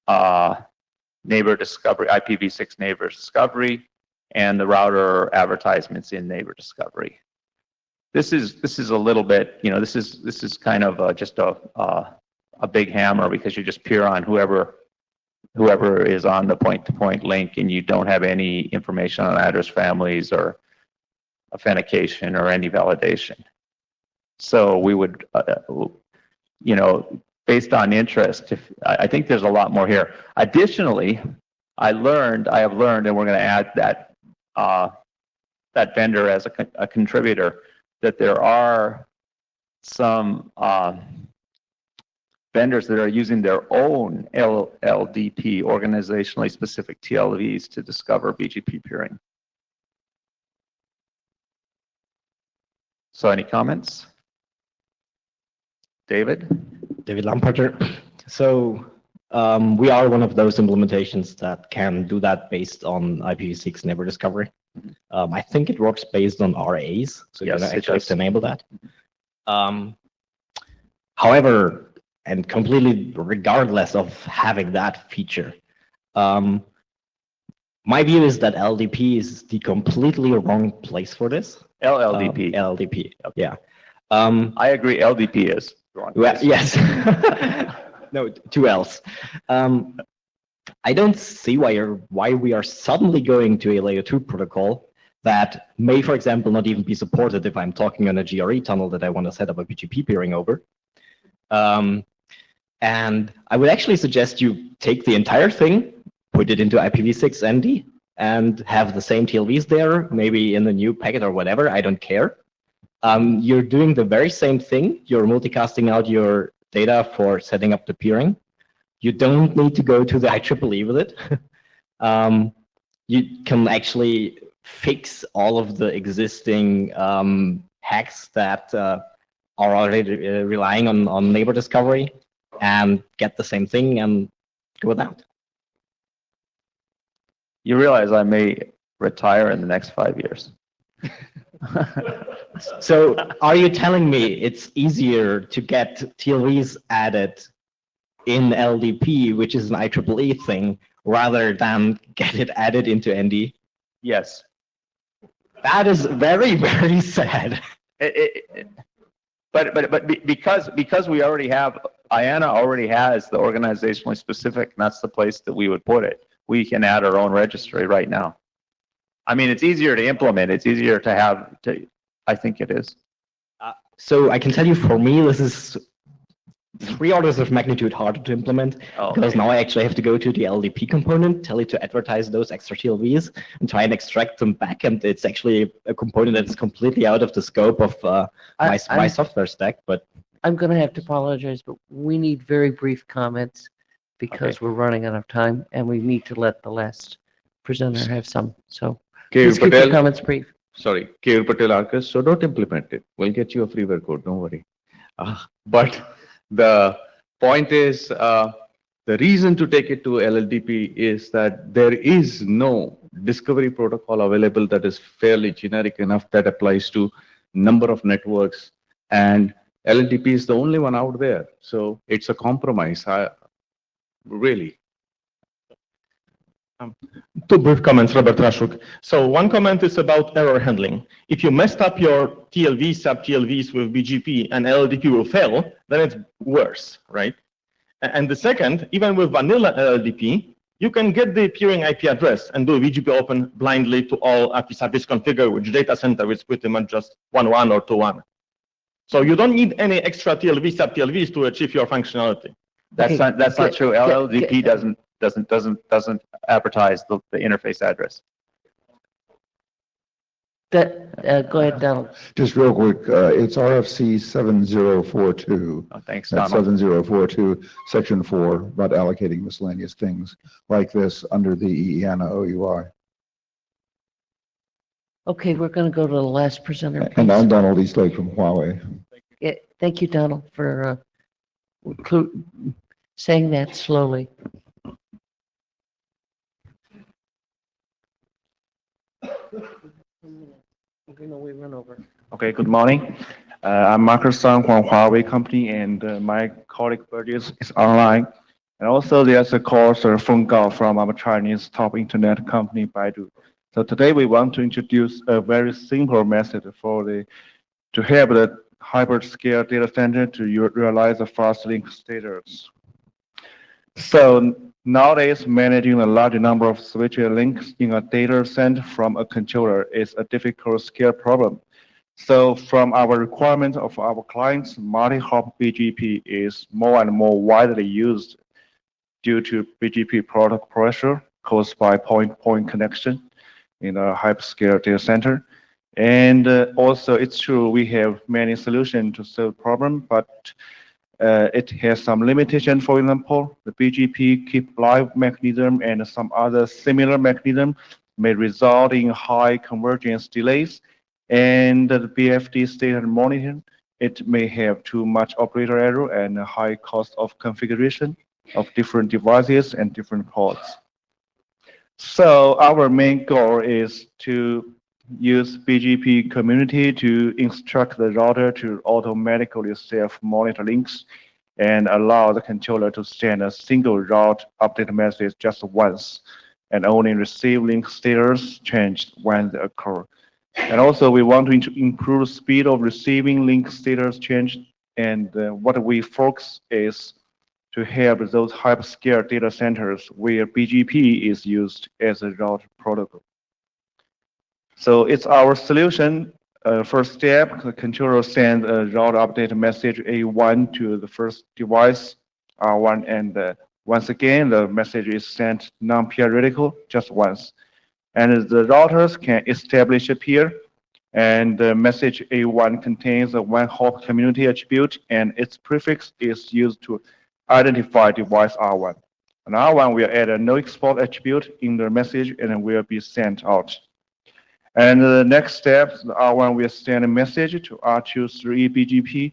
neighbor discovery, IPv6 neighbor discovery, and the router advertisements in neighbor discovery. This is a little bit, this is kind of just a big hammer, because you just peer on whoever is on the point-to-point link, and you don't have any information on address families or authentication or any validation. So we would, based on interest, I think there's a lot more here. Additionally, I have learned, and we're going to add that vendor as a contributor, that there are some vendors that are using their own LLDP, organizationally specific TLVs, to discover BGP peering. So any comments? David? David Lamparter. So we are one of those implementations that can do that based on IPv6 neighbor discovery. I think it works based on RAs, so you Yes, can it actually does. enable that. However, and completely regardless of having that feature, my view is that LDP is the completely wrong place for this. LLDP. LLDP, yeah. I agree, LDP is. wrong Well, place. yes. No, two L's. I don't see why we are suddenly going to a layer 2 protocol that may, for example, not even be supported if I'm talking on a GRE tunnel that I want to set up a BGP peering over. And I would actually suggest you take the entire thing, put it into IPv6 ND, and have the same TLVs there, maybe in the new packet or whatever, I don't care. You're doing the very same thing. You're multicasting out your data for setting up the peering. You don't need to go to the IEEE with it. You can actually fix all of the existing hacks that are already relying on neighbor discovery and get the same thing and go with that. You realize I may retire in the next 5 years. So are you telling me it's easier to get TLVs added in LDP, which is an IEEE thing, rather than get it added into ND? Yes. That is very, very sad. But because we already have, IANA already has the organizationally specific, and that's the place that we would put it. We can add our own registry right now. I mean, it's easier to implement. It's easier to have, I think it is. So I can tell you, for me, this is 3 orders of magnitude harder to implement, because now I actually have to go to the LDP component, tell it to advertise those extra TLVs, and try and extract them back. And it's actually a component that is completely out of the scope of my software stack. But I'm going to have to apologize, but we need very brief comments because we're running out of time, and we need to let the last presenter have some. So please keep your comments brief. Sorry, Kevin Patel Arcus, so don't implement it. We'll get you a freeware code, don't worry. But the point is, the reason to take it to LLDP is that there is no discovery protocol available that is fairly generic enough that applies to number of networks, and LLDP is the only one out there. So it's a compromise, really. Two brief comments, Robert Rashuk. So one comment is about error handling. If you messed up your TLV sub-TLVs with BGP and LLDP will fail, then it's worse, right? And the second, even with vanilla LLDP, you can get the peering IP address and do a BGP open blindly to all IP service configure, which data center is pretty much just 1.1 or 2.1. So you don't need any extra TLV sub-TLVs to achieve your functionality. That's not true. LLDP doesn't advertise the interface address. Go ahead, Donald. Just real quick, it's RFC 7042. Oh, thanks, That's Donald. 7042, Section 4, about allocating miscellaneous things like this under the IANA OUI. Okay, we're going to go to the last presenter. And I'm Donald Eastlake from Huawei. Yeah, thank you, Donald, for saying that slowly. We run over. Okay, good morning. I'm Marcus Sun from Huawei company, and my colleague Burgess is online. And also there's a course or phone call from our Chinese top internet company, Baidu. So today we want to introduce a very simple method to help the hybrid scale data center to realize the fast link status. So nowadays, managing a large number of switching links in a data center from a controller is a difficult scale problem. So from our requirement of our clients, multi-hop BGP is more and more widely used due to BGP product pressure caused by point-to-point connection in a hyperscale data center. And also, it's true we have many solutions to solve the problem, but it has some limitation. For example, the BGP keep live mechanism and some other similar mechanism may result in high convergence delays And the BFD state monitoring, it may have too much operator error and a high cost of configuration of different devices and different ports. So our main goal is to use BGP community to instruct the router to automatically self-monitor links and allow the controller to send a single route update message just once and only receive link status changed when they occur. And also we want to improve speed of receiving link status change. And what we focus is to help those hyperscale data centers where BGP is used as a route protocol. So it's our solution. First step, the controller sends a route update message A1 to the first device, R1, and once again, the message is sent non-periodical just once. And the routers can establish a peer, and the message A1 contains a one-hop community attribute, and its prefix is used to identify device R1. And R1 will add a no export attribute in the message and it will be sent out. And the next step, R1 will send a message to R2/3 BGP,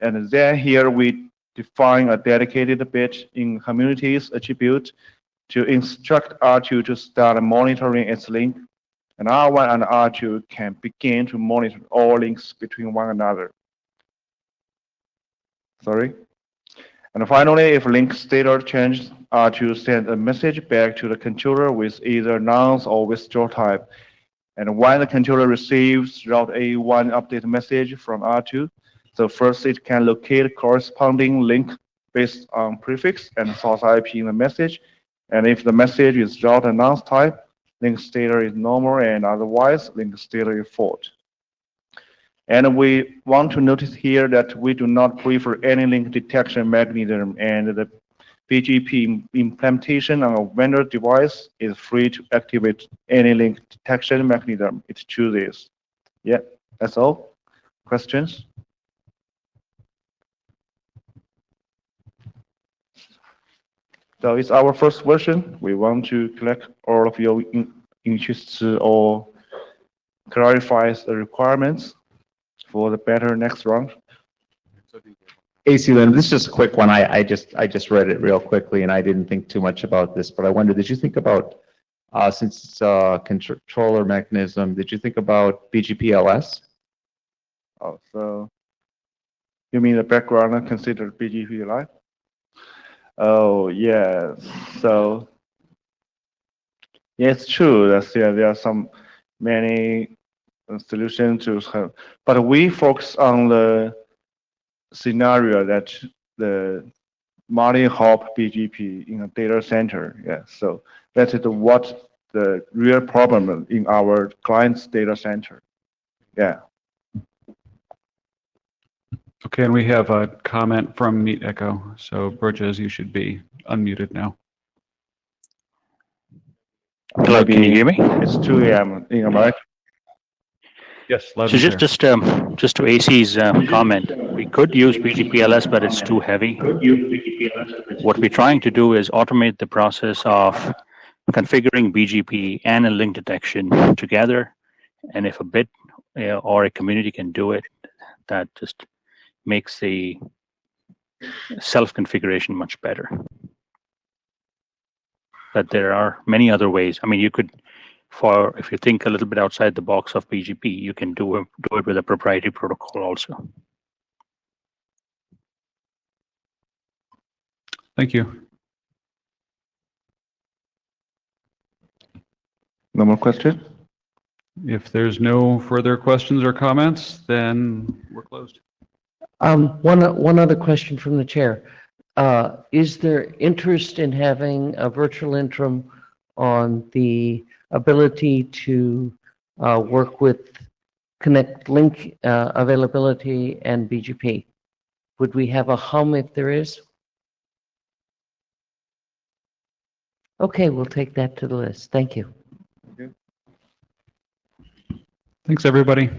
and then here we define a dedicated bit in communities attribute to instruct R2 to start monitoring its link, and R1 and R2 can begin to monitor all links between one another. Sorry. And finally, if link status changes, R2 sends a message back to the controller with either nonce or withdraw type. And when the controller receives route A1 update message from R2, so first it can locate corresponding link based on prefix and source IP in the message. And if the message is route nonce type, link status is normal, and otherwise link status is fault. And we want to notice here that we do not prefer any link detection mechanism, and the BGP implementation on a vendor device is free to activate any link detection mechanism it chooses. Yeah, that's all. Questions? So it's our first version. We want to collect all of your interests or clarify the requirements for the better next round. AC Lynn, this is just a quick one. I just read it real quickly and I didn't think too much about this, but I wondered, did you think about, since it's a controller mechanism, did you think about BGP-LS? Oh, so you mean the background considered BGP Live? Oh, yes. So, yeah, it's true. There are some many solutions to have, but we focus on the scenario that the multi-hop BGP in a data center. Yeah, so that is what the real problem in our client's data center. Yeah. Okay, and we have a comment from Meet Echo. So Burgess, you should be unmuted now. Hello, can you hear me? It's 2 a.m. in America. Yes, loud So and clear. just to AC's comment, we could use BGP-LS, but it's too heavy. What we're trying to do is automate the process of configuring BGP and a link detection together. And if a bit or a community can do it, that just makes the self-configuration much better. But there are many other ways. I mean, you could, if you think a little bit outside the box of BGP, you can do it with a proprietary protocol also. Thank you. No more questions? If there's no further questions or comments, then we're closed. One other question from the chair. Is there interest in having a virtual interim on the ability to work with connect link availability and BGP? Would we have a hum if there is? Okay, we'll take that to the list. Thank you. Thanks, everybody.